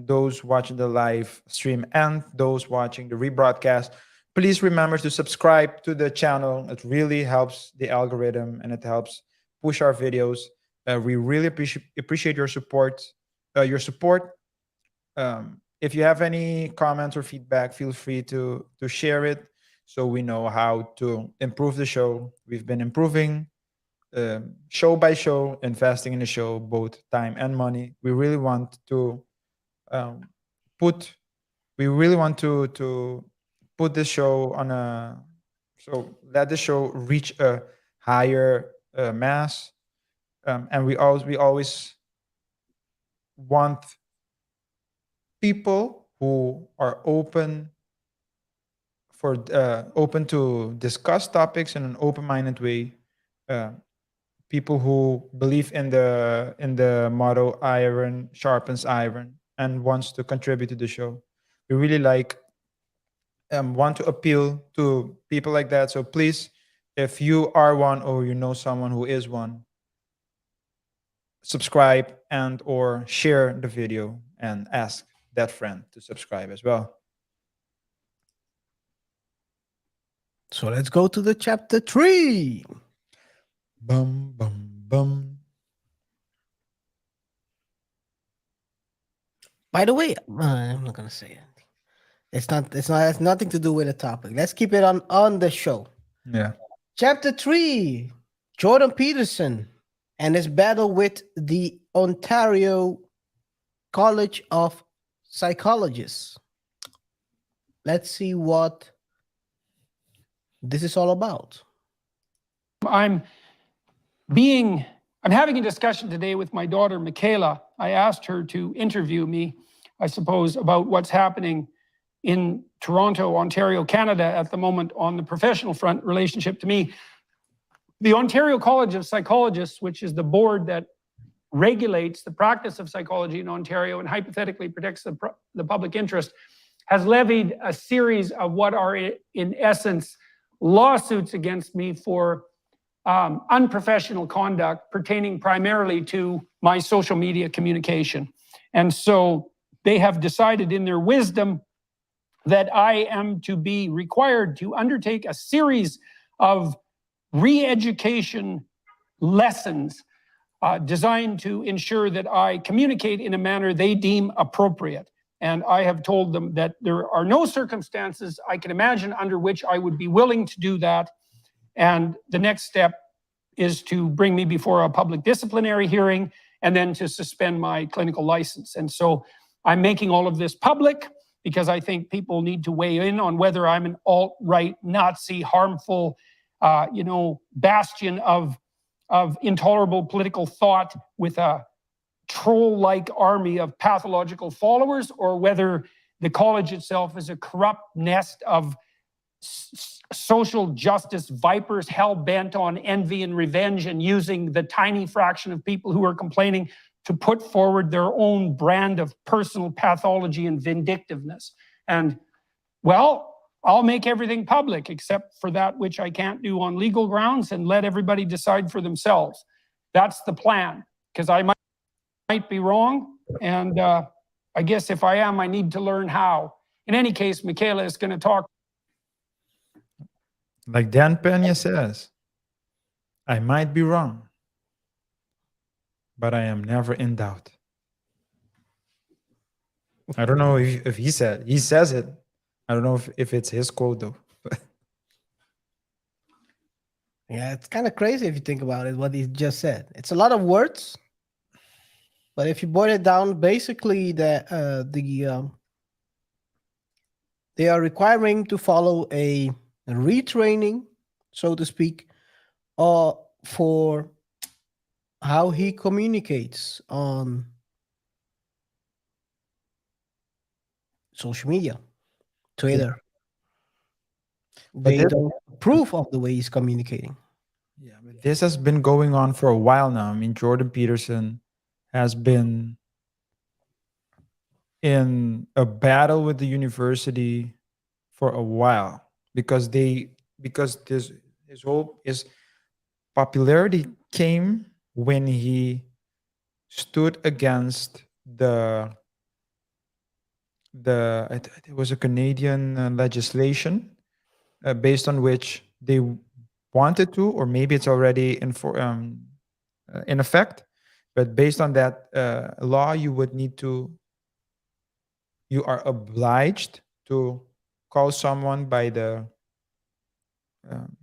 those watching the live stream and those watching the rebroadcast. Please remember to subscribe to the channel. It really helps the algorithm and it helps push our videos. We really appreciate your support. If you have any comments or feedback, feel free to share it so we know how to improve the show. We've been improving show by show, investing in the show, both time and money. We really want to put this show on let the show reach a higher mass. And we always want people who are open to discuss topics in an open-minded way. People who believe in the motto "Iron sharpens iron" and wants to contribute to the show. We really want to appeal to people like that. So please, if you are one or you know someone who is one, subscribe and or share the video and ask that friend to subscribe as well. So let's go to the chapter 3. Bum bum bum. By the way, I'm not gonna say anything. It has nothing to do with the topic. Let's keep it on the show. Yeah. Chapter 3, Jordan Peterson and his battle with the Ontario College of Psychologists. Let's see what this is all about. I'm having a discussion today with my daughter, Michaela. I asked her to interview me, I suppose, about what's happening in Toronto, Ontario, Canada at the moment on the professional front relationship to me. The Ontario College of Psychologists, which is the board that regulates the practice of psychology in Ontario and hypothetically protects the public interest, has levied a series of what are in essence lawsuits against me for unprofessional conduct pertaining primarily to my social media communication. And so they have decided in their wisdom that I am to be required to undertake a series of re-education lessons designed to ensure that I communicate in a manner they deem appropriate. And I have told them that there are no circumstances I can imagine under which I would be willing to do that. And the next step is to bring me before a public disciplinary hearing and then to suspend my clinical license. And so I'm making all of this public because I think people need to weigh in on whether I'm an alt-right, Nazi, harmful, bastion of intolerable political thought with a troll-like army of pathological followers, or whether the college itself is a corrupt nest of social justice vipers hell-bent on envy and revenge and using the tiny fraction of people who are complaining to put forward their own brand of personal pathology and vindictiveness. And, well, I'll make everything public except for that which I can't do on legal grounds and let everybody decide for themselves. That's the plan, because I might be wrong, and I guess if I am, I need to learn how. In any case, Michaela is going to talk. Like Dan Pena says, I might be wrong, but I am never in doubt. I don't know if he says it. I don't know if it's his quote though. Yeah, it's kind of crazy if you think about it, what he just said. It's a lot of words, but if you boil it down, basically they are requiring to follow a retraining, so to speak, for how he communicates on social media, Twitter. They don't approve of the way he's communicating. Yeah, but this has been going on for a while now. I mean, Jordan Peterson has been in a battle with the university for a while because his popularity came when he stood against it was a Canadian legislation based on which they wanted to, or maybe it's already in effect, but based on that law, you are obliged to call someone by the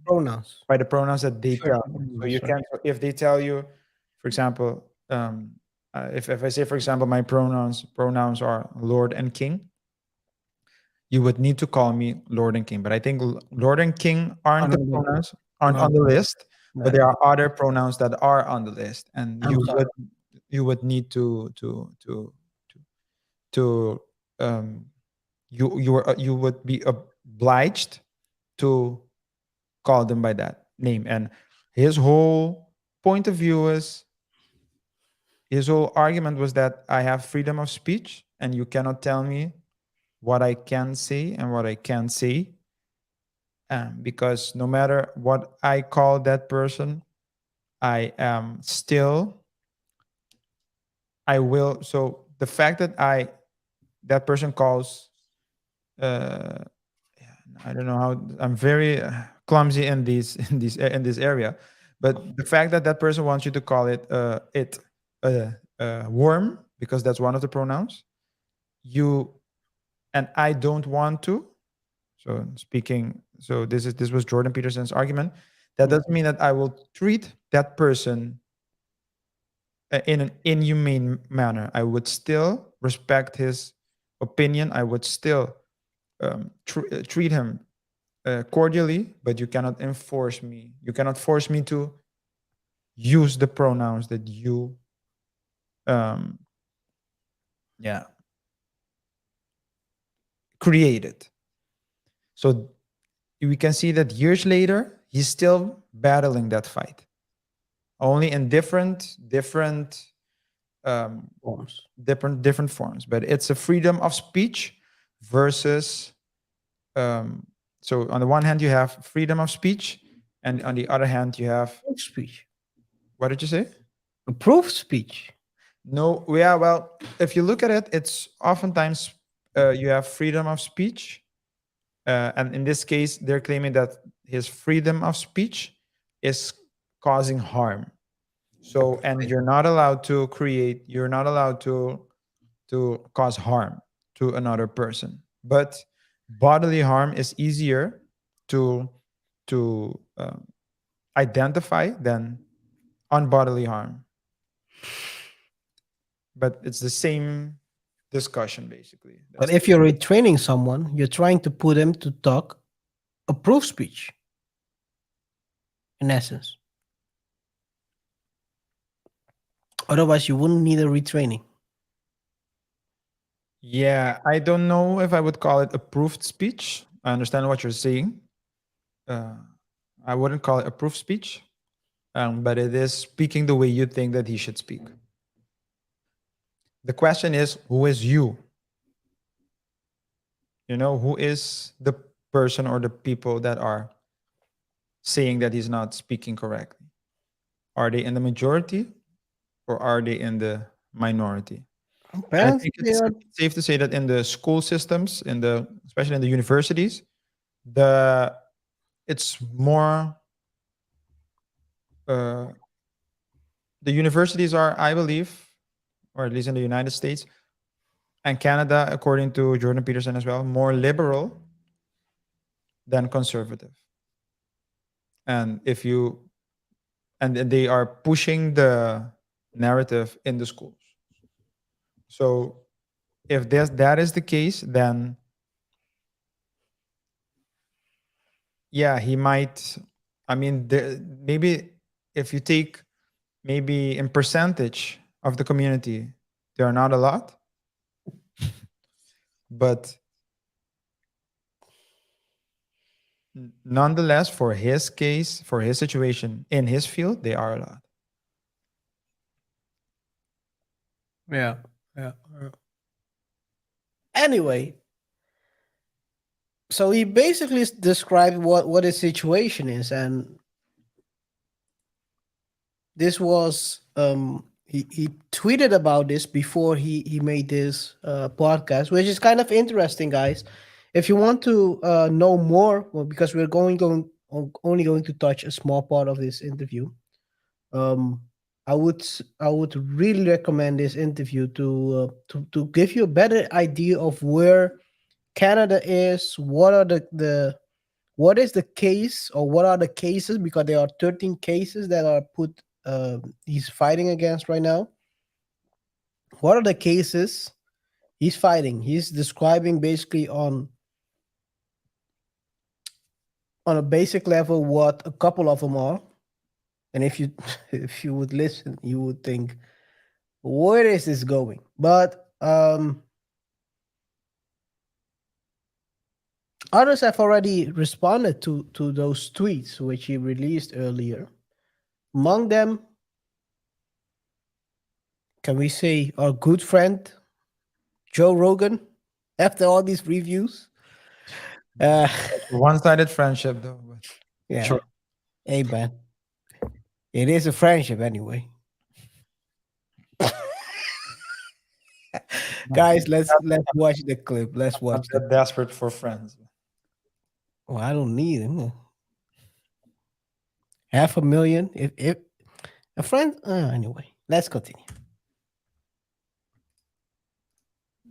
pronouns that they tell you. So you can, if they tell you, for example, if I say, for example, my pronouns are Lord and King, you would need to call me Lord and King. But I think Lord and King aren't on the list, but there are other pronouns that are on the list, and you would need you would be obliged to call them by that name. And his whole point of view is, his whole argument was that I have freedom of speech and you cannot tell me what I can say and what I can't say, because no matter what I call that person, I will. So the fact that that person calls, I don't know how, I'm very clumsy in this area, but the fact that that person wants you to call it worm, because that's one of the pronouns, and I don't want to. So this was Jordan Peterson's argument. That doesn't mean that I will treat that person in an inhumane manner. I would still respect his opinion. I would still treat him cordially, but you cannot enforce me. You cannot force me to use the pronouns that you created. So we can see that years later, he's still battling that fight, only in different forms. Different forms. But it's a freedom of speech versus. So on the one hand, you have freedom of speech, and on the other hand, you have speech. What did you say? Approved speech. No, yeah, well, if you look at it, it's oftentimes you have freedom of speech And in this case, they're claiming that his freedom of speech is causing harm. So, and you're not allowed to create, you're not allowed to cause harm to another person. But bodily harm is easier to identify than unbodily harm. But it's the same discussion, basically. But if you're retraining someone, you're trying to put them to talk approved speech, in essence. Otherwise, you wouldn't need a retraining. Yeah, I don't know if I would call it approved speech. I understand what you're saying. I wouldn't call it approved speech, but it is speaking the way you think that he should speak. The question is, who is you? You know, who is the person or the people that are saying that he's not speaking correctly? Are they in the majority or are they in the minority? I think it's safe to say that in the school systems, especially in the universities, it's more. The universities are, I believe, or at least in the United States and Canada, according to Jordan Peterson as well, more liberal than conservative. And they are pushing the narrative in the schools. So if that is the case, then yeah, he might. I mean, maybe if you take maybe in percentage of the community, there are not a lot, but nonetheless, for his case, for his situation in his field, they are a lot. Yeah. Anyway, so he basically described what his situation is, and this was he tweeted about this before he made this podcast, which is kind of interesting, guys. If you want to know more, well, because we're only going to touch a small part of this interview, I would really recommend this interview to give you a better idea of where Canada is. What is the case, or what are the cases? Because there are 13 cases that are put. He's fighting against right now. What are the cases he's fighting? He's describing basically on a basic level what a couple of them are. And if you would listen, you would think, where is this going? But others have already responded to those tweets which he released earlier. Among them, can we say our good friend Joe Rogan, after all these reviews? One-sided friendship, though. But Yeah. sure. Hey, man. It is a friendship anyway. Guys, let's watch the clip. Let's watch I'm it. desperate for friends. Well, I don't need him. 500,000. If a friend. Anyway, let's continue.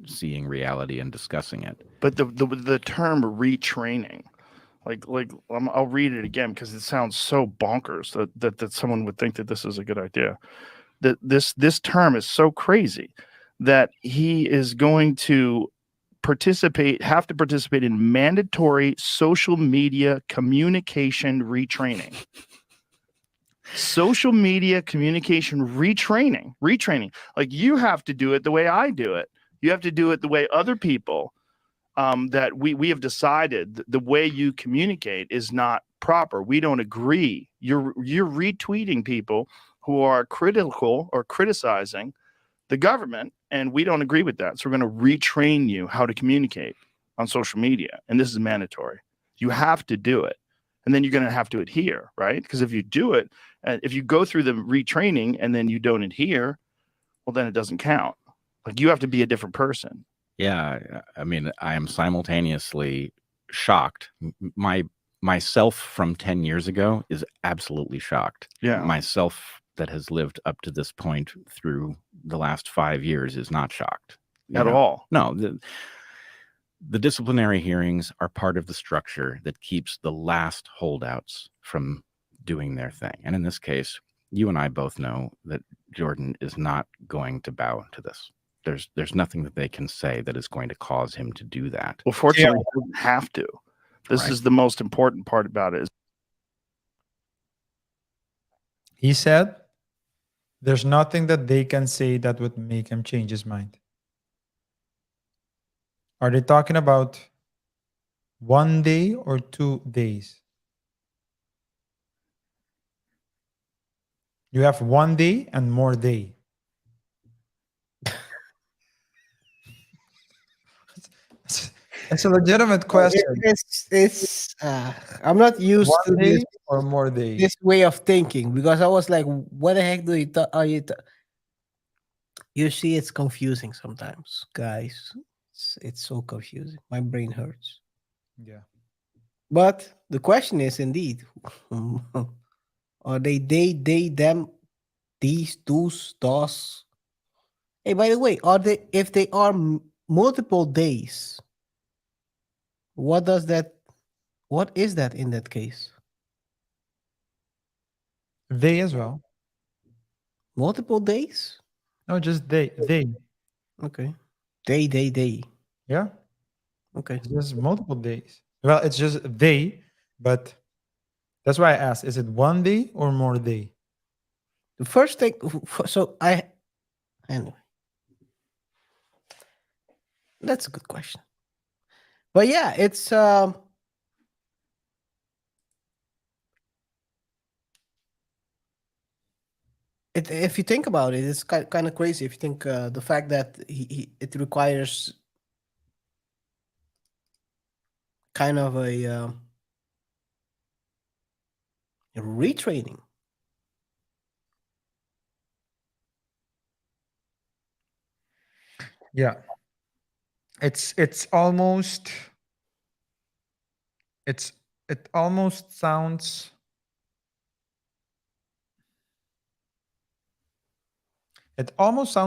Seeing reality and discussing it. But the term retraining, I'll read it again because it sounds so bonkers that someone would think that this is a good idea. That this term is so crazy that he is going to have to participate in mandatory social media communication retraining. Social media communication retraining. Like, you have to do it the way I do it. You have to do it the way other people that we have decided the way you communicate is not proper. We don't agree. You're retweeting people who are critical or criticizing the government, and we don't agree with that. So we're going to retrain you how to communicate on social media, and this is mandatory. You have to do it, and then you're going to have to adhere, right? Because if you do it, if you go through the retraining and then you don't adhere, well, then it doesn't count. Like, you have to be a different person. Yeah, I mean, I am simultaneously shocked. Myself from 10 years ago is absolutely shocked. Yeah. Myself that has lived up to this point through the last 5 years is not shocked. At all. No, the disciplinary hearings are part of the structure that keeps the last holdouts from doing their thing. And in this case, you and I both know that Jordan is not going to bow to this. There's nothing that they can say that is going to cause him to do that. Well, fortunately, he doesn't have to. This Right. is the most important part about it. He said there's nothing that they can say that would make him change his mind. Are they talking about 1 day or 2 days? You have 1 day and more day. It's a legitimate question. I'm not used 1 to day this or more days. this way of thinking, because I was like, what the heck are you you see, it's confusing sometimes, guys. It's so confusing. My brain hurts. Yeah. But the question is indeed, are they them, these, those, those? Hey, by the way, are they, if they are multiple days, what is that in that case? They as well. Multiple days? No, just they. Okay. They. Yeah. Okay. It's just multiple days. Well, it's just they, but that's why I asked, is it 1 day or more day? The first thing, anyway, that's a good question. But yeah, it's if you think about it, it's kind of crazy. If you think the fact that it requires kind of a retraining. Yeah. It almost sounds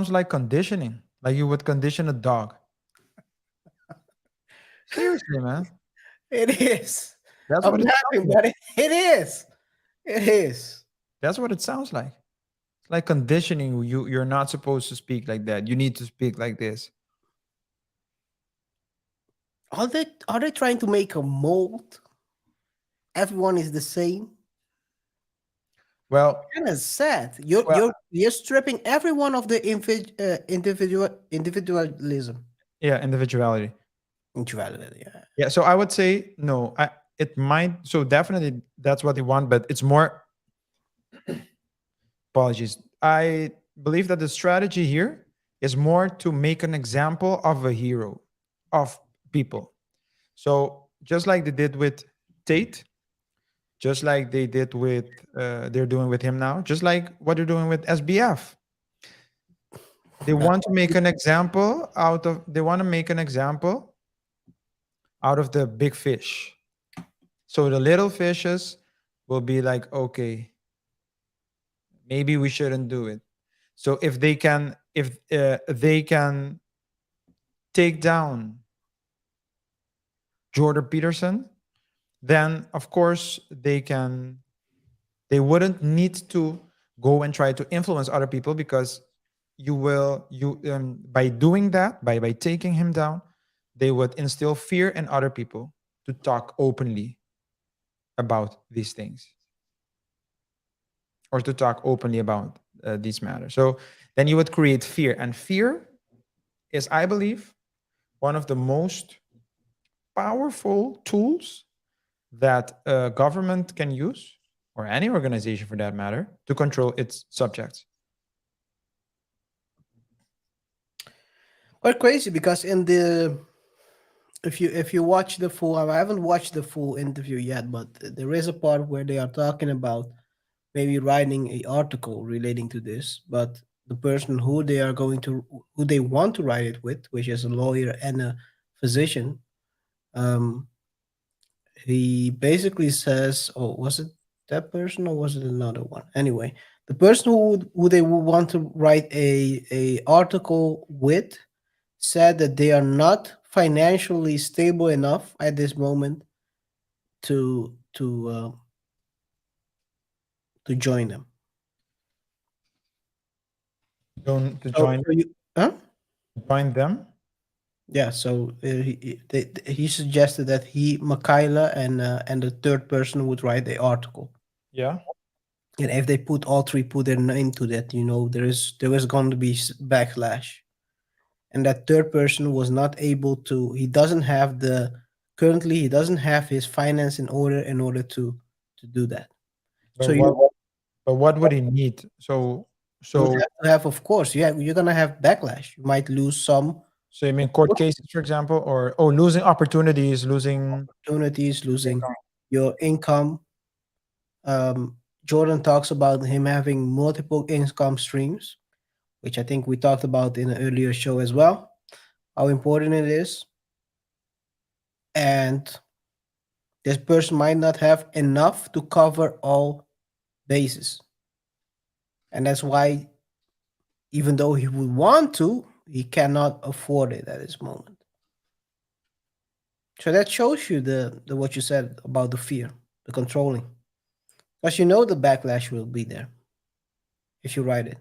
like conditioning, like you would condition a dog. Seriously, man. It is. That's I'm what it laughing, sounds but like. it is. It is. That's what it sounds like. It's like conditioning. You're not supposed to speak like that. You need to speak like this. Are they trying to make a mold? Everyone is the same. Well, kind of sad. You're stripping everyone of the individualism. Yeah, individuality. Individuality. Yeah. Yeah. So I would say no. It might. So definitely that's what they want, but it's more. Apologies. I believe that the strategy here is more to make an example of a hero, of people. So just like they did with Tate, just like they did with they're doing with him now, just like what they're doing with SBF. They want to make an example out of the big fish. So the little fishes will be like, okay, maybe we shouldn't do it. So if they can take down JordanBPeterson, then of course they wouldn't need to go and try to influence other people, because by doing that, by taking him down, they would instill fear in other people to talk openly about these things, or to talk openly about these matters. So then you would create fear, and fear is, I believe, one of the most powerful tools that a government can use, or any organization for that matter, to control its subjects. Quite crazy, because if you watch the full, I haven't watched the full interview yet, but there is a part where they are talking about maybe writing an article relating to this, but the person who they want to write it with, which is a lawyer and a physician, he basically says, oh, was it that person or was it another one? Anyway, the person who they would want to write a article with said that they are not financially stable enough at this moment to join them. To So join, huh? join them. Yeah, so he suggested that Michaela, and the third person would write the article. Yeah. And if they put their name to that, there was going to be backlash. And that third person was not able to. He doesn't have currently he doesn't have his finance in order to do that. But what would he need? You would have to have, of course, you're gonna have backlash. You might lose some. So you mean court cases, for example, or losing opportunities, losing your income. Jordan talks about him having multiple income streams, which I think we talked about in an earlier show as well, how important it is. And this person might not have enough to cover all bases. And that's why, even though he would want to, he cannot afford it at this moment. So that shows you the what you said about the fear, the controlling. Because the backlash will be there if you write it.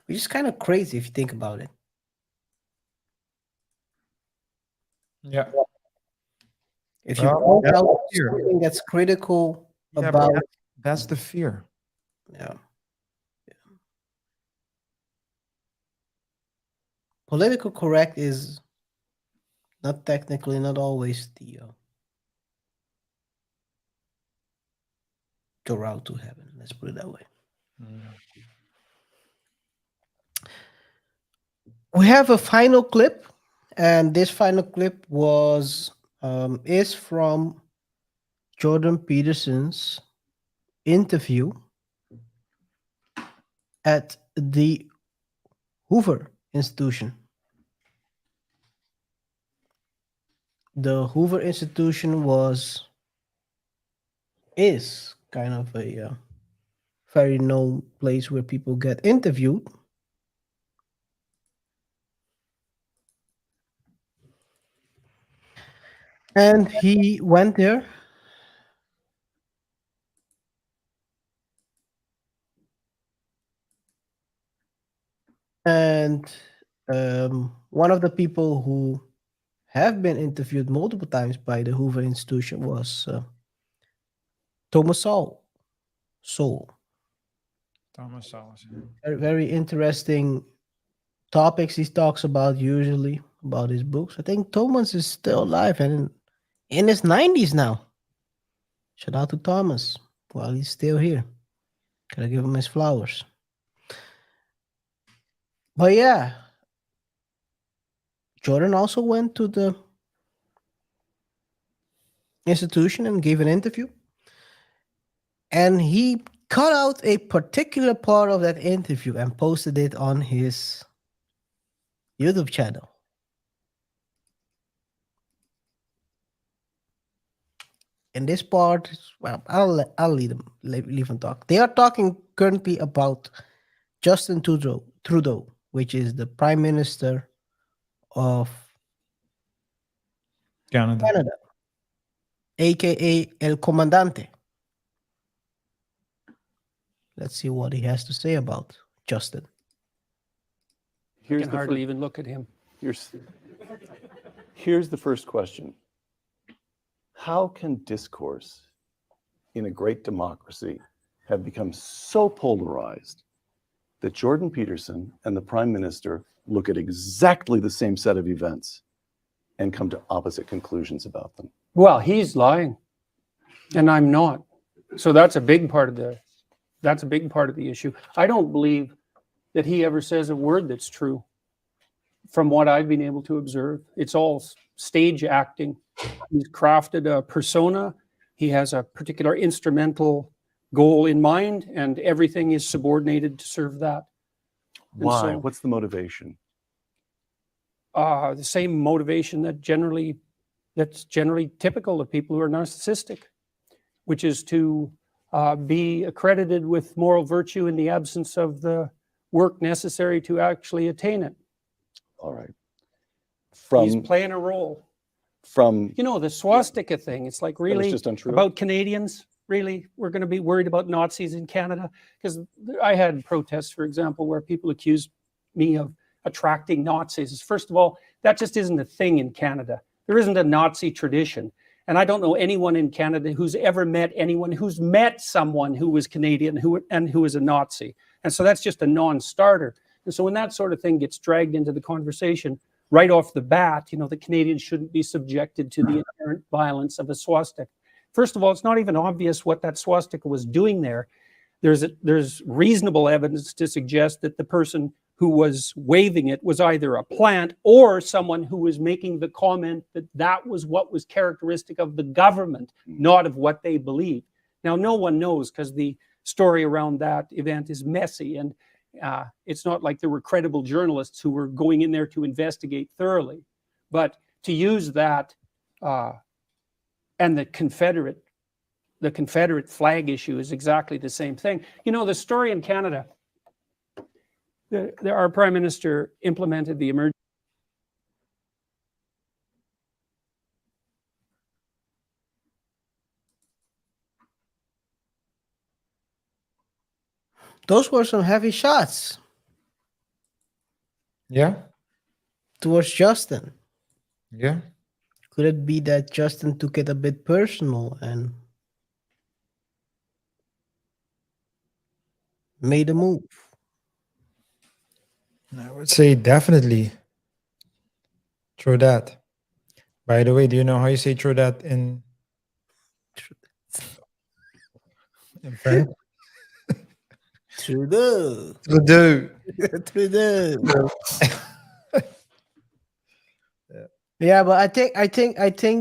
Which is kind of crazy if you think about it. Yeah. If you point out something that's critical about... That's the fear. Yeah. Political correct is not technically, not always the route to heaven. Let's put it that way. We have a final clip, and this final clip is from Jordan Peterson's interview at the Hoover Institution. The Hoover Institution is kind of a very known place where people get interviewed. And he went there. And one of the people who have been interviewed multiple times by the Hoover Institution was Thomas Sowell. Thomas Sowell. Very, very interesting topics he talks about, usually about his books. I think Thomas is still alive and in his 90s now. Shout out to Thomas while he's still here. Gotta give him his flowers. But yeah, Jordan also went to the institution and gave an interview. And he cut out a particular part of that interview and posted it on his YouTube channel. And this part, well, I'll leave them talk. They are talking currently about Justin Trudeau, which is the Prime Minister of Canada, aka El Comandante. Let's see what he has to say about Justin. I can Here's the hardly fir- even look at him. Here's the first question. How can discourse in a great democracy have become so polarized that Jordan Peterson and the Prime Minister look at exactly the same set of events and come to opposite conclusions about them? Well, he's lying, and I'm not. So that's a big part of the issue. I don't believe that he ever says a word that's true. From what I've been able to observe, it's all stage acting. He's crafted a persona. He has a particular instrumental goal in mind, and everything is subordinated to serve that. Why? So, What's the motivation? the same motivation that generally that's generally typical of people who are narcissistic, which is to be accredited with moral virtue in the absence of the work necessary to actually attain it. All right. He's playing a role. From You know, the swastika thing, it's like really just untrue. about Canadians. Really, we're going to be worried about Nazis in Canada? Because I had protests, for example, where people accused me of attracting Nazis. First of all, that just isn't a thing in Canada. There isn't a Nazi tradition. And I don't know anyone in Canada who's ever met anyone who's met someone who was Canadian who was a Nazi. And so that's just a non-starter. And so when that sort of thing gets dragged into the conversation, right off the bat, you know, the Canadians shouldn't be subjected to the inherent violence of a swastika. First of all, it's not even obvious what that swastika was doing there. There's reasonable evidence to suggest that the person who was waving it was either a plant or someone who was making the comment that that was what was characteristic of the government, not of what they believe. Now, no one knows because the story around that event is messy, and it's not like there were credible journalists who were going in there to investigate thoroughly. But to use that and the Confederate flag issue is exactly the same thing. You know, the story in Canada, our Prime Minister implemented the emergency. Those were some heavy shots. Yeah. Towards Justin. Yeah. Could it be that Justin took it a bit personal and made a move? I would say definitely. True that. By the way, do you know how you say true that in French? Trudeau. Trudeau. Trudeau. Yeah, but I think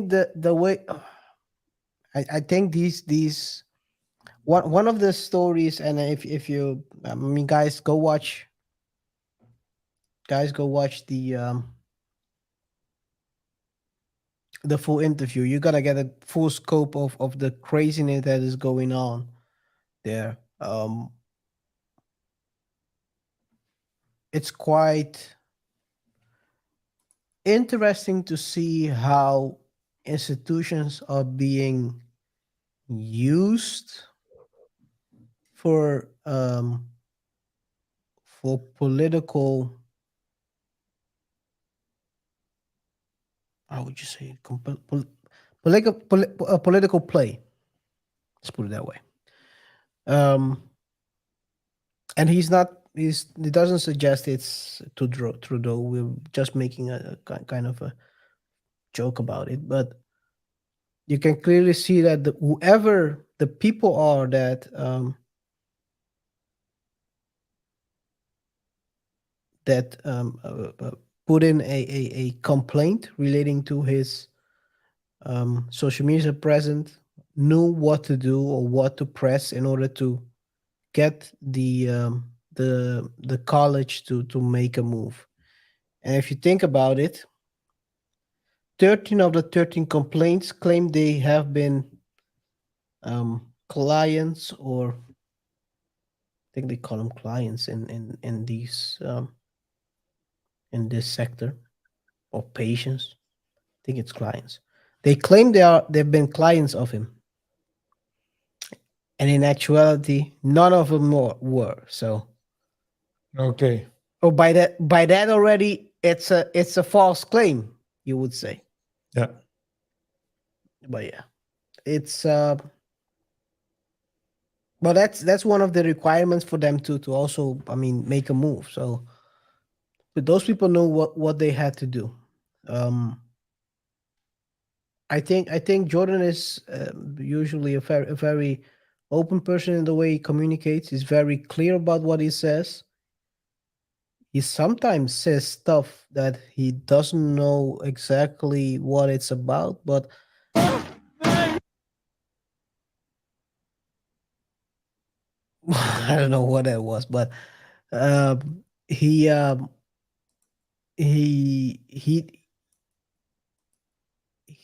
the way I think these one of the stories, and if you guys go watch the full interview, you're gonna get a full scope of the craziness that is going on there. It's quite interesting to see how institutions are being used for political, how would you say, political play. Let's put it that way. And he doesn't suggest it's Trudeau. We're just making a kind of a joke about it, but you can clearly see that whoever the people are that put in a complaint relating to his social media presence knew what to do or what to press in order to get the college to make a move. And if you think about it, 13 of the 13 complaints claim they have been clients, or I think they call them clients in these in this sector, or patients. I think it's clients. They claim they've been clients of him, and in actuality, none of them were. So, okay. Oh, by that already, it's a false claim, you would say. Yeah. But yeah, it's but that's one of the requirements for them to also, make a move. So, but those people know what they had to do. I think Jordan is usually a very open person in the way he communicates. He's very clear about what he says. He sometimes says stuff that he doesn't know exactly what it's about, but I don't know what that was, but he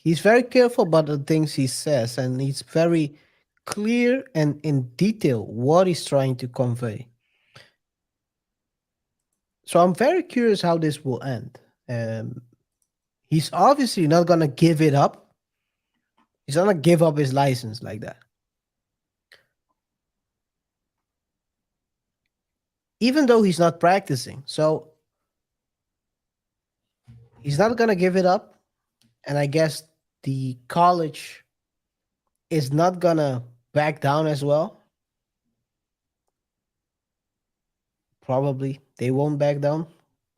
he's very careful about the things he says, and he's very clear and in detail what he's trying to convey. So I'm very curious how this will end. He's obviously not gonna give it up. He's not gonna give up his license like that. Even though he's not practicing. So he's not gonna give it up. And I guess the college is not gonna back down as well. Probably they won't back down.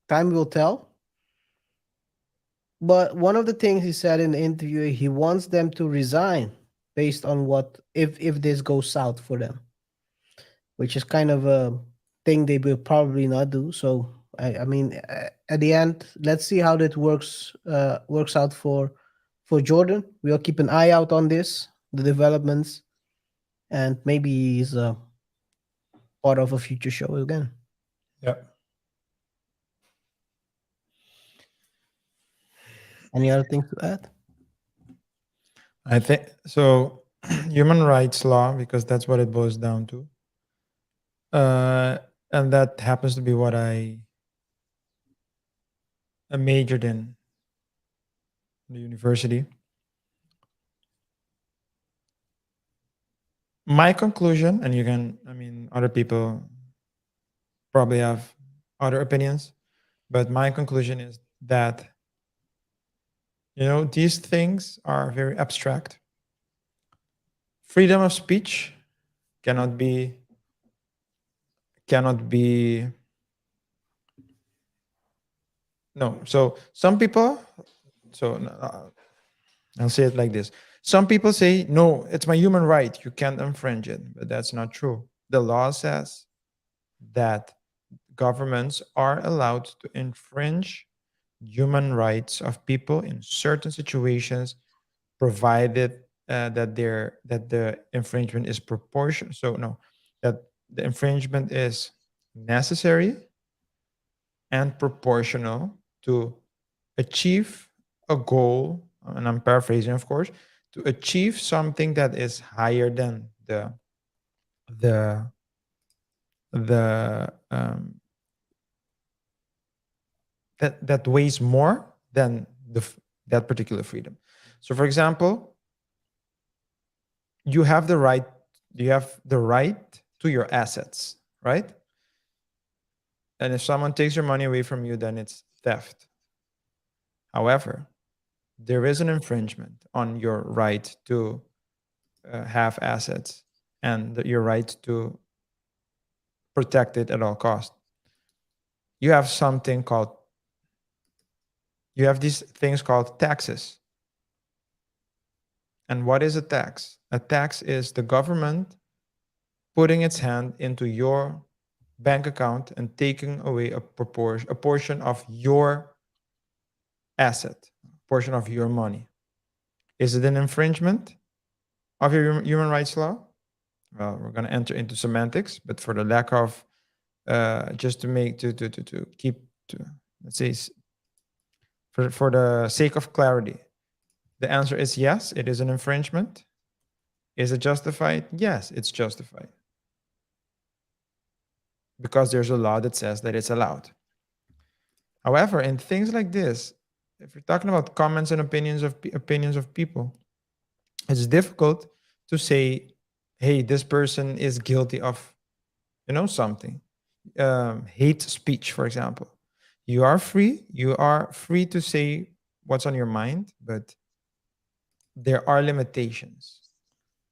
Time will tell. But one of the things he said in the interview, he wants them to resign based on what if this goes south for them, which is kind of a thing they will probably not do. So I mean, at the end, let's see how that works out for Jordan. We'll keep an eye out on this, the developments, and maybe he's part of a future show again. Yeah. Any other things to add? I think so. Human rights law, because that's what it boils down to. And that happens to be what I majored in the university. My conclusion, and you can, I mean, other people probably have other opinions, but my conclusion is that, you know, these things are very abstract. Freedom of speech cannot be no. So some people, I'll say it like this. Some people say, no, it's my human right. You can't infringe it, but that's not true. The law says that governments are allowed to infringe human rights of people in certain situations, provided that the infringement is proportional. So no, that the infringement is necessary and proportional to achieve a goal, and I'm paraphrasing, of course, to achieve something that is higher than that weighs more than that particular freedom. So, for example, you have the right to your assets, right? And if someone takes your money away from you, then it's theft. However, there is an infringement on your right to have assets and your right to protect it at all costs. You have these things called taxes. And what is a tax? A tax is the government putting its hand into your bank account and taking away a portion of your asset, portion of your money. Is it an infringement of your human rights law? Well, we're going to enter into semantics, but for the lack of just to make let's say for the sake of clarity, the answer is yes, it is an infringement. Is it justified? Yes, it's justified, because there's a law that says that it's allowed. However, in things like this, if you're talking about comments and opinions of people, it's difficult to say, hey, this person is guilty of, something. Hate speech, for example. You are free to say what's on your mind, but there are limitations.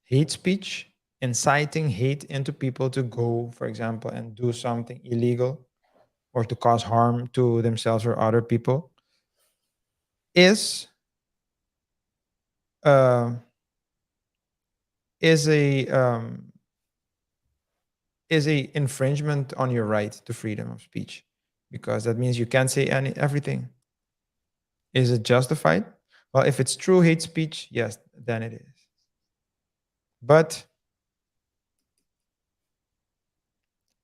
Hate speech, inciting hate into people to go, for example, and do something illegal or to cause harm to themselves or other people, is a infringement on your right to freedom of speech, because that means you can't say everything. Is it justified? Well, if it's true hate speech, yes, then it is. But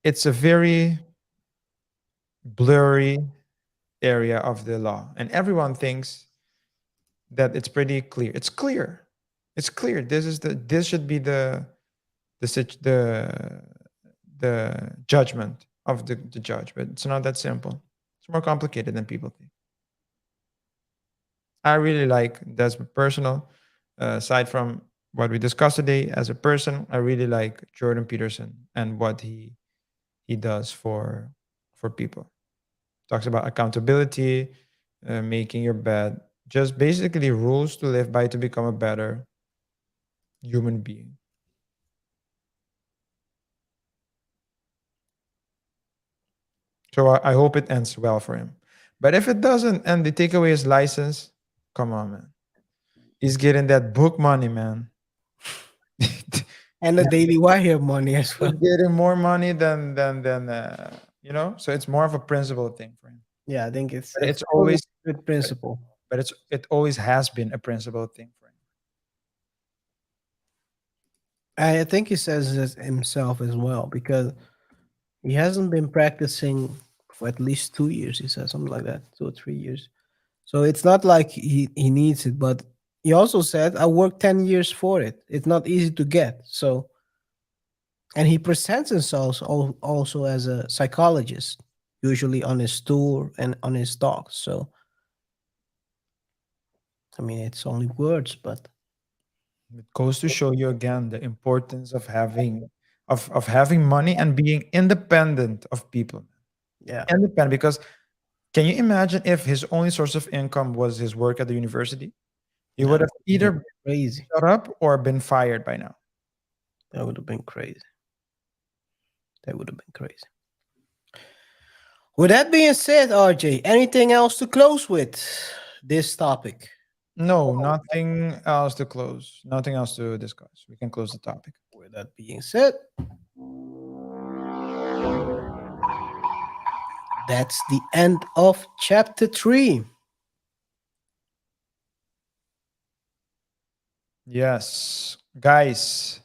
it's a very blurry area of the law, and everyone thinks that it's pretty clear. It's clear. It's clear. This should be the judgment of the judge, but it's not that simple. It's more complicated than people think. I really like, that's personal. Aside from what we discussed today, as a person, I really like Jordan Peterson and what he does for people. Talks about accountability, making your bed, just basically rules to live by to become a better human being. So I hope it ends well for him. But if it doesn't and they take away his license, come on, man. He's getting that book money, man. And the Daily Wire money as well. He's getting more money than you know. So it's more of a principle thing for him. Yeah, I think it's always a good principle. But it always has been a principle thing for him. I think he says this himself as well, because he hasn't been practicing for at least 2 years. He said something like that, 2 or 3 years. So it's not like he needs it, but he also said, I worked 10 years for it. It's not easy to get. So, and he presents himself also as a psychologist, usually on his tour and on his talks. So, I mean, it's only words, but it goes to show you again the importance of having having money and being independent of people. Yeah, independent. Because can you imagine if his only source of income was his work at the university? He would have either been crazy, shut up or been fired by now. That would have been crazy. That would have been crazy. With that being said, RJ, anything else to close with this topic? No, nothing else to close. Nothing else to discuss. We can close the topic. With that being said, that's the end of chapter 3. Yes, guys,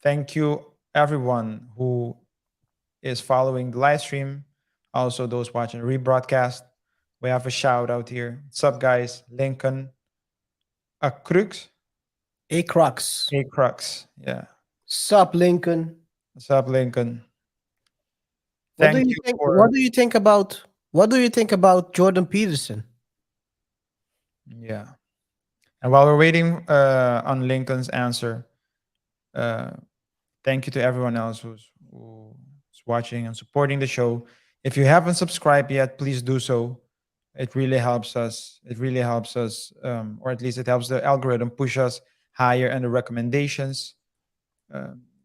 thank you everyone who is following the live stream. Also, those watching rebroadcast. We have a shout out here. What's up, guys? Lincoln, a crux, A crux. Yeah. Sup, Lincoln. What's up, Lincoln? What do you think about Jordan Peterson? Yeah. And while we're waiting on Lincoln's answer, thank you to everyone else who's watching and supporting the show. If you haven't subscribed yet, please do so. It really helps us. It really helps us, or at least it helps the algorithm push us higher in the recommendations.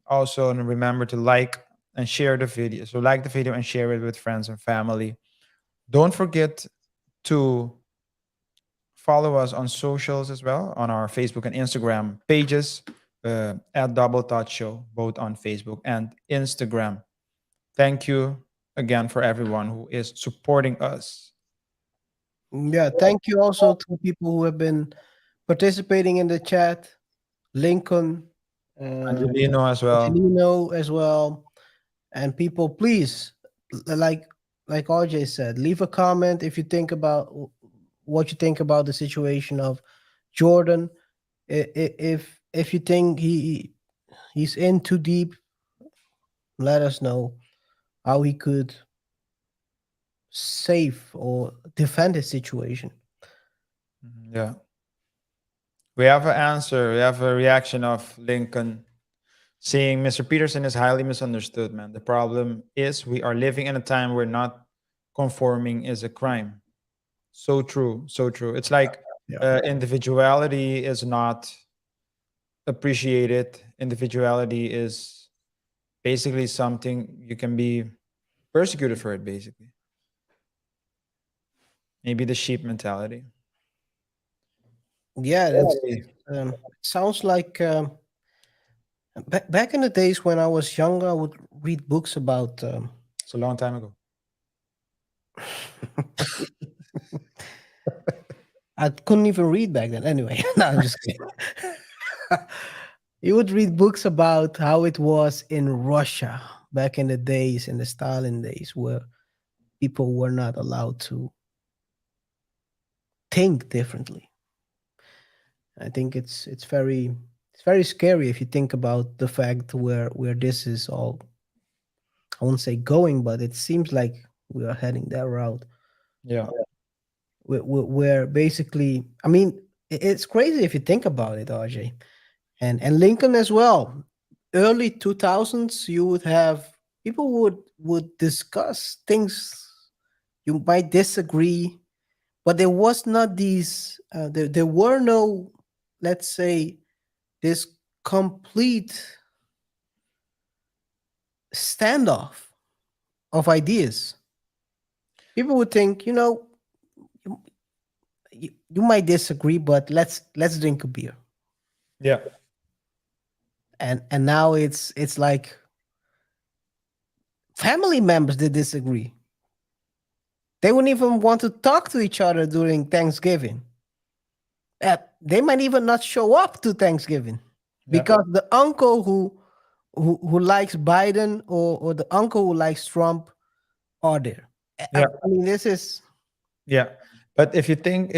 Also, and remember to like and share the video. So like the video and share it with friends and family. Don't forget to follow us on socials as well, on our Facebook and Instagram pages, at Double Thought Show, both on Facebook and Instagram. Thank you again for everyone who is supporting us. Yeah, thank you also to people who have been participating in the chat. Lincoln, Angelino as well. And people, please, like RJ said, leave a comment if you think about what you think about the situation of Jordan. If you think he's in too deep, let us know how he could save or defend his situation. Yeah. We have an answer. We have a reaction of Lincoln saying Mr. Peterson is highly misunderstood, man. The problem is we are living in a time where not conforming is a crime. So true. So true. It's like individuality is not appreciated. Individuality is basically something you can be persecuted for it, basically. Maybe the sheep mentality. Yeah, that's, sounds like back in the days when I was younger, I would read books about. It's a long time ago. I couldn't even read back then. Anyway, no, I'm just kidding. You would read books about how it was in Russia back in the days, in the Stalin days, where people were not allowed to think differently. I think it's very scary if you think about the fact where this is all. I won't say going, but it seems like we are heading that route. Yeah. Where basically, I mean, it's crazy if you think about it, RJ, and Lincoln as well. Early 2000s, you would have people would discuss things you might disagree, but there was not these. There were no, let's say, this complete standoff of ideas. People would think, you might disagree, but let's drink a beer. Yeah. And now it's like family members that disagree. They wouldn't even want to talk to each other during Thanksgiving. They might even not show up to Thanksgiving because the uncle who likes Biden or the uncle who likes Trump are there. Yeah. I mean, this is Yeah, but if you think,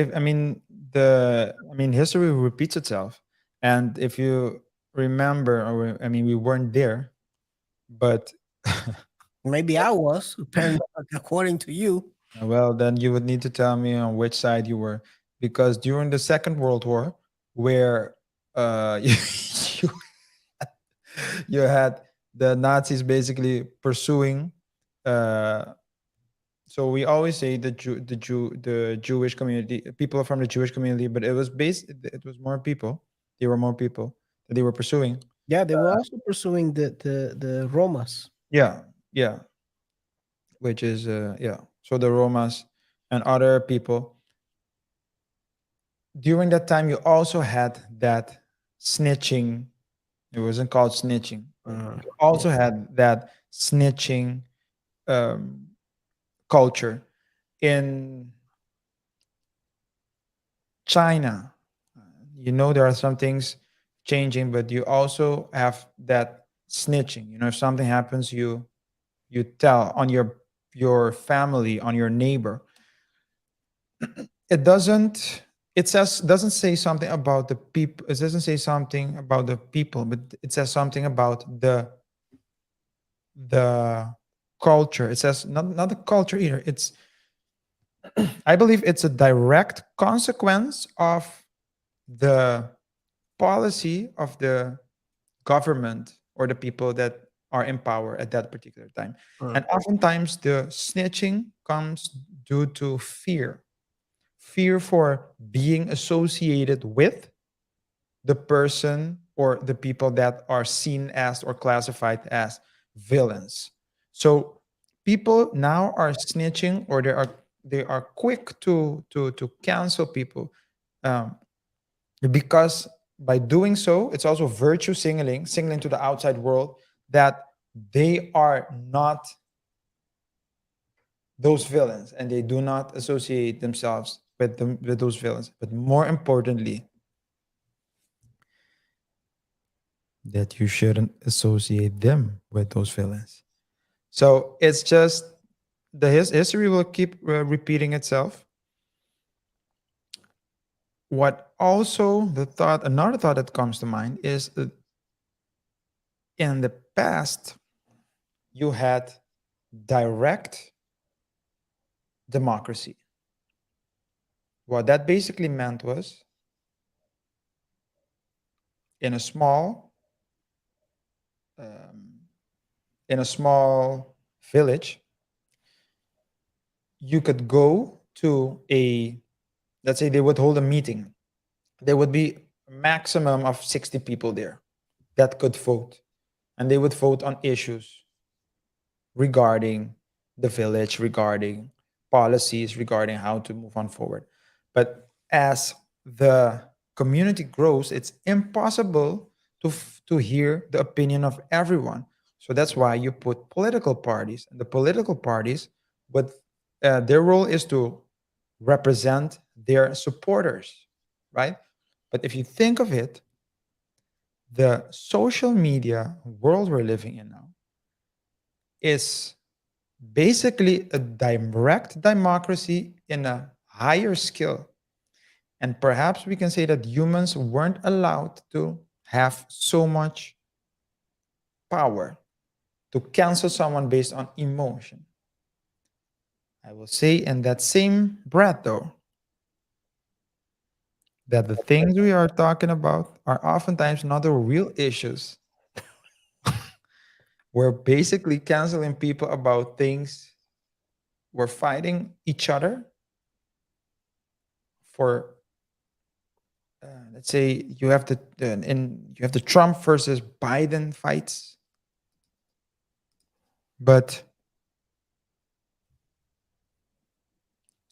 history repeats itself, and if you remember, we weren't there, but maybe I was, apparently, according to you. well, then you would need to tell me on which side you were, because during the Second World War, where you, you had the Nazis basically pursuing. So we always say the Jewish community, people from the Jewish community, but it was more people. There were more people that they were pursuing. Yeah, they were also pursuing the Romas. Yeah, yeah. Which is So the Romas and other people. During that time, you also had that snitching. It wasn't called snitching. You also had that snitching culture in China. There are some things changing, but you also have that snitching. If something happens, you tell on your family, on your neighbor. It doesn't say something about the people. It doesn't say something about the people, but it says something about the culture. It says not the culture either. It's I believe it's a direct consequence of the policy of the government or the people that are in power at that particular time. And oftentimes the snitching comes due to fear for being associated with the person or the people that are seen as or classified as villains. So people now are snitching, or they are quick to cancel people, because by doing so, it's also virtue signaling to the outside world that they are not those villains and they do not associate themselves with those villains. But more importantly, that you shouldn't associate them with those villains. So it's just history will keep repeating itself. What also another thought that comes to mind is that in the past, you had direct democracy. What that basically meant was, in a small village, you could go to let's say they would hold a meeting. There would be a maximum of 60 people there that could vote. And they would vote on issues regarding the village, regarding policies, regarding how to move on forward. But as the community grows, it's impossible to hear the opinion of everyone. So that's why you put political parties. And the political parties, their role is to represent their supporters, right? But if you think of it, the social media world we're living in now is basically a direct democracy in a higher scale. And perhaps we can say that humans weren't allowed to have so much power to cancel someone based on emotion. I will say in that same breath, though, that the things we are talking about are oftentimes not the real issues. We're basically canceling people about things. We're fighting each other for, let's say, you have the Trump versus Biden fights, but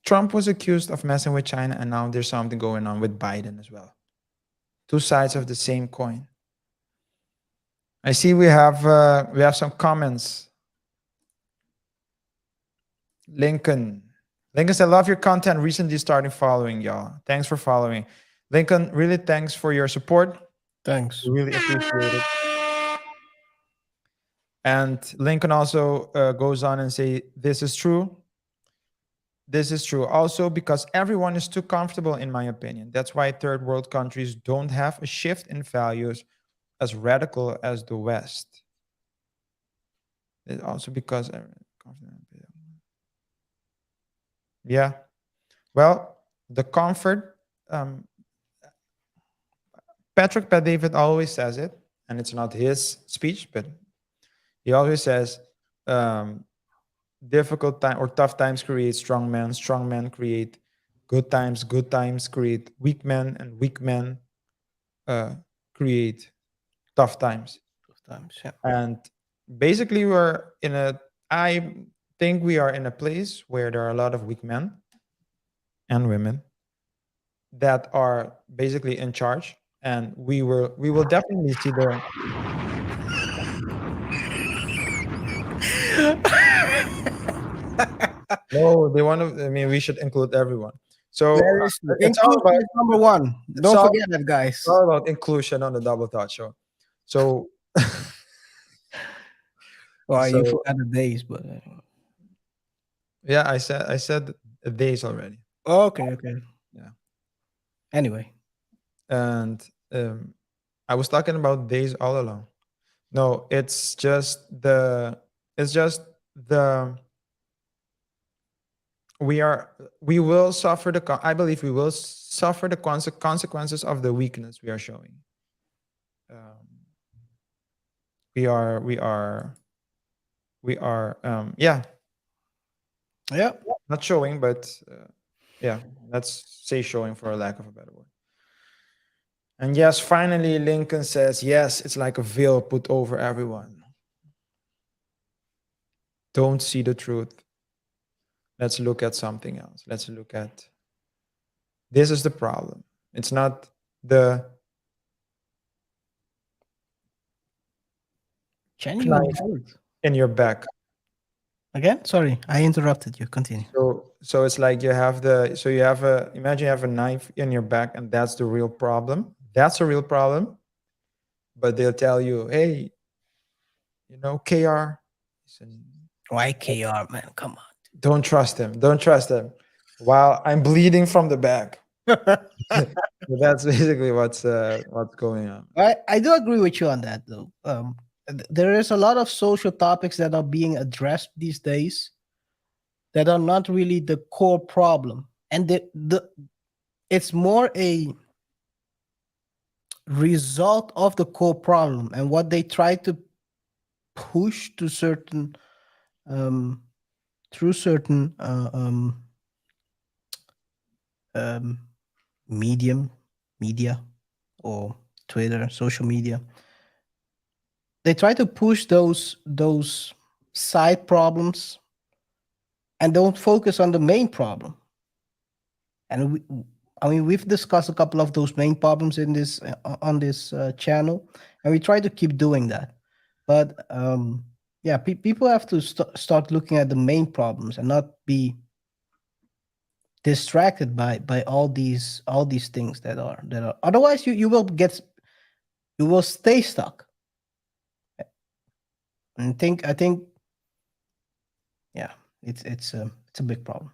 Trump was accused of messing with China, and now there's something going on with Biden as well. Two sides of the same coin. I see we have some comments. Lincoln said, love your content. Recently starting following y'all. Thanks for following. Lincoln, really thanks for your support. Thanks. We really appreciate it. And Lincoln also goes on and say, this is true. This is true also because everyone is too comfortable, in my opinion. That's why third world countries don't have a shift in values as radical as the West. It's also because yeah. Well, the comfort, Patrick Pat David always says it, and it's not his speech, but he always says, difficult time or tough times create strong men create good times create weak men, and weak men create tough times. Yeah. And basically I think we are in a place where there are a lot of weak men and women that are basically in charge, and we will definitely see the no, they want to. I mean, we should include everyone. So it's all about number one. Don't forget that, guys. It's all about inclusion on the Double Thought Show. So, well, you forgot the days, but yeah, I said days already. Okay. Yeah. Anyway, and I was talking about days all along. No, it's just the we will suffer I believe we will suffer the consequences of the weakness we are showing. We are yeah not showing, but yeah, let's say showing for a lack of a better word. And yes, finally Lincoln says, yes, it's like a veil put over everyone. Don't see the truth. Let's look at something else. Let's look at, this is the problem. It's not the knife in your back. Again, sorry, I interrupted you. Continue. So it's like imagine you have a knife in your back, and that's the real problem. That's a real problem. But they'll tell you, hey, KR. Why KR, man? Come on. Don't trust him. Don't trust him. While I'm bleeding from the back. That's basically what's going on. I do agree with you on that, though. There is a lot of social topics that are being addressed these days that are not really the core problem, and it's more a result of the core problem and what they try to push to certain through certain media or Twitter, social media. They try to push those side problems and don't focus on the main problem. And we've discussed a couple of those main problems in this on this channel, and we try to keep doing that. But yeah, people have to start looking at the main problems and not be distracted by all these things that are. Otherwise, you will stay stuck. And I think, yeah, it's a big problem.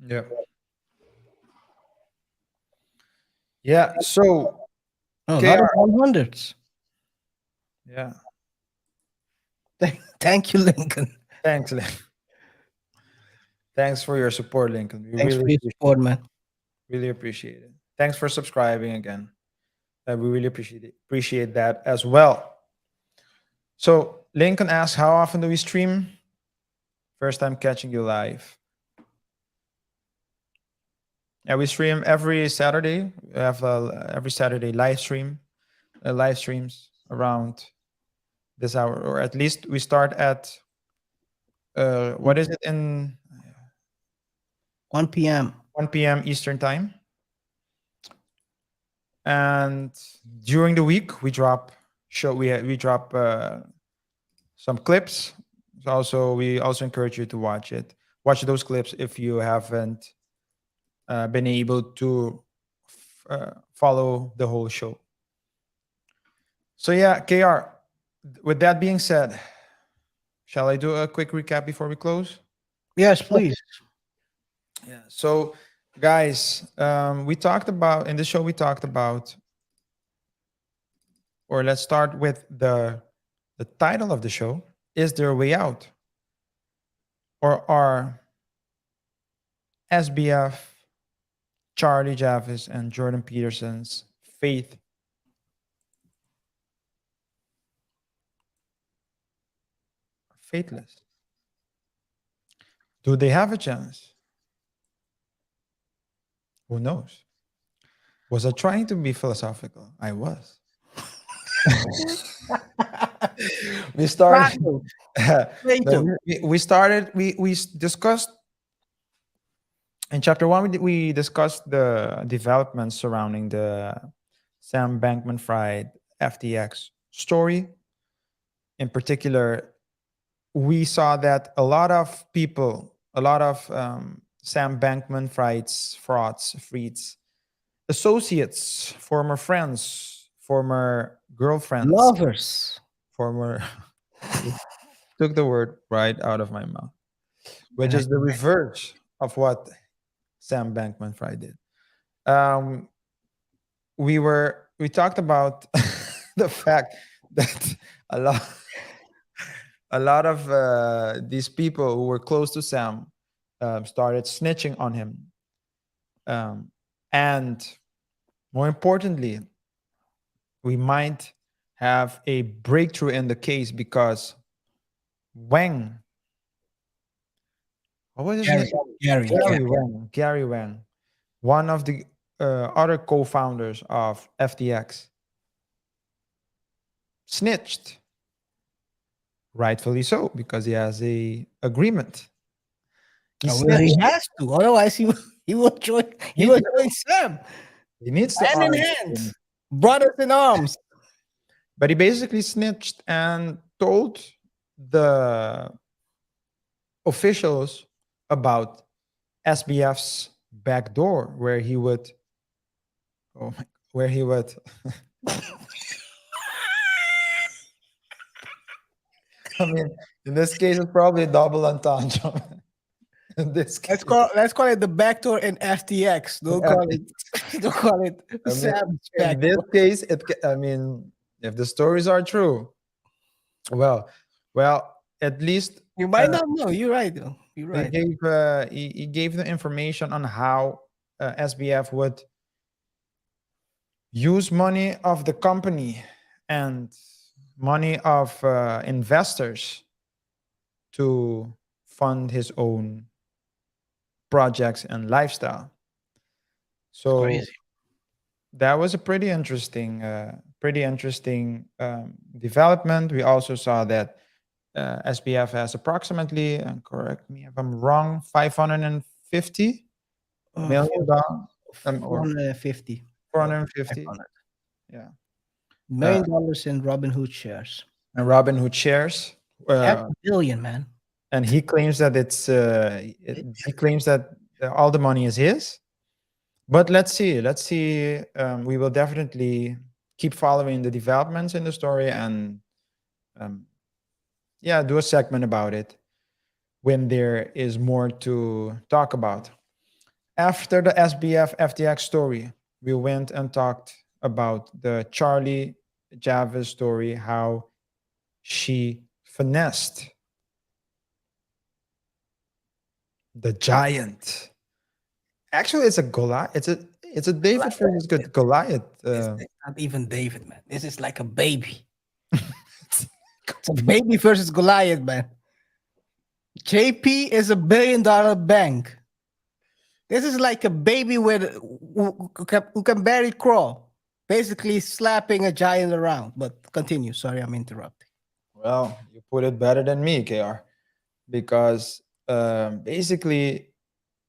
Yeah. Yeah. So, No, KR, not the 100s. yeah. Thank you, Lincoln. Thanks, Lincoln. Thanks for your support, Lincoln. We Thanks really for your support, man. really appreciate it. Thanks for subscribing again. We really appreciate that as well. So Lincoln asks, how often do we stream? First time catching you live. Yeah, we stream every Saturday. We have every Saturday live streams around this hour, or at least we start at what is it in 1 p.m. 1 p.m. Eastern time. And during the week we drop some clips. So we also encourage you to watch those clips if you haven't been able to follow the whole show. So yeah, KR, with that being said, shall I do a quick recap before we close? Yes, please. Yeah. So guys, we talked about, in the show we talked about, or let's start with the title of the show. Is there a way out? Or are SBF, Charlie Javice, and Jordan Peterson's faith faithless? Do they have a chance? Who knows? Was I trying to be philosophical? I was. We started. We discussed in chapter 1. We discussed the developments surrounding the Sam Bankman-Fried FTX story. In particular, we saw that a lot of people, Sam Bankman-Fried's freeds, associates, former friends, former girlfriends, lovers, former took the word right out of my mouth, which is the reverse of what Sam Bankman-Fried did. We talked about the fact that a lot of these people who were close to Sam started snitching on him, and more importantly, we might have a breakthrough in the case because Wang, what was his name? Gary Wang, one of the other co-founders of FTX, snitched. Rightfully so, because he has a agreement. He has to, otherwise he will join. He will join Sam. He needs to hand in hand, brothers in arms. But he basically snitched and told the officials about SBF's back door, where he would. I mean, in this case, it's probably a double entendre. In this case. Let's call it the backdoor in FTX. Don't call it Sam's backdoor. In this case, if the stories are true, well, at least you might not know. You're right, though. You're right. He gave the information on how SBF would use money of the company and money of investors to fund his own projects and lifestyle. So that was a pretty interesting development. We also saw that SBF has approximately, and correct me if I'm wrong, $550 million. 450. 450. Yeah. $1 million in Robinhood shares. And Robinhood shares. $500 million, man. And he claims that all the money is his. But let's see. We will definitely keep following the developments in the story and do a segment about it when there is more to talk about. After the SBF FTX story, we went and talked about the Charlie Javice story, how she finessed the giant. Actually, it's a Goliath. It's a David versus Goliath. It's not even David, man. This is like a baby. It's a baby versus Goliath, man. JP is $1 billion bank. This is like a baby with who can barely crawl, basically slapping a giant around. But continue. Sorry, I'm interrupting. Well, you put it better than me, KR, because basically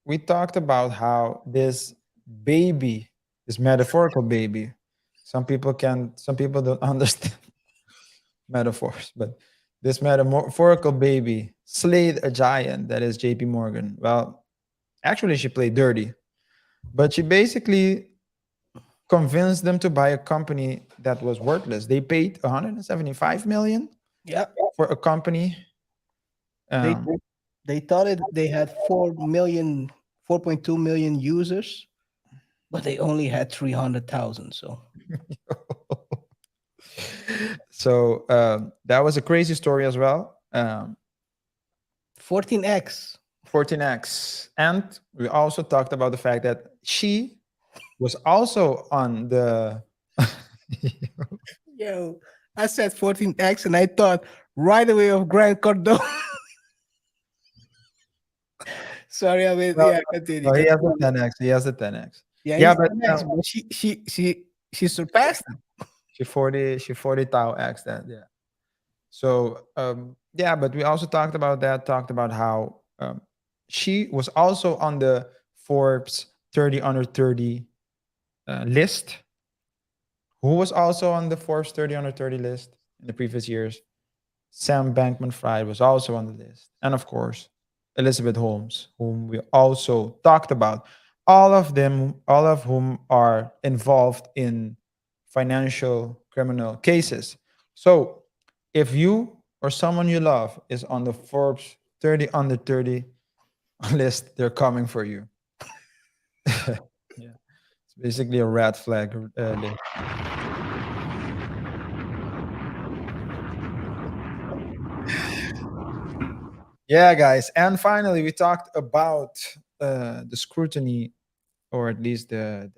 we talked about how this baby, this metaphorical baby, some people don't understand metaphors, but this metaphorical baby slayed a giant, that is JP Morgan. Well, actually she played dirty, but she basically convinced them to buy a company that was worthless. They paid 175 million for a company. They thought they had 4.2 million users, but they only had 300,000. So that was a crazy story as well. 14x. And we also talked about the fact that she was also on the Yo, I said 14x and I thought right away of Grant Cardone. Sorry, I mean, yeah, continue. No, he has the 10x. He has the 10x. Yeah, but 10x, but she surpassed him. She 40 tau x that, yeah. So yeah, but we also talked about how she was also on the Forbes 30 under 30 list. Who was also on the Forbes 30 under 30 list in the previous years? Sam Bankman-Fried was also on the list. And of course, Elizabeth Holmes, whom we also talked about. All of whom are involved in financial criminal cases. So if you or someone you love is on the Forbes 30 under 30 list, they're coming for you. Yeah, it's basically a red flag list. Yeah, guys. And finally, we talked about the scrutiny, or at least is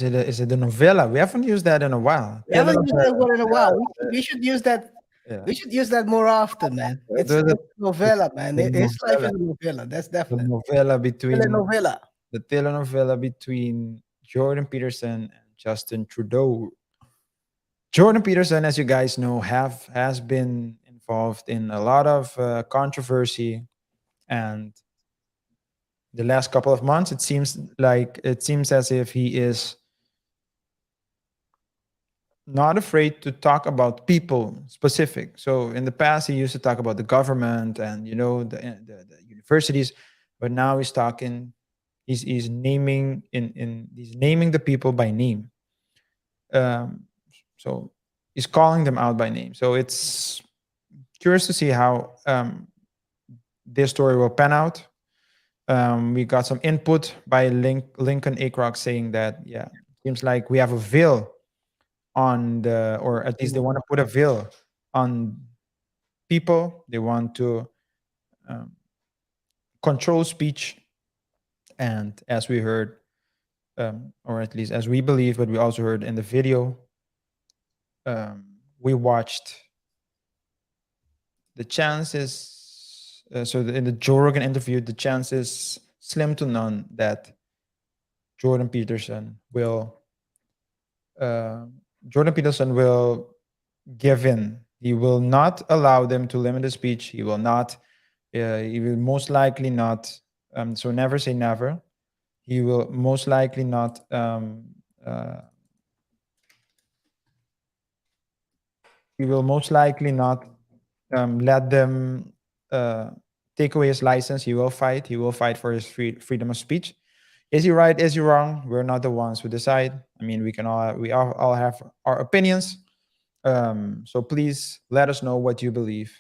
it the novella? We haven't used that in a while. We haven't used that word in a while. We should use that. Yeah. We should use that more often, man. It's a novella, man. His life is a novella. That's definitely the novella between the telenovela between Jordan Peterson and Justin Trudeau. Jordan Peterson, as you guys know, has been involved in a lot of controversy, and the last couple of months, it seems as if he is not afraid to talk about people specific. So in the past, he used to talk about the government and the universities, but now he's talking. He's naming he's naming the people by name. So he's calling them out by name. So it's curious to see how this story will pan out. We got some input by Lincoln Acrock saying that, yeah, seems like we have a veil on or at least they want to put a veil on people. They want to control speech. And as we heard, or at least as we believe, but we also heard in the video, we watched the chances. In the Joe Rogan interview, the chances slim to none that Jordan Peterson will give in. He will not allow them to limit the speech. He will not. He will most likely not. So never say never. He will most likely not. He will most likely not let them take away his license. He will fight. He will fight for his freedom of speech. Is he right? Is he wrong? We're not the ones who decide. I mean, we all have our opinions. So please let us know what you believe.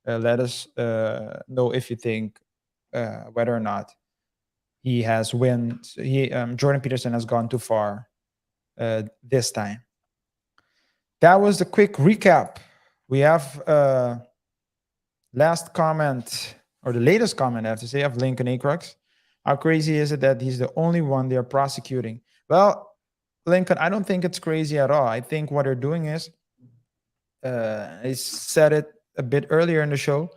Let us know if you think whether or not he has Jordan Peterson has gone too far this time. That was the quick recap. We have last comment, or the latest comment, I have to say, of Lincoln Acrux. How crazy is it that he's the only one they're prosecuting? Well, Lincoln, I don't think it's crazy at all. I think what they're doing is, I said it a bit earlier in the show,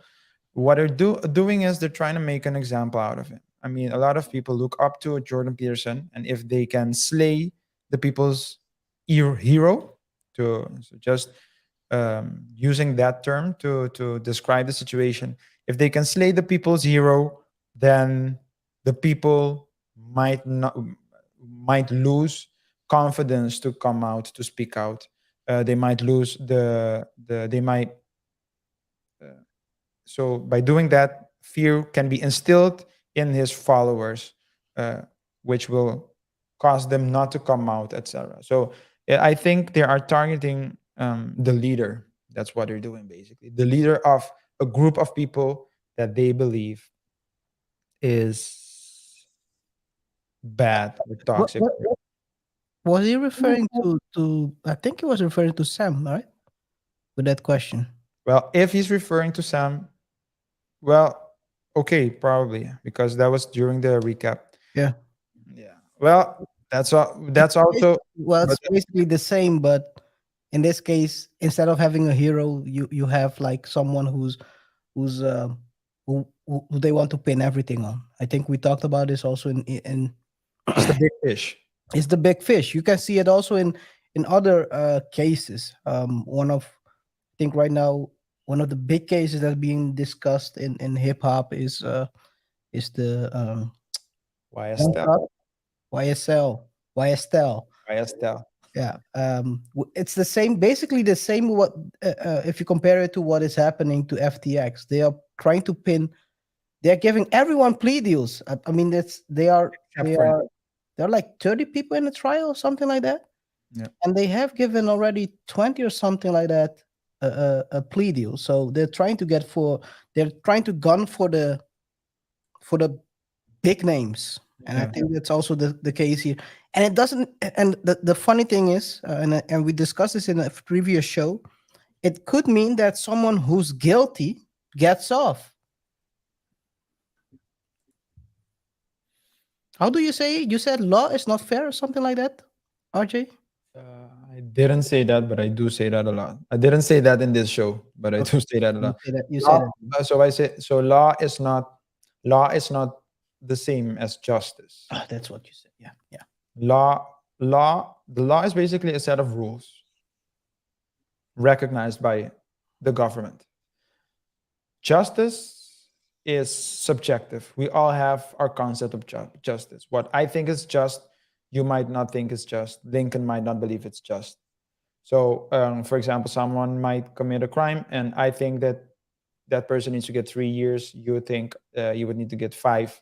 what they're doing is they're trying to make an example out of it. I mean, a lot of people look up to Jordan Peterson, and if they can slay the people's hero, so just using that term to describe the situation, if they can slay the people's hero, then the people might lose confidence to come out to speak out. They might lose so by doing that, fear can be instilled in his followers, which will cause them not to come out, etc. So I think they are targeting the leader. That's what they're doing, basically. The leader of a group of people that they believe is bad or toxic. Was he referring to? I think he was referring to Sam, right? With that question. Well, if he's referring to Sam, well, okay, probably, because that was during the recap. Yeah. Well, that's also well, it's basically the same, but in this case, instead of having a hero, you have like someone who they want to pin everything on. I think we talked about this also in it's the big fish. It's the big fish. You can see it also in other cases. I think right now one of the big cases that's being discussed in hip hop is the YSL. Yeah. It's the same, basically the same. What if you compare it to what is happening to FTX? They are trying to pin. They're giving everyone plea deals. I mean, there are like 30 people in the trial or something like that. Yeah. And they have given already 20 or something like that a plea deal. So they're trying to gun for the big names. And I think that's also the case here. And it doesn't. And the funny thing is, and we discussed this in a previous show, it could mean that someone who's guilty gets off. How do you say it? You said law is not fair or something like that, RJ? I didn't say that, but I do say that a lot. I didn't say that in this show, but I do say that a lot. You say that. So law is not the same as justice. That's what you said. Yeah. The law is basically a set of rules recognized by the government. Justice is subjective. We all have our concept of justice. What I think is just, you might not think is just. Lincoln might not believe it's just. So, for example, someone might commit a crime, and I think that person needs to get 3 years. You would think you would need to get 5,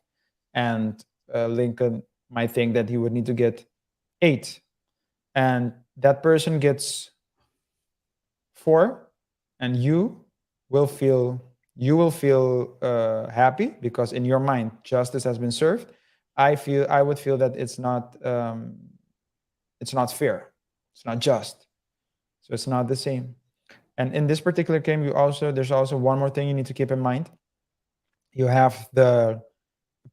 and Lincoln might think that he would need to get 8, and that person gets 4, and you will feel happy because in your mind justice has been served. I would feel that it's not fair, it's not just, so it's not the same. And in this particular game, there's also one more thing you need to keep in mind. You have the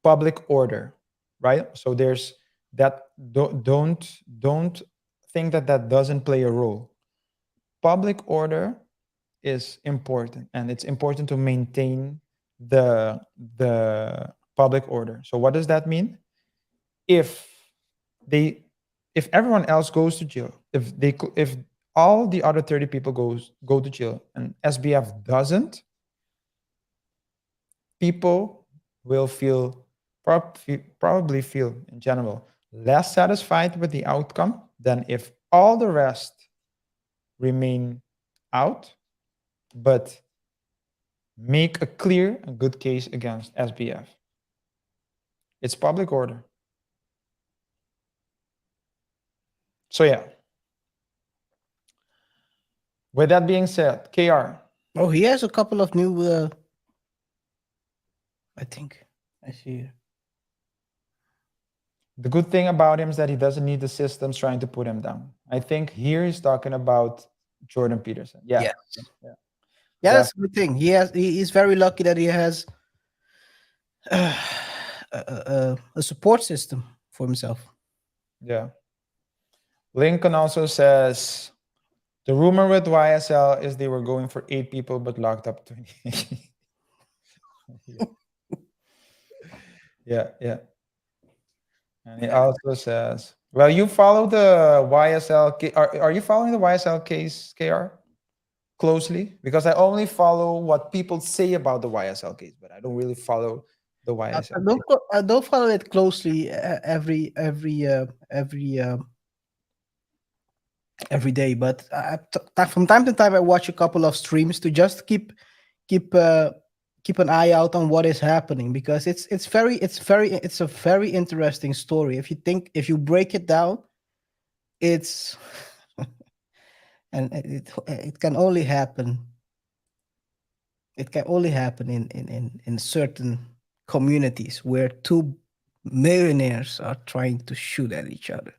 public order, right? So there's that. Don't think that doesn't play a role. Public order is important, and it's important to maintain the public order. So what does that mean? If everyone else goes to jail, if all the other 30 people go to jail and SBF doesn't, people will probably feel in general less satisfied with the outcome than if all the rest remain out, but make a clear and good case against SBF. It's public order. So yeah. With that being said, KR. Oh, he has a couple of new. I think I see. The good thing about him is that he doesn't need the systems trying to put him down. I think here he's talking about Jordan Peterson. Yeah. Yes. Yeah. Yeah, that's the good thing. He's very lucky that he has a support system for himself. Yeah. Lincoln also says the rumor with YSL is they were going for 8 people but locked up 20. Yeah. And he also says, well, you follow the YSL. Are you following the YSL case, KR, closely? Because I only follow what people say about the YSL case, but I don't really follow the YSL. I don't follow it closely every day, but from time to time I watch a couple of streams to just keep an eye out on what is happening, because it's a very interesting story. If you break it down, it's and it can only happen. It can only happen in certain communities where 2 millionaires are trying to shoot at each other.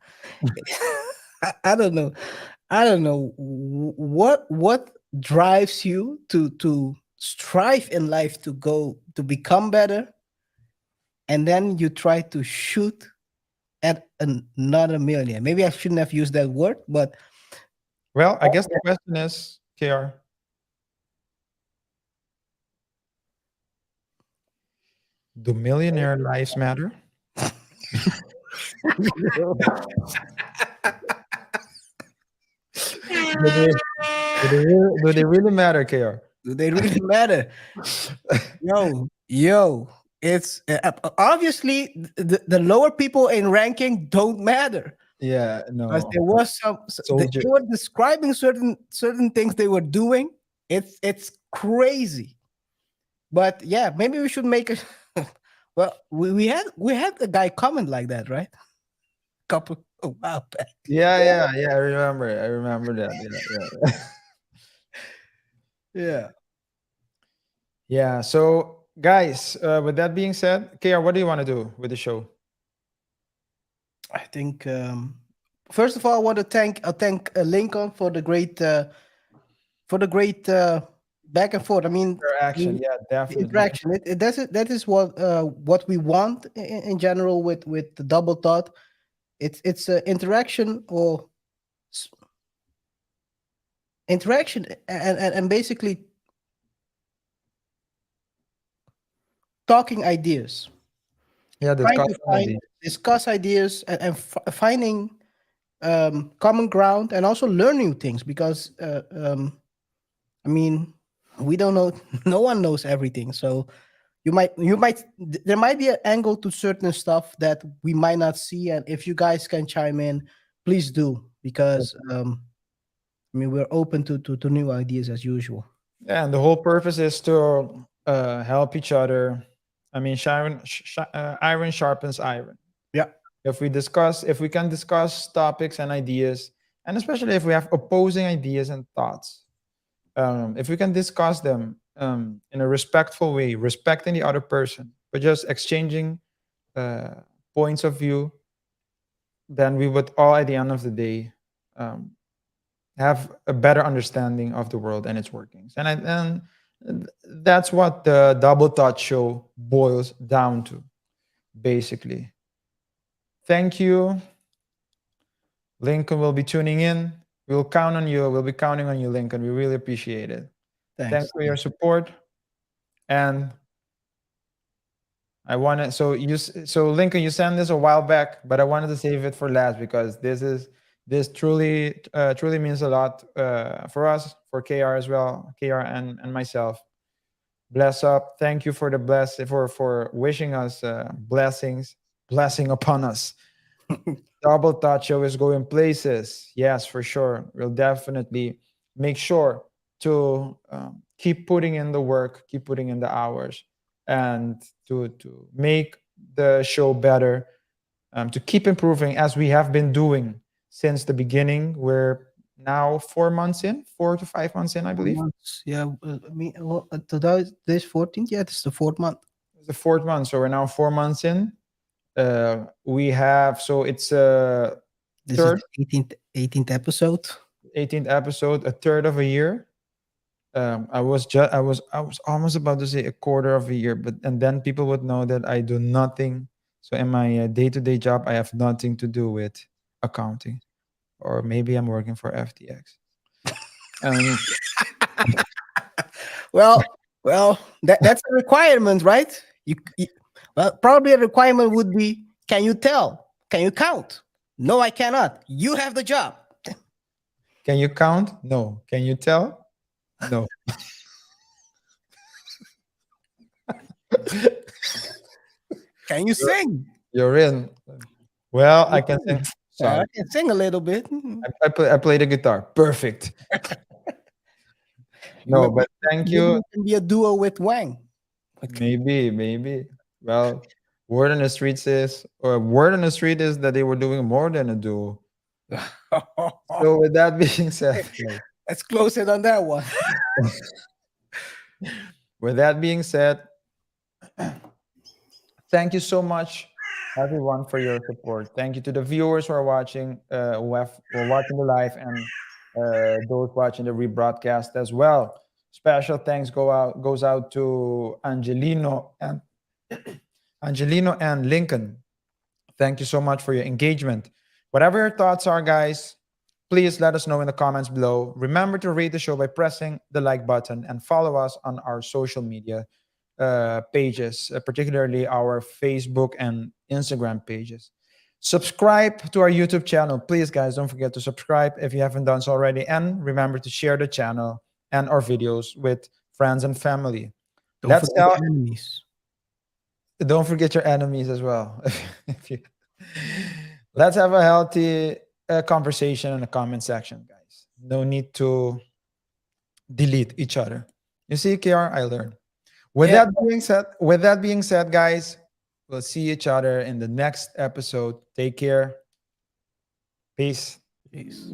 I don't know what drives you to strive in life to become better, and then you try to shoot at another millionaire. Maybe I shouldn't have used that word, but well, I guess the question is, KR, do millionaire lives matter? Do they really matter, KR? Do they really matter? Yo, it's obviously the lower people in ranking don't matter. Yeah, no. Because there was they were describing certain things they were doing. It's crazy. But yeah, maybe we should make a well, we had a guy comment like that, right? A while back. Yeah. I remember that. Yeah. Yeah. So, guys, with that being said, KR, what do you want to do with the show? I think first of all, I want to thank Lincoln for the great back and forth. I mean, interaction. Yeah, definitely. Interaction. That is what we want in general with the double thought. It's interaction and basically talking ideas. Yeah, discuss ideas and finding common ground, and also learn new things, because I mean, we don't know, no one knows everything, so there might be an angle to certain stuff that we might not see, and if you guys can chime in, please do, because I mean, we're open to new ideas as usual. Yeah, and the whole purpose is to help each other. I mean, iron sharpens iron. Yeah. If we can discuss topics and ideas, and especially if we have opposing ideas and thoughts, if we can discuss them in a respectful way, respecting the other person, but just exchanging points of view, then we would all, at the end of the day, have a better understanding of the world and its workings. And that's what the Double Thought Show boils down to, basically. Thank you. Lincoln will be tuning in. We'll count on you. We'll be counting on you, Lincoln. We really appreciate it. Thanks for your support. And I want to, so Lincoln, you sent this a while back, but I wanted to save it for last, because this truly means a lot for us, for KR as well, KR and myself. Bless up. Thank you for the for wishing us blessing upon us. Double Thought Show is going places. Yes, for sure. We'll definitely make sure to keep putting in the work, keep putting in the hours, and to make the show better, to keep improving as we have been doing since the beginning. We're now 4 months in, 4 to 5 months in, I believe. Yeah, I mean, today's 14th. Yeah, it's the 4th month. It's the 4th month, so we're now 4 months in, We have, so it's This third is 18th episode. 18th episode, a third of a year. I was almost about to say a quarter of a year, but and then people would know that I do nothing. So in my day-to-day job, I have nothing to do with accounting, or maybe I'm working for FTX. Well, that's a requirement, right? Well, probably a requirement would be: can you tell? Can you count? No, I cannot. You have the job. Can you count? No. Can you tell? No. Can you sing? You're in. Well, I can sing. I can sing a little bit. I play the guitar. Perfect. No, but thank Maybe you. you can be a duo with Wang. Maybe. Well, word on the street is that they were doing more than a duo. So with that being said, Let's close it on that one. with that being said, thank you so much, everyone, for your support. Thank you to the viewers who are watching, who are watching the live, and those watching the rebroadcast as well. Special thanks goes out to Angelino and Lincoln. Thank you so much for your engagement. Whatever your thoughts are, guys, please let us know in the comments below. Remember to rate the show by pressing the like button and follow us on our social media pages, particularly our Facebook and Instagram pages. Subscribe to our YouTube channel. Please, guys, don't forget to subscribe if you haven't done so already. And remember to share the channel and our videos with friends and family. Don't forget your enemies. Don't forget your enemies as well. Let's have a healthy conversation in the comment section, guys. No need to delete each other. You see, KR, I learned. With that being said, guys, we'll see each other in the next episode. Take care. Peace. Peace.